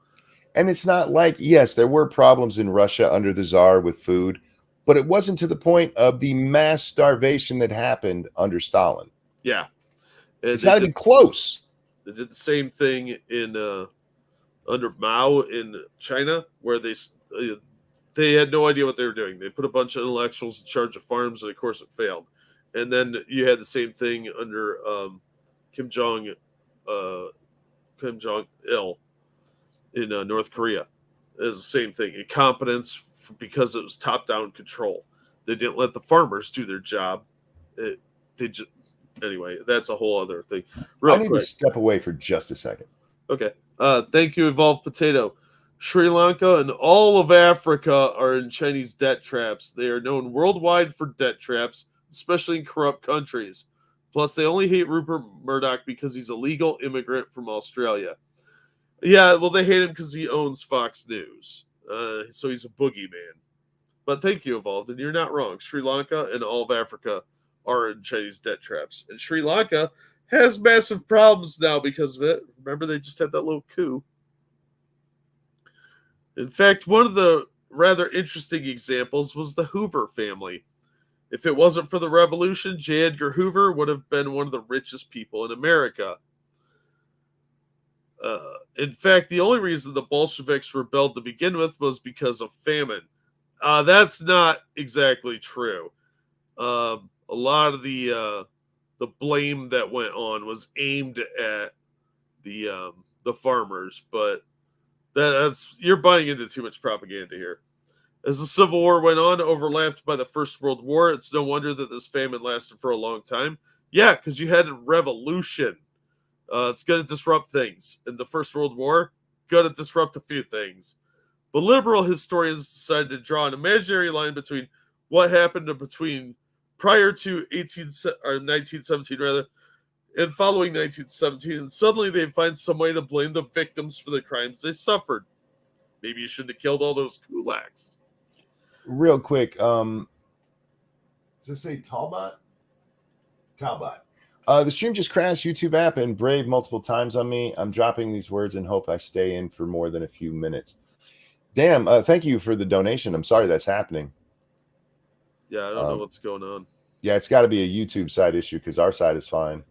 And it's not like, yes, there were problems in Russia under the Tsar with food, but it wasn't to the point of the mass starvation that happened under Stalin. Yeah. It's not even close. They did the same thing in under Mao in China, where they had no idea what they were doing. They put a bunch of intellectuals in charge of farms, and of course it failed. And then you had the same thing under Kim Jong-il in North Korea. It was the same thing. Incompetence because it was top-down control. They didn't let the farmers do their job. Anyway, that's a whole other thing. I need to step away for just a second. Okay. Thank you, Evolved Potato. Sri Lanka and all of Africa are in Chinese debt traps. They are known worldwide for debt traps, especially in corrupt countries. Plus, they only hate Rupert Murdoch because he's a legal immigrant from Australia. Yeah, well, they hate him because he owns Fox News. So he's a boogeyman. But thank you, Evolved, and you're not wrong. Sri Lanka and all of Africa are in Chinese debt traps. And Sri Lanka has massive problems now because of it. Remember, they just had that little coup. In fact, one of the rather interesting examples was the Hoover family. If it wasn't for the revolution, J. Edgar Hoover would have been one of the richest people in America. In fact, the only reason the Bolsheviks rebelled to begin with was because of famine. That's not exactly true. A lot of the blame that went on was aimed at the farmers, but that's you're buying into too much propaganda here. As the Civil War went on, overlapped by the First World War, it's no wonder that this famine lasted for a long time. Yeah, because you had a revolution. It's going to disrupt things. In the First World War, going to disrupt a few things. But liberal historians decided to draw an imaginary line between what happened between prior to 1917, rather, and following 1917, and suddenly they find some way to blame the victims for the crimes they suffered. Maybe you shouldn't have killed all those kulaks. Real quick, does this say Talbot? Talbot. The stream just crashed. YouTube app and Brave multiple times on me. I'm dropping these words and hope I stay in for more than a few minutes. Damn, thank you for the donation. I'm sorry that's happening. Yeah, I don't know what's going on. Yeah, it's got to be a YouTube side issue because our side is fine.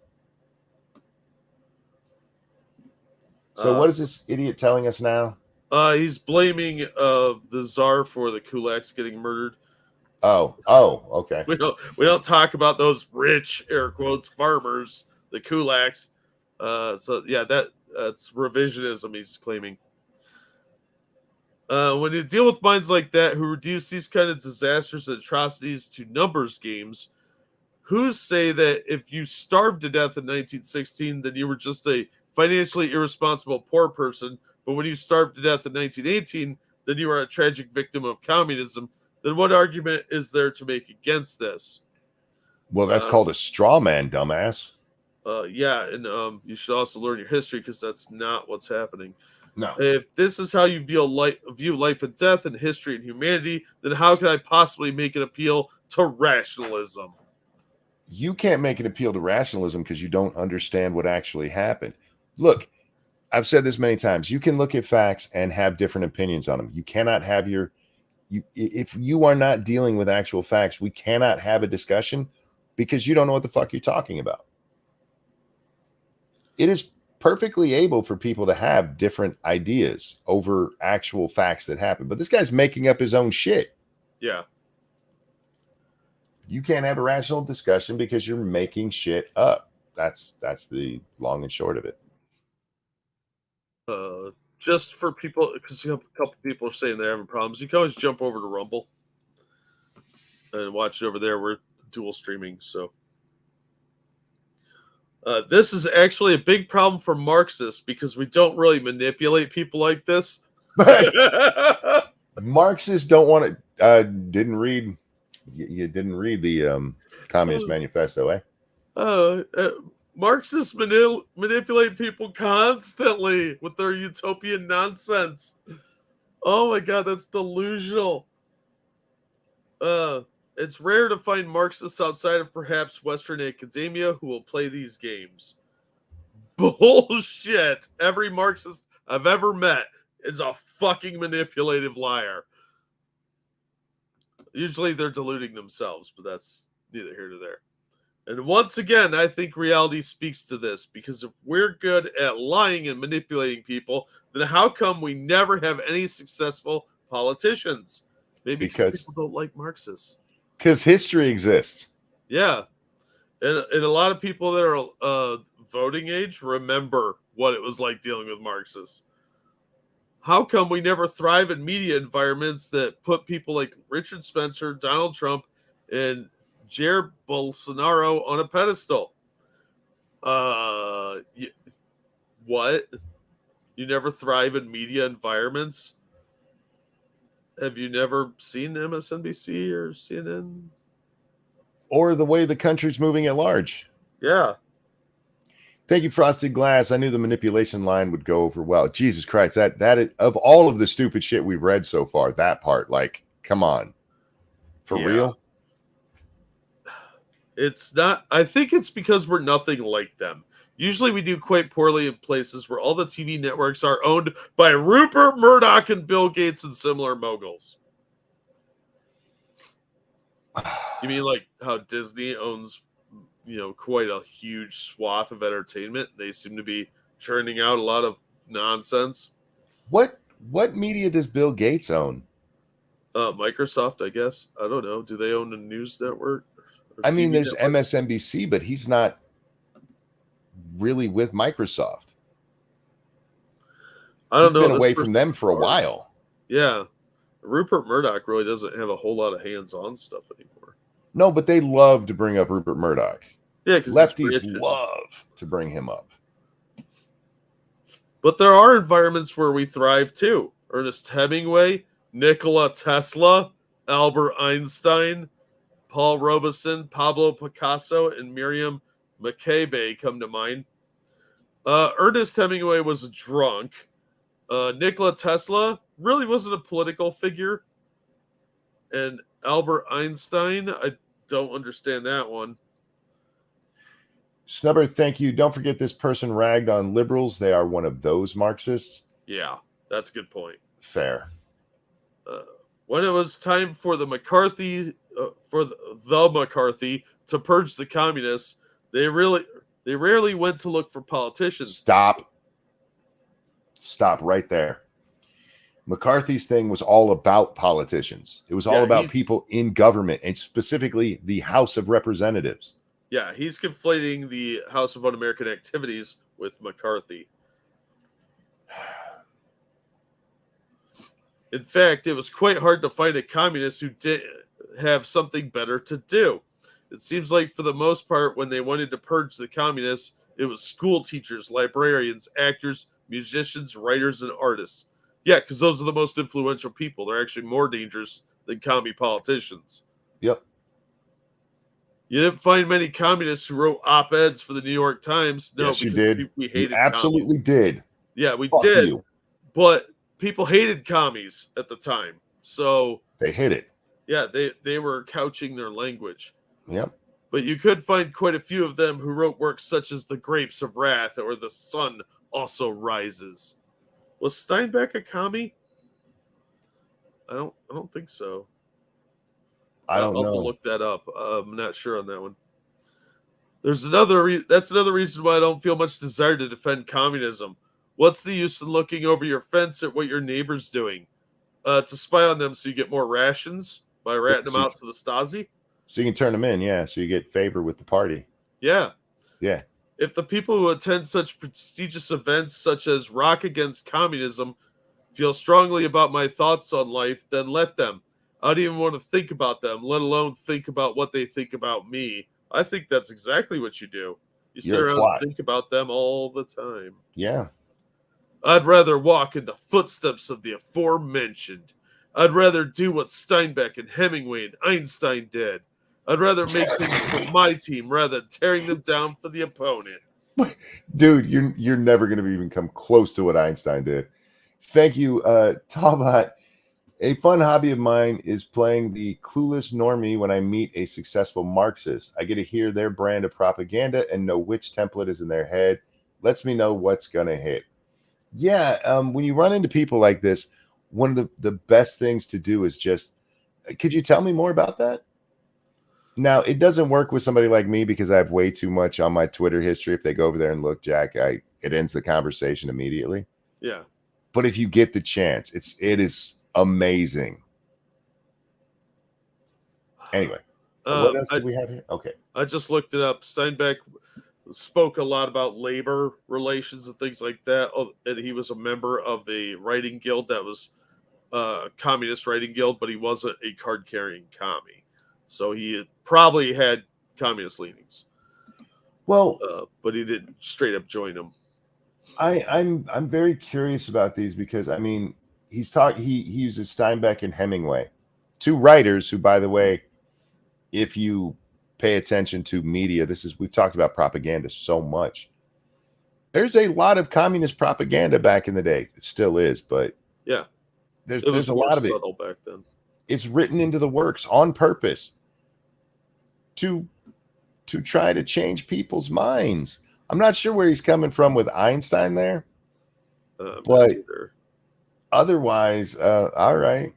So what is this idiot telling us now? He's blaming the Tsar for the kulaks getting murdered. Oh, okay. We don't talk about those rich, air quotes, farmers, the kulaks. So yeah, that's revisionism he's claiming. When you deal with minds like that who reduce these kind of disasters and atrocities to numbers games, who say that if you starved to death in 1916, then you were just a financially irresponsible poor person, but when you starved to death in 1918, then you are a tragic victim of communism, then what argument is there to make against this? Well, that's called a straw man, dumbass. Yeah, and you should also learn your history because that's not what's happening. No. If this is how you view life and death and history and humanity, then how can I possibly make an appeal to rationalism? You can't make an appeal to rationalism because you don't understand what actually happened. Look, I've said this many times. You can look at facts and have different opinions on them. You cannot have if you are not dealing with actual facts, we cannot have a discussion because you don't know what the fuck you're talking about. It is perfectly able for people to have different ideas over actual facts that happen. But this guy's making up his own shit. Yeah. You can't have a rational discussion because you're making shit up. That's the long and short of it. Just for people, because a couple people are saying they're having problems, you can always jump over to Rumble and watch it over there. We're dual streaming, so. This is actually a big problem for Marxists because we don't really manipulate people like this. Marxists don't want to. You didn't read the Communist Manifesto, eh? Marxists manipulate people constantly with their utopian nonsense. Oh my God, that's delusional. It's rare to find Marxists outside of perhaps Western academia who will play these games. Bullshit. Every Marxist I've ever met is a fucking manipulative liar. Usually they're deluding themselves, but that's neither here nor there. And once again, I think reality speaks to this, because if we're good at lying and manipulating people, then how come we never have any successful politicians? Maybe because people don't like Marxists. Because history exists. Yeah. And a lot of people that are voting age remember what it was like dealing with Marxists. How come we never thrive in media environments that put people like Richard Spencer, Donald Trump, and Jair Bolsonaro on a pedestal? What? You never thrive in media environments? Have you never seen MSNBC or CNN? Or the way the country's moving at large. Yeah. Thank you, Frosted Glass. I knew the manipulation line would go over well. Jesus Christ, that is, of all of the stupid shit we've read so far, that part, like, come on. For real? It's not. I think it's because we're nothing like them. Usually we do quite poorly in places where all the TV networks are owned by Rupert Murdoch and Bill Gates and similar moguls. You mean like how Disney owns, quite a huge swath of entertainment? They seem to be churning out a lot of nonsense. What media does Bill Gates own? Microsoft, I guess. I don't know. Do they own a news network? I mean, there's MSNBC, but he's not really with Microsoft. I don't know. He's been away from them for a while. Yeah. Rupert Murdoch really doesn't have a whole lot of hands-on stuff anymore. No, but they love to bring up Rupert Murdoch. Yeah, because lefties love to bring him up. But there are environments where we thrive too. Ernest Hemingway, Nikola Tesla, Albert Einstein, Paul Robeson, Pablo Picasso, and Miriam Makeba come to mind. Ernest Hemingway was a drunk. Nikola Tesla really wasn't a political figure. And Albert Einstein, I don't understand that one. Snubber, thank you. Don't forget this person ragged on liberals. They are one of those Marxists. Yeah, that's a good point. Fair. When it was time for the McCarthy, McCarthy to purge the communists, they rarely went to look for politicians. Stop right there. McCarthy's thing was all about politicians. It was all about people in government, and specifically the House of Representatives. Yeah, he's conflating the House of Un-American Activities with McCarthy. In fact, it was quite hard to find a communist who did have something better to do. It seems like for the most part, when they wanted to purge the communists, it was school teachers, librarians, actors, musicians, writers, and artists. Yeah, because those are the most influential people. They're actually more dangerous than commie politicians. Yep. You didn't find many communists who wrote op-eds for the New York Times. No, yes, you did. We hated you absolutely commies. Did. Yeah, we Fuck did. You. But people hated commies at the time. So they hid it. Yeah, they were couching their language. Yep. But you could find quite a few of them who wrote works such as The Grapes of Wrath or The Sun Also Rises. Was Steinbeck a commie? I don't think so. I'll have to look that up. I'm not sure on that one. There's that's another reason why I don't feel much desire to defend communism. What's the use in looking over your fence at what your neighbor's doing? To spy on them so you get more rations by ratting them out to the Stasi? So you can turn them in, yeah. So you get favor with the party. Yeah. Yeah. If the people who attend such prestigious events such as Rock Against Communism feel strongly about my thoughts on life, then let them. I don't even want to think about them, let alone think about what they think about me. I think that's exactly what you do. You sit around and think about them all the time. Yeah. I'd rather walk in the footsteps of the aforementioned. I'd rather do what Steinbeck and Hemingway and Einstein did. I'd rather make things for my team rather than tearing them down for the opponent. Dude, you're never going to even come close to what Einstein did. Thank you, Talbot. A fun hobby of mine is playing the clueless normie when I meet a successful Marxist. I get to hear their brand of propaganda and know which template is in their head. Lets me know what's going to hit. Yeah, when you run into people like this, one of the best things to do is just, could you tell me more about that? Now, it doesn't work with somebody like me because I have way too much on my Twitter history. If they go over there and look, Jack, it ends the conversation immediately. Yeah. But if you get the chance, it is amazing. Anyway, what else do we have here? Okay. I just looked it up. Steinbeck spoke a lot about labor relations and things like that. Oh, and he was a member of a writing guild that was a communist writing guild, but he wasn't a card-carrying commie. So he probably had communist leanings. Well, but he didn't straight up join them. I'm very curious about these because I mean he uses Steinbeck and Hemingway, two writers who, by the way, if you pay attention to media, we've talked about propaganda so much. There's a lot of communist propaganda back in the day. It still is, but yeah, there's a lot of it. Subtle back then. It's written into the works on purpose to try to change people's minds. I'm not sure where he's coming from with Einstein there, but otherwise, all right.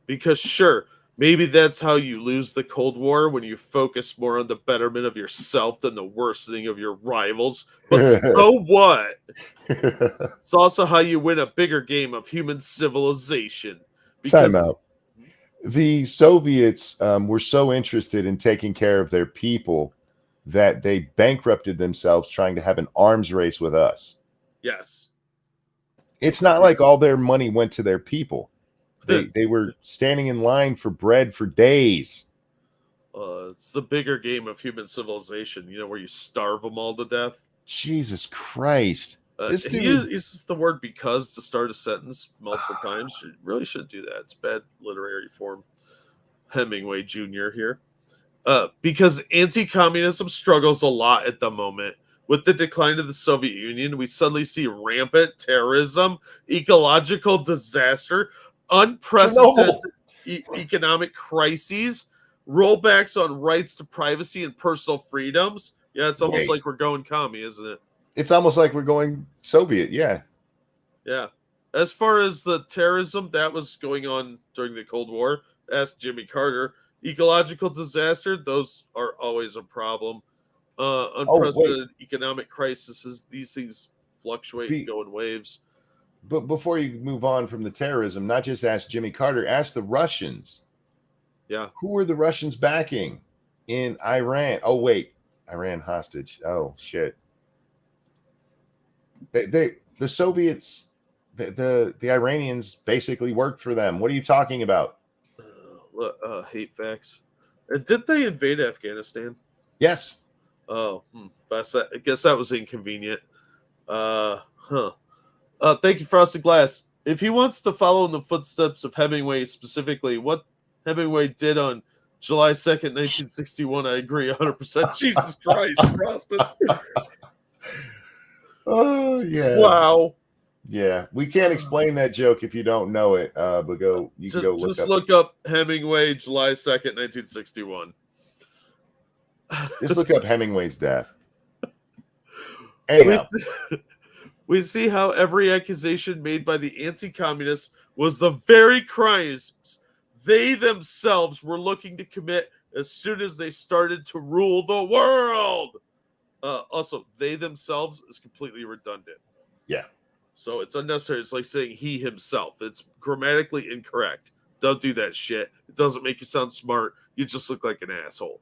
Because sure, maybe that's how you lose the Cold War, when you focus more on the betterment of yourself than the worsening of your rivals. But so what? It's also how you win a bigger game of human civilization. Time out. The Soviets were so interested in taking care of their people that they bankrupted themselves trying to have an arms race with us. Yes. It's not like all their money went to their people. They were standing in line for bread for days. It's the bigger game of human civilization, where you starve them all to death. Jesus Christ. This dude uses the word because to start a sentence multiple times. You really shouldn't do that. It's bad literary form. Hemingway Jr. here. Because anti-communism struggles a lot at the moment. With the decline of the Soviet Union, we suddenly see rampant terrorism, ecological disaster, unprecedented economic crises, rollbacks on rights to privacy and personal freedoms. Yeah, it's almost like we're going commie, isn't it? It's almost like we're going Soviet, yeah. Yeah. As far as the terrorism, that was going on during the Cold War. Ask Jimmy Carter. Ecological disaster, those are always a problem. Unprecedented economic crises, these things fluctuate and go in waves. But before you move on from the terrorism, not just ask Jimmy Carter, ask the Russians. Yeah. Who are the Russians backing in Iran? Oh, wait. Iran hostage. Oh, shit. The Soviets, the Iranians basically worked for them. What are you talking about? Hate facts. Did they invade Afghanistan? Yes. Oh, I guess that was inconvenient. Thank you, Frosted Glass. If he wants to follow in the footsteps of Hemingway, specifically what Hemingway did on July 2nd, 1961, I agree 100%. Jesus Christ, Frosted. Oh, yeah. Wow. Yeah, we can't explain that joke if you don't know it. But you can go look up Hemingway, July 2nd, 1961. Just look up Hemingway's death. Anyhow. We see how every accusation made by the anti-communists was the very crimes they themselves were looking to commit as soon as they started to rule the world. Also, they themselves is completely redundant. Yeah. So it's unnecessary. It's like saying he himself. It's grammatically incorrect. Don't do that shit. It doesn't make you sound smart. You just look like an asshole.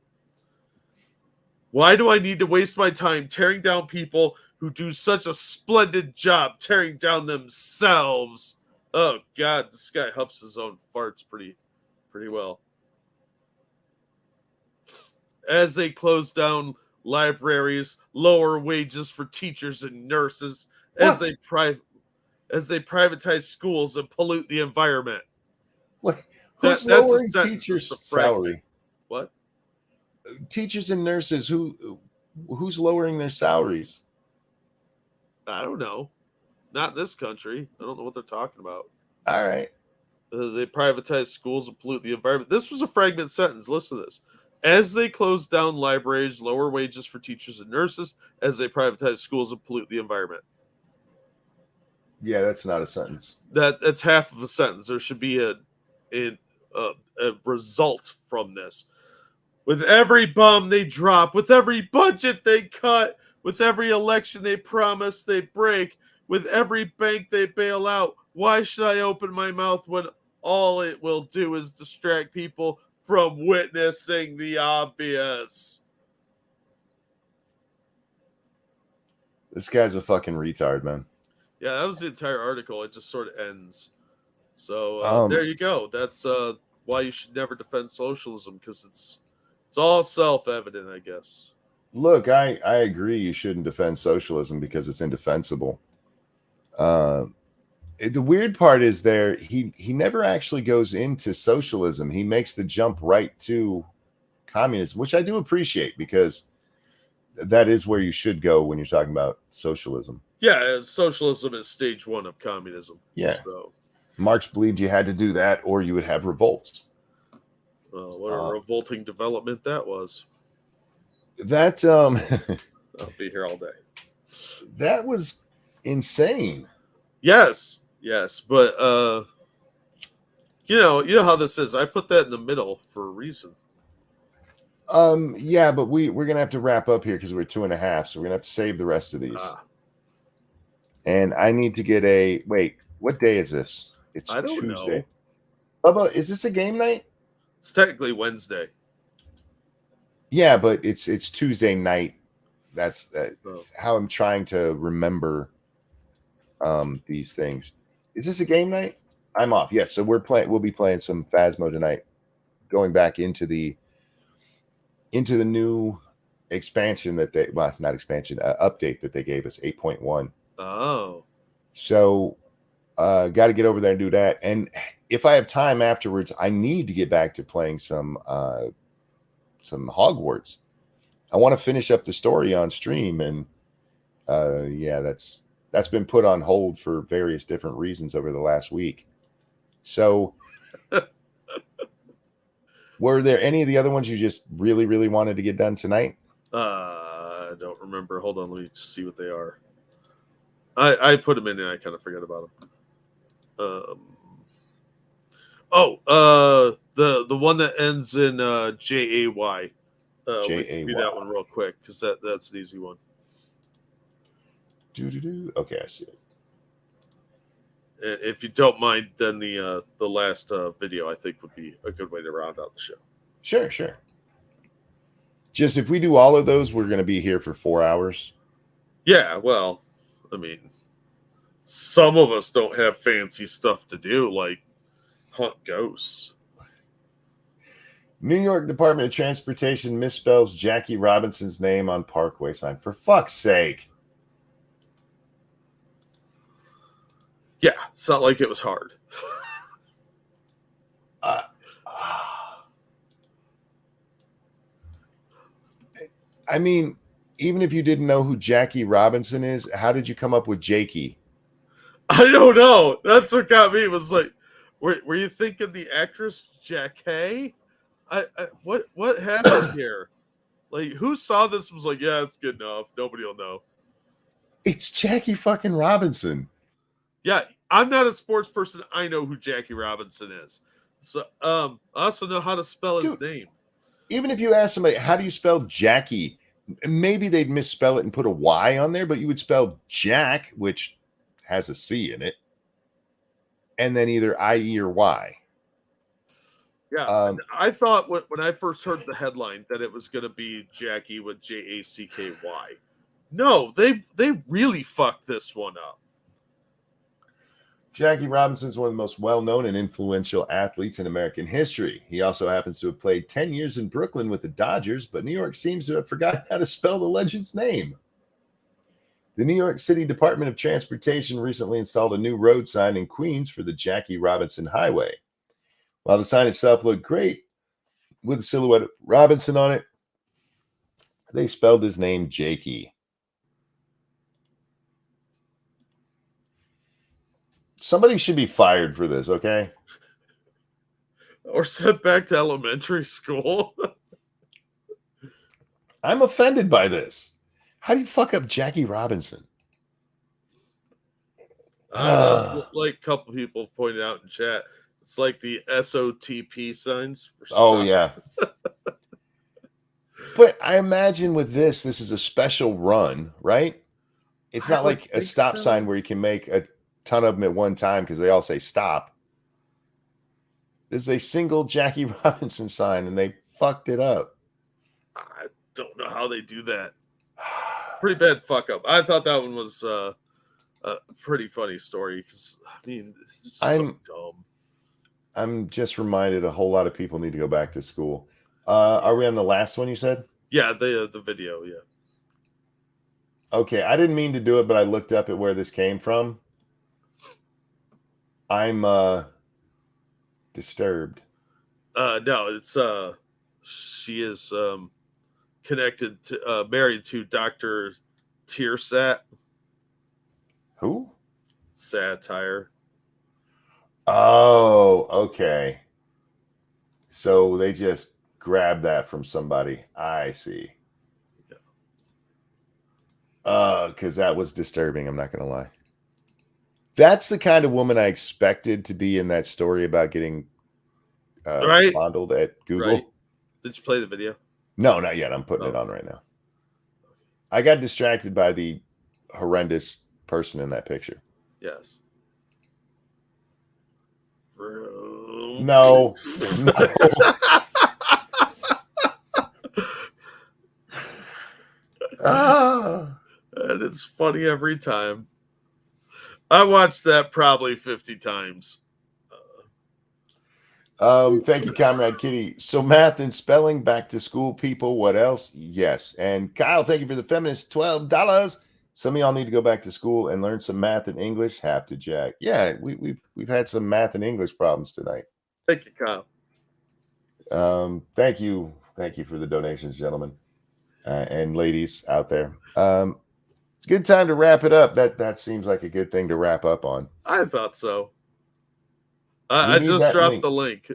Why do I need to waste my time tearing down people who do such a splendid job tearing down themselves? Oh, God, this guy huffs his own farts pretty well. As they close down libraries, lower wages for teachers and nurses, as they privatize schools and pollute the environment. What? Who's lowering teachers' salary? What? Teachers and nurses, who's lowering their salaries? I don't know. Not in this country. I don't know what they're talking about. All right. They privatize schools and pollute the environment. This was a fragment sentence. Listen to this. As they close down libraries, lower wages for teachers and nurses, as they privatize schools and pollute the environment. Yeah, that's not a sentence. That's half of a sentence. There should be a result from this. With every bomb they drop, with every budget they cut, with every election they promise they break, with every bank they bail out, why should I open my mouth when all it will do is distract people from witnessing the obvious? This guy's a fucking retard, man. Yeah, that was the entire article. It just sort of ends. So there you go. That's why you should never defend socialism, because it's all self-evident, I guess. Look, I agree you shouldn't defend socialism because it's indefensible. The weird part is he never actually goes into socialism. He makes the jump right to communism, which I do appreciate, because that is where you should go when you're talking about socialism. Yeah, socialism is stage one of communism. Yeah. So Marx believed you had to do that or you would have revolts. What a revolting development that was. That I'll be here all day. That was insane. Yes, but you know how this is. I put that in the middle for a reason. Yeah, but we're gonna have to wrap up here because we're 2.5, so we're gonna have to save the rest of these. And I need to get wait. What day is this? It's I don't Tuesday. know. Bubba, is this a game night? It's technically Wednesday. Yeah, but it's Tuesday night. That's how I'm trying to remember these things. Is this a game night? I'm off. Yes, so we'll be playing some Phasmo tonight, going back into the new expansion that not expansion, update that they gave us, 8.1. Oh. So got to get over there and do that. And if I have time afterwards, I need to get back to playing some Hogwarts. I want to finish up the story on stream, and that's been put on hold for various different reasons over the last week. So were there any of the other ones you just really, really wanted to get done tonight? I don't remember. Hold on, let me see what they are. I put them in and I kind of forgot about them. The one that ends in JAY. JAY. Do that one real quick because that's an easy one. Okay, I see it. If you don't mind, then the last video I think would be a good way to round out the show. Sure. Just if we do all of those, we're going to be here for 4 hours. Yeah, well, I mean, some of us don't have fancy stuff to do, like hunt ghosts. New York Department of Transportation misspells Jackie Robinson's name on Parkway sign. For fuck's sake. Yeah, it's not like it was hard. I mean, even if you didn't know who Jackie Robinson is, how did you come up with Jakey? I don't know. That's what got me. It was like, were you thinking the actress Jackie? What happened here? Like, who saw this and was like, yeah, it's good enough. Nobody will know. It's Jackie fucking Robinson. Yeah, I'm not a sports person. I know who Jackie Robinson is. So, I also know how to spell his name. Even if you ask somebody, how do you spell Jackie? Maybe they'd misspell it and put a Y on there, but you would spell Jack, which has a C in it, and then either I-E or Y. Yeah, I thought when I first heard the headline that it was going to be Jackie with Jacky. No, they really fucked this one up. Jackie Robinson is one of the most well-known and influential athletes in American history. He also happens to have played 10 years in Brooklyn with the Dodgers, but New York seems to have forgotten how to spell the legend's name. The New York City Department of Transportation recently installed a new road sign in Queens for the Jackie Robinson Highway. While the sign itself looked great with the silhouette of Robinson on it, they spelled his name Jakey. Somebody should be fired for this, okay? Or sent back to elementary school. I'm offended by this. How do you fuck up Jackie Robinson? Like a couple people pointed out in chat, it's like the SOTP signs. Oh, yeah. But I imagine with this is a special run, right? It's not like a stop sign where you can make a ton of them at one time because they all say stop. This is a single Jackie Robinson sign, and they fucked it up. I don't know how they do that. Pretty bad fuck up. I thought that one was a pretty funny story because I mean, it's just so dumb. I'm just reminded a whole lot of people need to go back to school. Are we on the last one you said? Yeah, the video, yeah. Okay, I didn't mean to do it, but I looked up at where this came from. I'm disturbed. No, it's she is connected to married to Dr. Tearsat. Who? Satire. Oh, okay. So they just grabbed that from somebody. I see. Because that was disturbing. I'm not going to lie. That's the kind of woman I expected to be in that story about getting fondled at Google. Right. Did you play the video? No, not yet. I'm putting it on right now. I got distracted by the horrendous person in that picture. Yes. No. And it's funny every time. I watched that probably 50 times. Thank you, Comrade Kitty. So math and spelling, back to school, people. What else? Yes. And Kyle, thank you for the feminist $12. Some of y'all need to go back to school and learn some math and English. Have to, Jack. Yeah, we've had some math and English problems tonight. Thank you, Kyle. Thank you for the donations, gentlemen and ladies out there. Good time to wrap it up. That seems like a good thing to wrap up on. I thought so. I just dropped the link.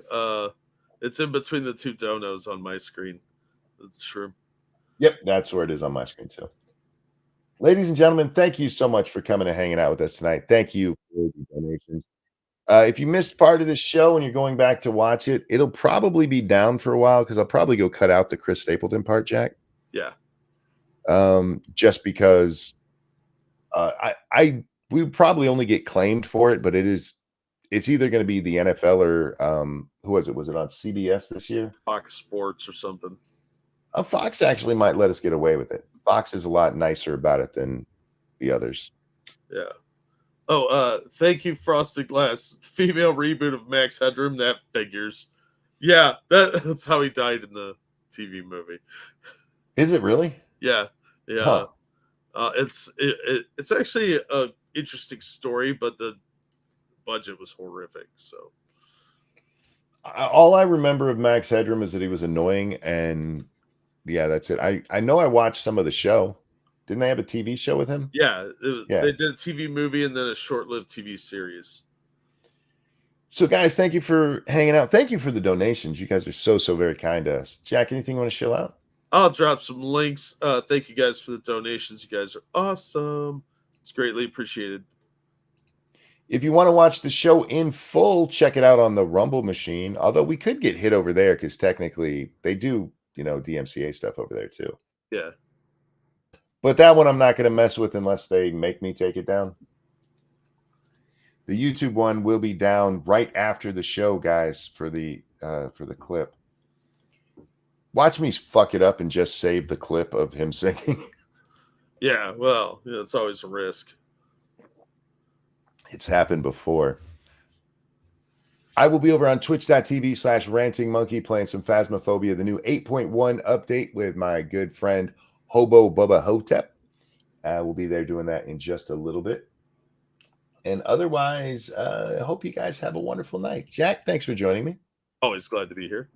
It's in between the two donos on my screen. It's shroom. Yep, that's where it is on my screen too. Ladies and gentlemen, thank you so much for coming and hanging out with us tonight. Thank you for the donations. If you missed part of this show and you're going back to watch it, it'll probably be down for a while because I'll probably go cut out the Chris Stapleton part, Jack. Yeah. Just because we would probably only get claimed for it, but it's either going to be the NFL or who was it? Was it on CBS this year? Fox Sports or something. Fox actually might let us get away with it. Fox is a lot nicer about it than the others. Yeah. Oh, thank you, Frosted Glass. Female reboot of Max Headroom, that figures. Yeah, that's how he died in the TV movie. Is it really? Yeah. Huh. It's actually a interesting story, but the budget was horrific. So all I remember of Max Headroom is that he was annoying, and yeah, that's it. I know I watched some of the show. Didn't they have a TV show with him? Yeah, they did a TV movie and then a short-lived TV series. So, guys, thank you for hanging out. Thank you for the donations. You guys are so very kind to us. Jack, anything you want to shill out? I'll drop some links. Thank you guys for the donations. You guys are awesome. It's greatly appreciated. If you want to watch the show in full, check it out on the Rumble machine. Although we could get hit over there because technically they do, DMCA stuff over there too. Yeah. But that one I'm not going to mess with unless they make me take it down. The YouTube one will be down right after the show, guys, for the clip. Watch me fuck it up and just save the clip of him singing. Yeah, well, it's always a risk. It's happened before. I will be over on twitch.tv/rantingmonkey playing some Phasmophobia, the new 8.1 update with my good friend Hobo Bubba Hotep. We'll be there doing that in just a little bit. And otherwise, I hope you guys have a wonderful night. Jack, thanks for joining me. Always glad to be here.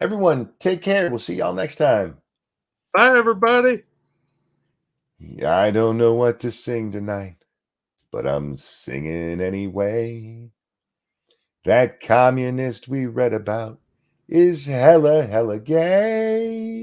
Everyone, take care. We'll see y'all next time. Bye, everybody. I don't know what to sing tonight, but I'm singing anyway. That communist we read about is hella gay.